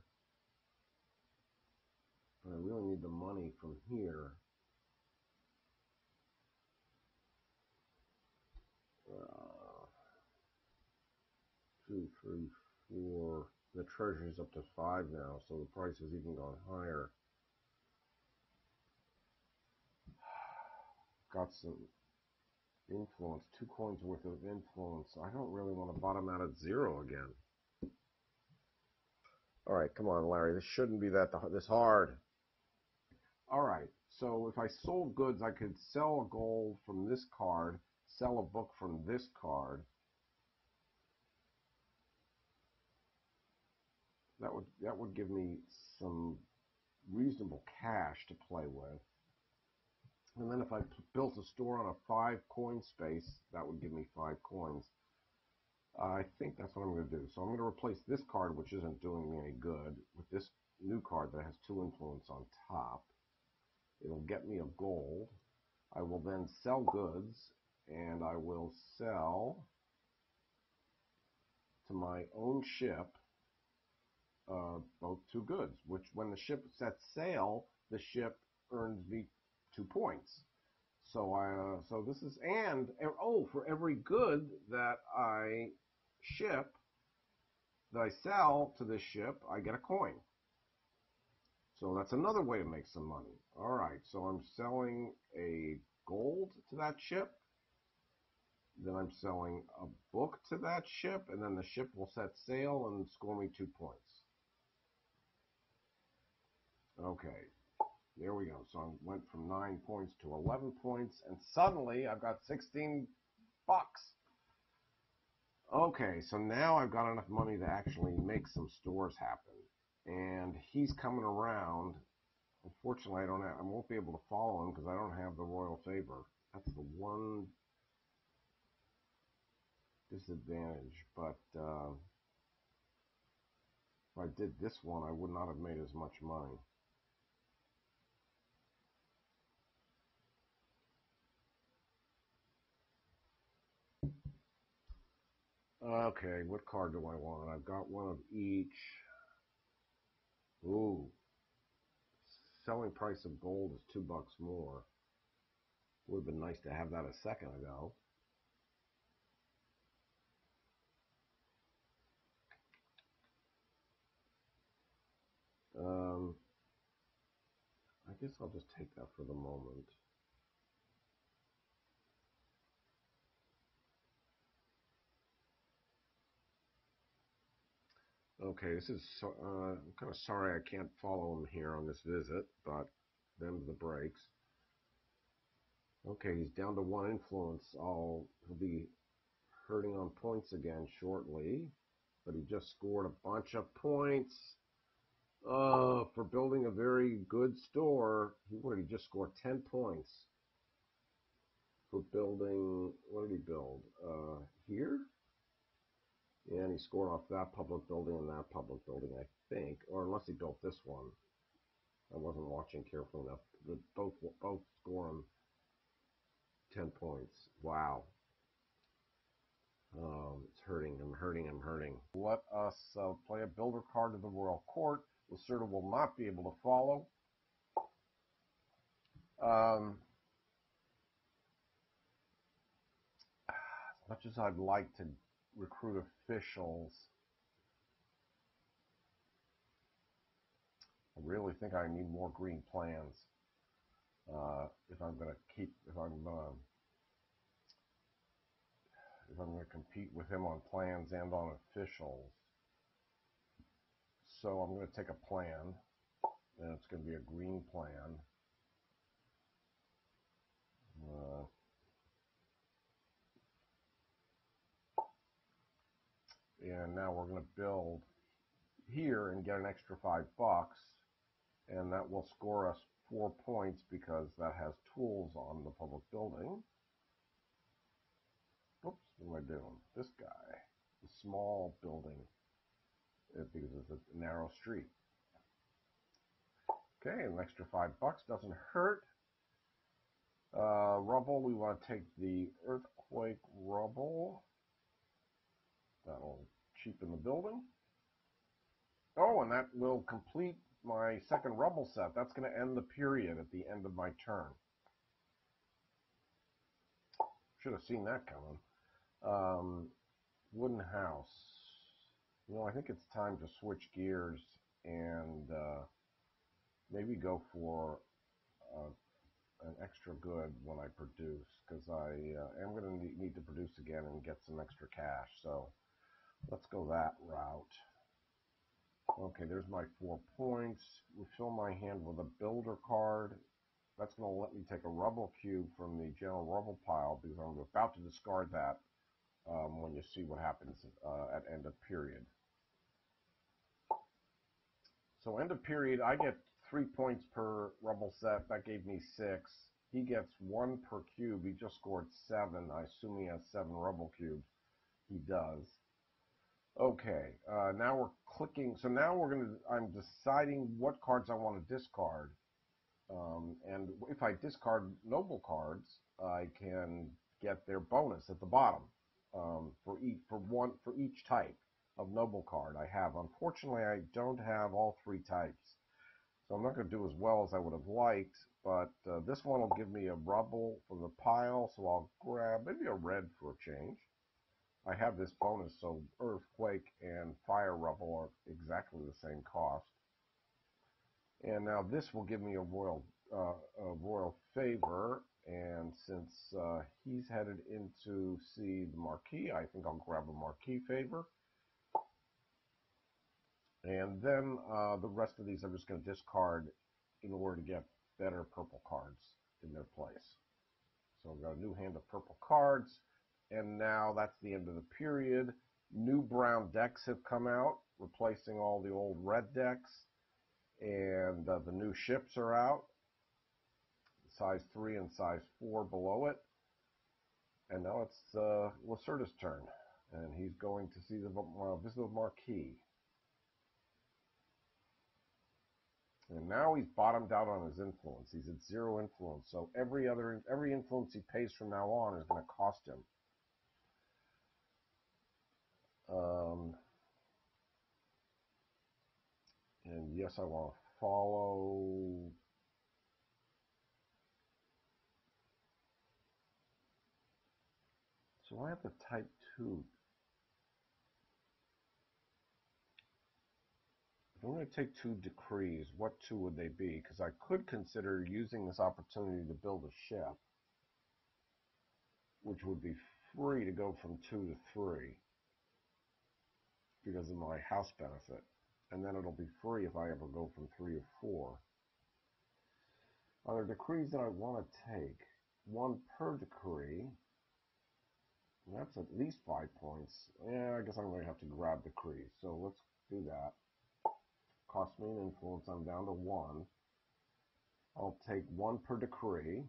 But I really need the money from here. 2, 3, 4. The treasury's up to 5 now, so the price has even gone higher. Got some influence, 2 coins worth of influence. I don't really want to bottom out at 0 again. Alright, come on, Larry. This shouldn't be this hard. Alright, so if I sold goods, I could sell a gold from this card, sell a book from this card. That would give me some reasonable cash to play with. And then if I built a store on a 5 coin space, that would give me 5 coins. I think that's what I'm going to do. So I'm going to replace this card, which isn't doing me any good, with this new card that has 2 influence on top. It'll get me a gold. I will then sell goods, and I will sell to my own ship both 2 goods, which when the ship sets sail, the ship earns me 2 points. So this is, and oh, for every good that I ship, that I sell to this ship, I get a coin. So that's another way to make some money. All right, so I'm selling a gold to that ship. Then I'm selling a book to that ship, and then the ship will set sail and score me 2 points. Okay, there we go. So I went from 9 points to 11 points, and suddenly I've got 16 bucks. Okay, so now I've got enough money to actually make some stores happen. And he's coming around. Unfortunately, I won't be able to follow him because I don't have the royal favor. That's the one disadvantage. But if I did this one, I would not have made as much money. Okay, what card do I want? I've got one of each. Ooh. Selling price of gold is $2 more. Would have been nice to have that a second ago. I guess I'll just take that for the moment. Okay, this is, I'm kind of sorry I can't follow him here on this visit, but them's the breaks. Okay, he's down to 1 influence. He'll be hurting on points again shortly, but he just scored a bunch of points for building a very good store. What did he just score? 10 points for building, what did he build? Here? Yeah, and he scored off that public building and that public building, I think. Or unless he built this one. I wasn't watching carefully enough. Both score him 10 points. Wow. It's hurting. I'm hurting. Let us play a builder card to the royal court. Lacerda will not be able to follow. As much as I'd like to recruit officials, I really think I need more green plans if I'm going to compete with him on plans and on officials. So I'm going to take a plan, and it's going to be a green plan. And now we're going to build here and get an extra $5, and that will score us 4 points because that has tools on the public building. Oops, what am I doing? This guy, the small building, because it's a narrow street. Okay, an extra $5 doesn't hurt. Rubble, we want to take the earthquake rubble. That'll cheapen the building. Oh, and that will complete my second rubble set. That's going to end the period at the end of my turn. Should have seen that coming. Wooden house. You know, I think it's time to switch gears and maybe go for an extra good when I produce, because I am going to need to produce again and get some extra cash. So let's go that route. Okay, there's my 4 points. Refill my hand with a builder card. That's going to let me take a rubble cube from the general rubble pile, because I'm about to discard that when you see what happens at end of period. So end of period, I get 3 points per rubble set. That gave me 6. He gets 1 per cube. He just scored 7. I assume he has 7 rubble cubes. He does. Okay, now we're clicking. So now I'm deciding what cards I want to discard. And if I discard noble cards, I can get their bonus at the bottom for each type of noble card I have. Unfortunately, I don't have all three types, so I'm not going to do as well as I would have liked. But this one will give me a rubble from the pile, so I'll grab maybe a red for a change. I have this bonus, so earthquake and fire rubble are exactly the same cost. And now this will give me a royal favor, and since he's headed in to see the Marquis, I think I'll grab a Marquis favor. And then the rest of these I'm just going to discard in order to get better purple cards in their place. So I've got a new hand of purple cards, and now that's the end of the period. New brown decks have come out, replacing all the old red decks, and the new ships are out, size 3 and size 4 below it. And now it's Lacerda's turn, and he's going to see the visit the Marquis. And now he's bottomed out on his influence. He's at 0 influence, so every influence he pays from now on is going to cost him. And yes, I want to follow. So I have the type 2. If I'm going to take 2 decrees, what 2 would they be? Because I could consider using this opportunity to build a ship, which would be free to go from 2 to 3 because of my house benefit. And then it'll be free if I ever go from 3 to 4. Are there decrees that I want to take? 1 per decree. That's at least 5 points. Yeah, I guess I'm going to have to grab decrees. So let's do that. Cost me an influence. I'm down to 1. I'll take 1 per decree.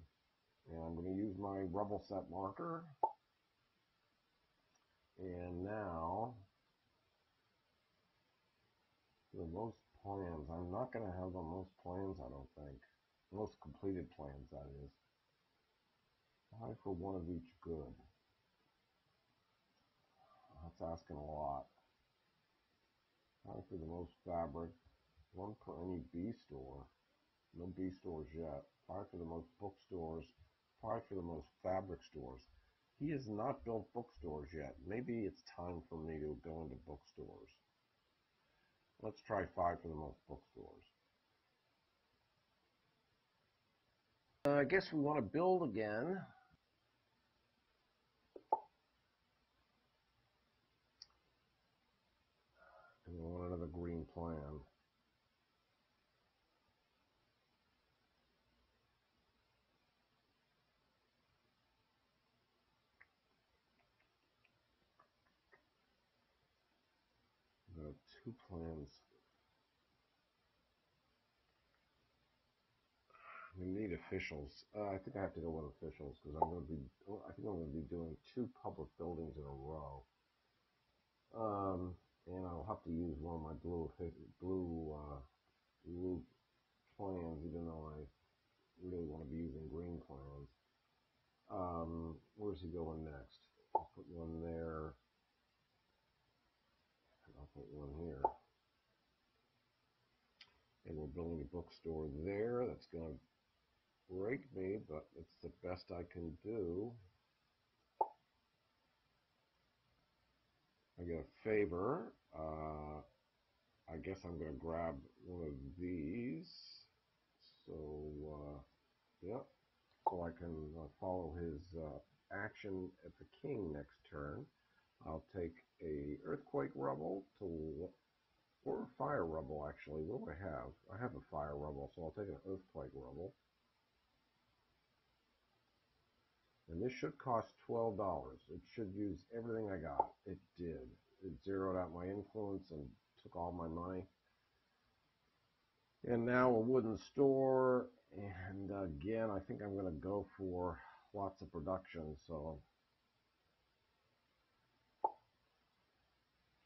And I'm going to use my rebel set marker. And now, the most plans. I'm not going to have the most plans, I don't think. Most completed plans, that is. 5 for 1 of each good. That's asking a lot. 5 for the most fabric. 1 per any B store. No B stores yet. 5 for the most bookstores. 5 for the most fabric stores. He has not built bookstores yet. Maybe it's time for me to go into bookstores. Let's try 5 for the most bookstores. I guess we want to build again. And we want another green plan. There are 2 plans. We need officials. I think I have to go with officials because I think I'm going to be doing 2 public buildings in a row. And I'll have to use one of my blue plans, even though I really want to be using green plans. Where's he going next? I'll put one there. I'll put one here. And we're building a bookstore there. That's going to break me, but it's the best I can do. I get a favor. I guess I'm going to grab one of these. So, yep. So I can follow his action at the king next turn. I'll take a earthquake rubble or fire rubble, actually. What do I have? I have a fire rubble, so I'll take an earthquake rubble. And this should cost $12. It should use everything I got. It did. It zeroed out my influence and took all my money. And now a wooden store. And again, I think I'm going to go for lots of production. So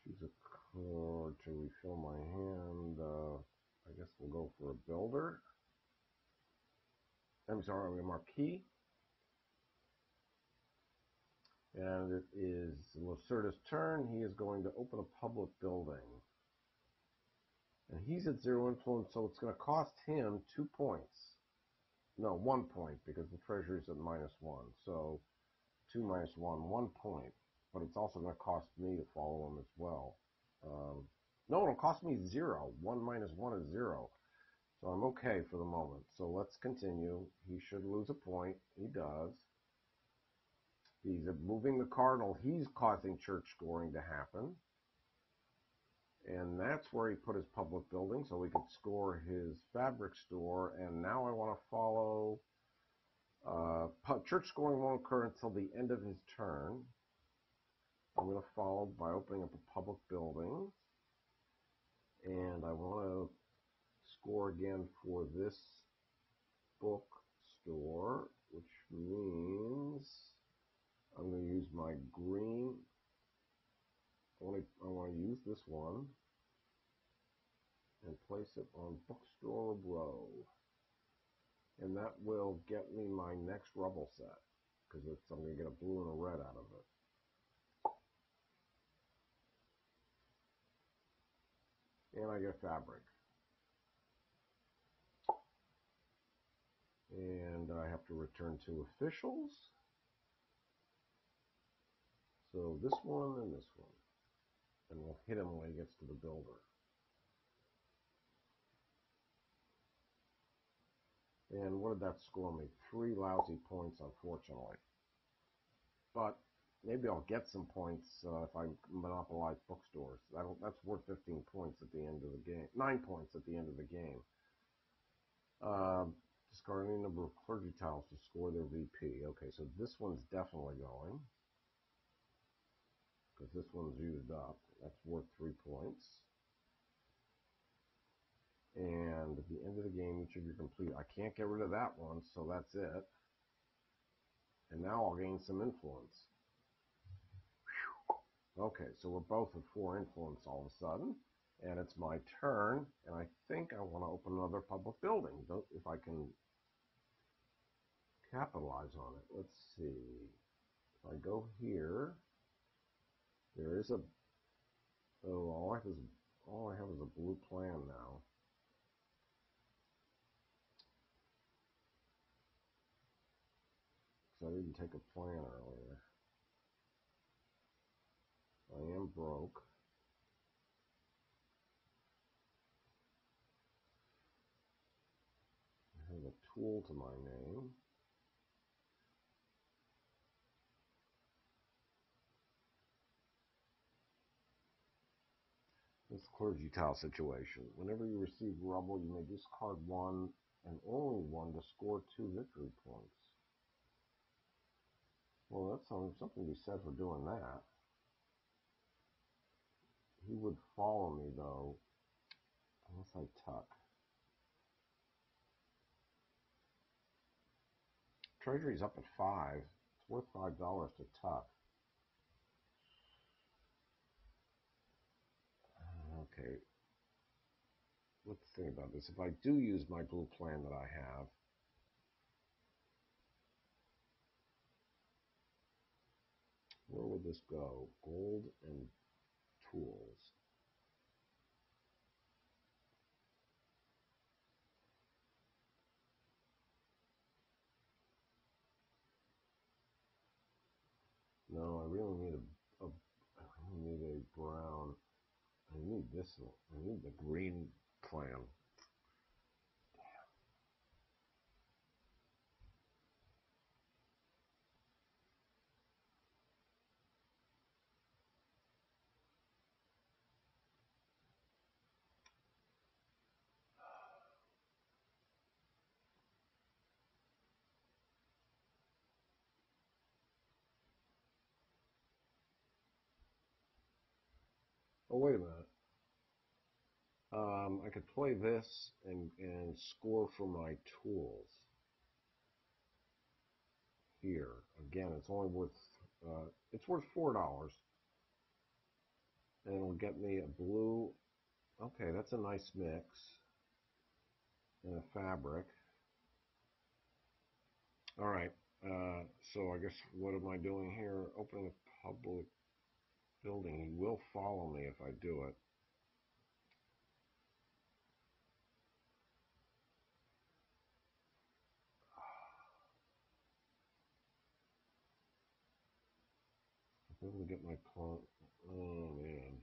choose a Or to refill my hand, I guess we'll go for a builder. I'm sorry, a marquee. And it is Lacerda's turn. He is going to open a public building. And he's at 0 influence, so it's going to cost him 2 points. No, 1 point, because the treasury's at -1. So 2 minus 1, 1 point. But it's also going to cost me to follow him as well. No, it'll cost me 0. 1 minus 1 is 0. So I'm okay for the moment. So let's continue. He should lose a point. He does. He's moving the cardinal. He's causing church scoring to happen. And that's where he put his public building so we could score his fabric store. And now I want to follow. Church scoring won't occur until the end of his turn. I'm going to follow by opening up a public building. And I want to score again for this bookstore, which means I'm going to use my green. I want to use this one and place it on Bookstore Row. And that will get me my next rubble set, because I'm going to get a blue and a red out of it. And I get fabric. And I have to return to officials. So this one and this one. And we'll hit him when he gets to the builder. And what did that score me? 3 lousy points, unfortunately. But maybe I'll get some points if I monopolize bookstores. That's worth 15 points at the end of the game. 9 points at the end of the game. Discarding a number of clergy tiles to score their VP. Okay, so this one's definitely going, because this one's used up. That's worth 3 points. And at the end of the game, each of you complete. I can't get rid of that one, so that's it. And now I'll gain some influence. Whew. Okay, so we're both at 4 influence all of a sudden. And it's my turn, and I think I want to open another public building, if I can capitalize on it. Let's see. If I go here, there is a... Oh, all I have is a blue plan now. So I didn't take a plan earlier. I am broke. I have a tool to my name. This clergy tile situation. Whenever you receive rubble, you may discard 1 and only 1 to score 2 victory points. Well, that's something to be said for doing that. He would follow me, though, unless I tuck. Treasury's up at 5. It's worth $5 to tuck. Okay. Let's think about this. If I do use my blue plan that I have, where would this go? Gold and tools. No, I really need I need a brown. I need this one. I need the green plan. Oh, wait a minute. I could play this and score for my tools. Here. Again, it's only worth, it's worth $4. And it'll get me a blue. Okay, that's a nice mix. And a fabric. All right. So I guess what am I doing here? Opening a public building. He will follow me if I do it. I'm able to get my plant. Oh man.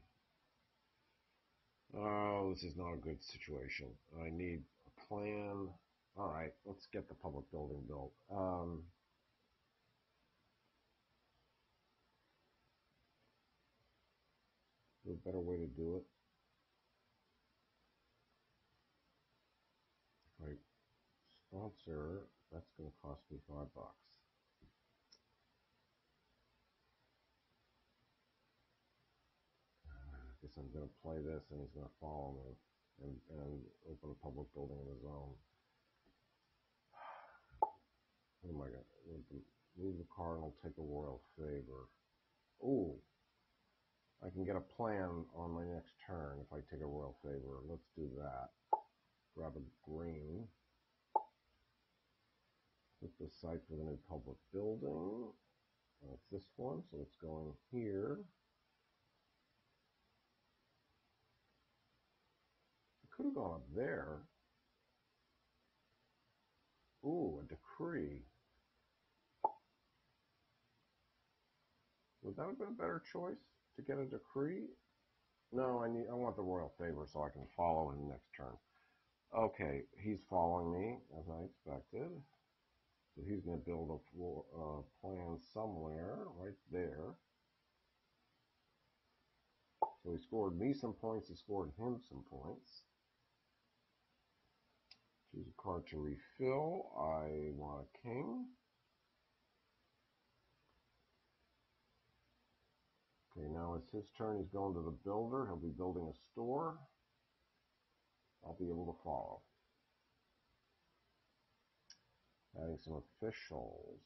Oh, this is not a good situation. I need a plan. All right, let's get the public building built. Is there a better way to do it? Right. Sponsor, that's going to cost me $5. I guess I'm going to play this and he's going to follow me and open a public building of his own. Oh my god. Move the cardinal, take a royal favor. Ooh. I can get a plan on my next turn if I take a royal favor. Let's do that. Grab a green. Put the site for the new public building. It's this one, so it's going here. It could have gone up there. Ooh, a decree. Would that have been a better choice to get a decree? No, I want the royal favor so I can follow him next turn. Okay, he's following me as I expected. So he's going to build a plan somewhere right there. So he scored me some points, he scored him some points. Choose a card to refill. I want a king. Okay, now it's his turn. He's going to the builder. He'll be building a store. I'll be able to follow. Adding some officials.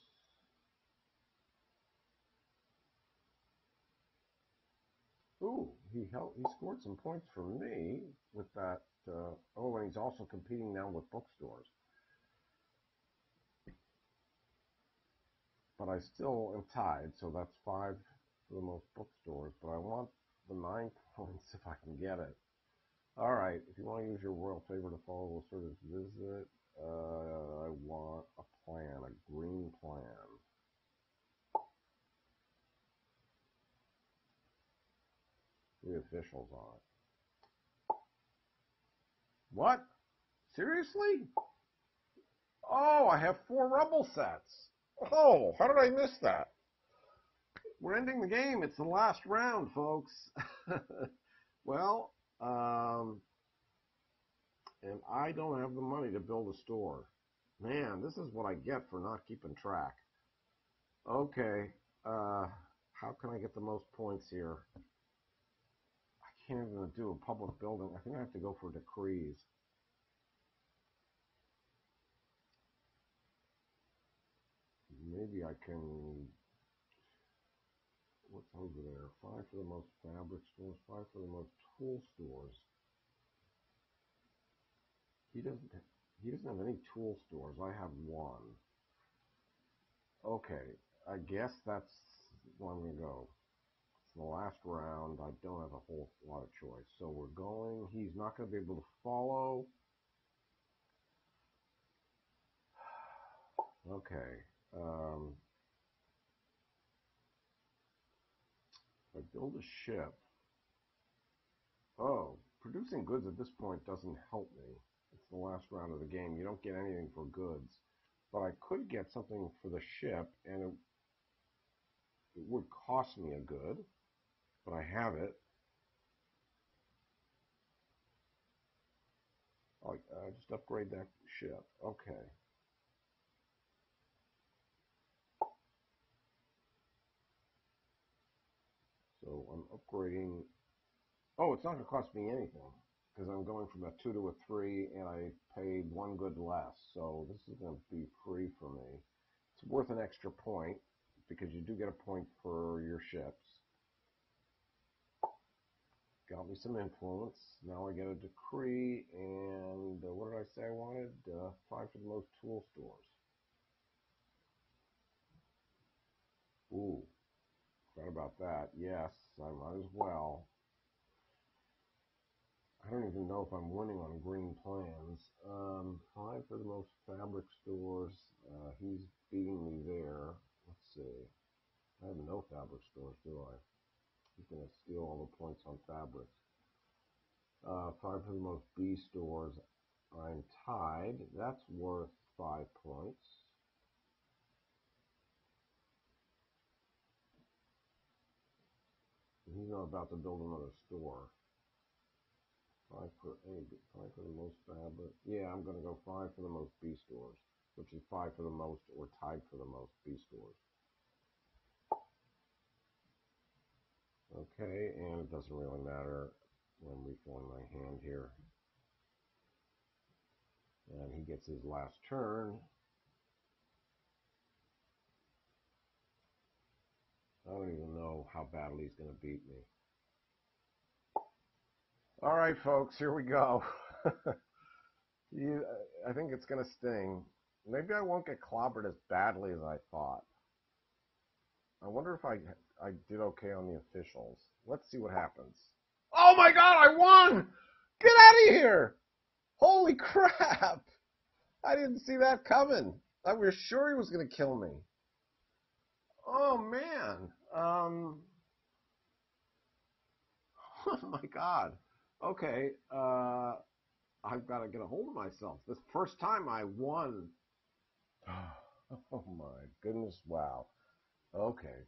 Ooh, he scored some points for me with that. Oh, and he's also competing now with bookstores. But I still am tied, so that's 5 for the most bookstores. But I want the 9 points if I can get it. All right, if you want to use your royal favor to follow Lacerda's visit, I want a plan, a green plan. 3 officials on it. What? Seriously? Oh, I have 4 rebel sets. Oh, how did I miss that? We're ending the game. It's the last round, folks. Well, and I don't have the money to build a store. Man, this is what I get for not keeping track. Okay, how can I get the most points here? I can't even do a public building. I think I have to go for decrees. Maybe I can... What's over there? 5 for the most fabric stores, 5 for the most tool stores. He doesn't have any tool stores. I have 1. Okay, I guess that's where I'm going to go. It's the last round. I don't have a whole lot of choice. So we're going. He's not going to be able to follow. Okay. If I build a ship. Oh, producing goods at this point doesn't help me. It's the last round of the game. You don't get anything for goods. But I could get something for the ship, and it would cost me a good. But I have it. I'll just upgrade that ship. Okay. So I'm upgrading. Oh, it's not going to cost me anything because I'm going from a 2 to a 3 and I paid 1 good less. So this is going to be free for me. It's worth an extra point because you do get a point for your ships. Got me some influence. Now I get a decree, and what did I say I wanted? 5 for the most tool stores. Ooh, forgot about that. Yes, I might as well. I don't even know if I'm winning on green plans. 5 for the most fabric stores. He's beating me there. Let's see. I have no fabric stores, do I? He's going to steal all the points on fabrics. 5 for the most B stores. I'm tied. That's worth 5 points. He's not about to build another store. 5 for the most fabric. Yeah, I'm going to go 5 for the most B stores, which is 5 for the most or tied for the most B stores. Okay, and it doesn't really matter when we form my hand here. And he gets his last turn. I don't even know how badly he's going to beat me. All right, folks, here we go. I think it's going to sting. Maybe I won't get clobbered as badly as I thought. I wonder if I did okay on the officials. Let's see what happens. Oh my God, I won! Get out of here! Holy crap! I didn't see that coming. I was sure he was going to kill me. Oh man. Oh my God. Okay. I've got to get a hold of myself. This first time I won. Oh my goodness. Wow. Okay.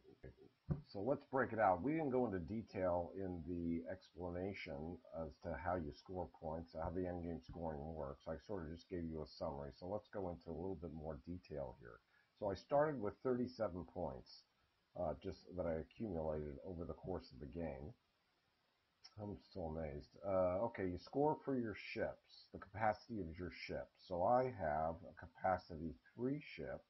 So let's break it out. We didn't go into detail in the explanation as to how you score points, how the endgame scoring works. I sort of just gave you a summary. So let's go into a little bit more detail here. So I started with 37 points, just that I accumulated over the course of the game. I'm still amazed. Okay, you score for your ships, the capacity of your ship. So I have a capacity 3 ship.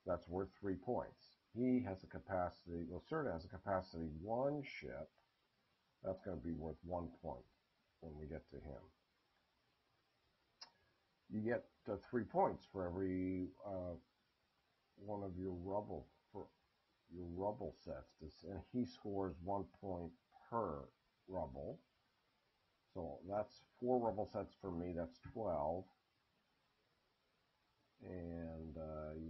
That's worth 3 points. He has a capacity, Lacerda has a capacity 1 ship. That's going to be worth 1 point when we get to him. You get 3 points for every one of your rubble sets. And he scores 1 point per rubble. So that's 4 rubble sets for me. That's 12. And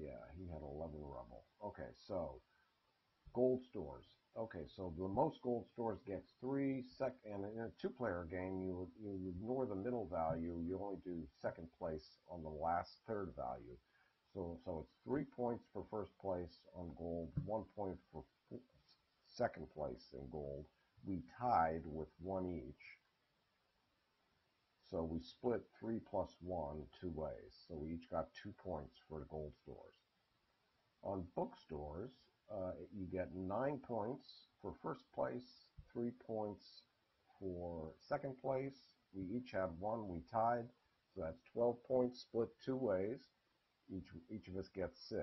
yeah, he had 11 rubble. Okay, so gold stores. Okay, so the most gold stores gets 3 and in a 2-player game, you ignore the middle value. You only do second place on the last third value. So it's 3 points for first place on gold, 1 point for second place in gold. We tied with 1 each. So we split 3 plus 1 2 ways. So we each got 2 points for the gold stores. On bookstores, you get 9 points for first place, 3 points for second place. We each had 1. We tied. So that's 12 points split 2 ways. Each of us gets 6.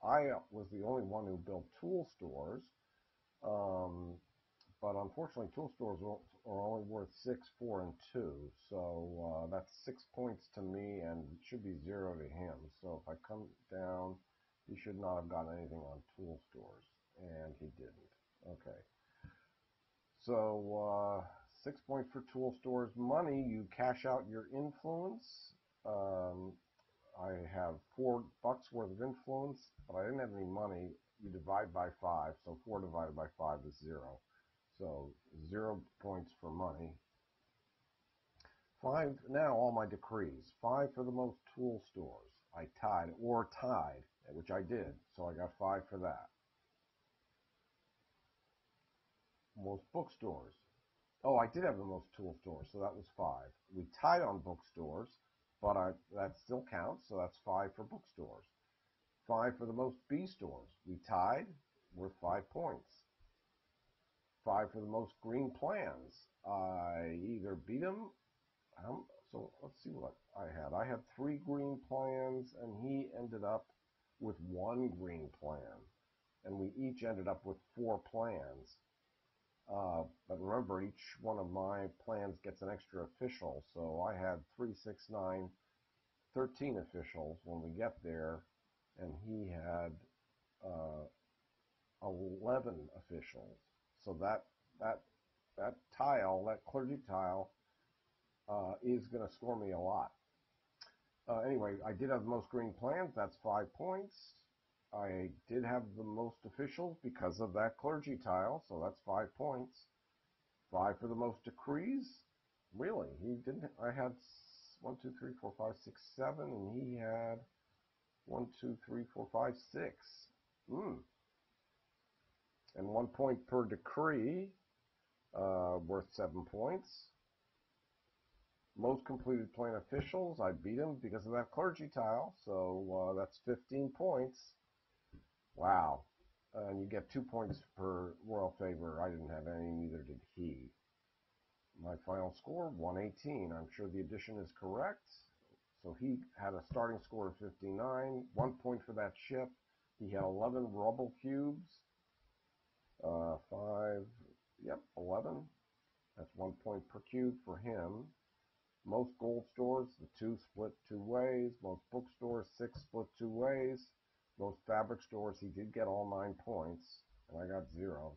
I was the only one who built tool stores. But unfortunately, tool stores are only worth 6, 4, and 2. So that's 6 points to me, and it should be 0 to him. So if I come down, he should not have gotten anything on tool stores, and he didn't. Okay. So 6 points for tool stores. Money, you cash out your influence. I have $4 worth of influence, but I didn't have any money. You divide by 5, so 4 divided by 5 is 0. So 0 points for money. 5, now all my decrees. 5 for the most tool stores. I tied, which I did, so I got 5 for that. Most bookstores. Oh, I did have the most tool stores, so that was 5. We tied on bookstores, but that still counts, so that's 5 for bookstores. 5 for the most B stores. We tied, worth 5 points. 5 for the most green plans. I either beat him. So let's see what I had. I had 3 green plans, and he ended up with 1 green plan. and we each ended up with 4 plans. But remember, each one of my plans gets an extra official, so I had 3, 6, 9, 13 officials when we get there, and he had 11 officials. So that tile, that clergy tile, is going to score me a lot. Anyway, I did have the most green plans. That's 5 points. I did have the most officials because of that clergy tile, so that's 5 points. 5 for the most decrees. Really, he didn't. I had 1, 2, 3, 4, 5, 6, 7, and he had 1, 2, 3, 4, 5, 6. And 1 point per decree, worth 7 points. Most completed plan officials, I beat him because of that clergy tile, so that's 15 points. Wow. And you get 2 points per royal favor. I didn't have any, neither did he. My final score, 118. I'm sure the addition is correct. So he had a starting score of 59, 1 point for that ship. He had 11 rubble cubes. 5, yep, 11. That's 1 point per cube for him. Most gold stores, the 2 split 2 ways. Most bookstores, 6 split 2 ways. Most fabric stores, he did get all 9 points, and I got 0.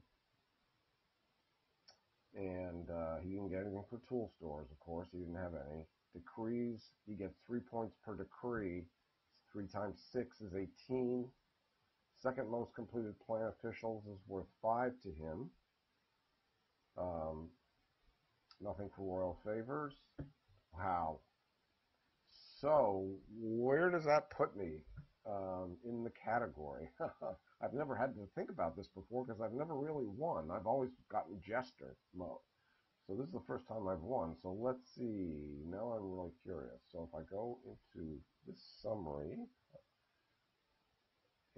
And he didn't get anything for tool stores, of course. He didn't have any. Decrees, he gets 3 points per decree. 3 times 6 is 18. Second most completed plan officials is worth 5 to him. Nothing for royal favors. Wow. So, where does that put me in the category? I've never had to think about this before because I've never really won. I've always gotten jester mode. So this is the first time I've won. So let's see. Now I'm really curious. So if I go into this summary,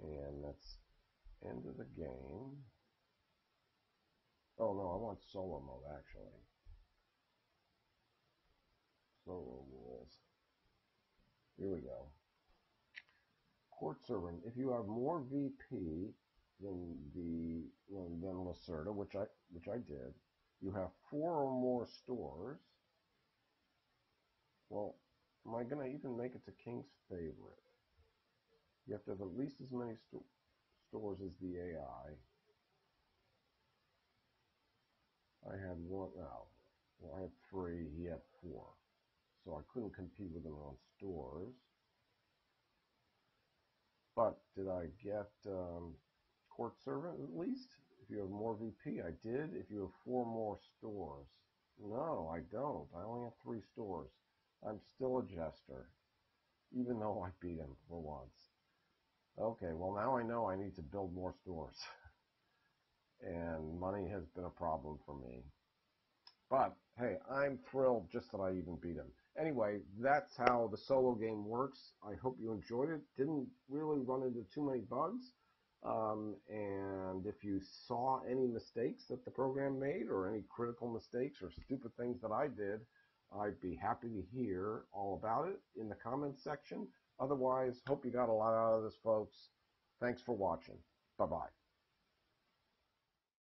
and that's end of the game. Oh no, I want solo mode actually. Solo rules. Here we go. Court servant. If you have more VP than Lacerda, which I did, you have 4 or more stores. Well, am I gonna even make it to King's favorite? You have to have at least as many stores as the AI. I had 1. No, well, I had 3. He had 4, so I couldn't compete with him on stores. But did I get court servant at least? If you have more VP, I did. If you have 4 more stores, no, I don't. I only have 3 stores. I'm still a jester, even though I beat him for once. Okay, well now I know I need to build more stores. And money has been a problem for me. But, hey, I'm thrilled just that I even beat him. Anyway, that's how the solo game works. I hope you enjoyed it. Didn't really run into too many bugs. And if you saw any mistakes that the program made or any critical mistakes or stupid things that I did, I'd be happy to hear all about it in the comments section. Otherwise, hope you got a lot out of this, folks. Thanks for watching. Bye-bye.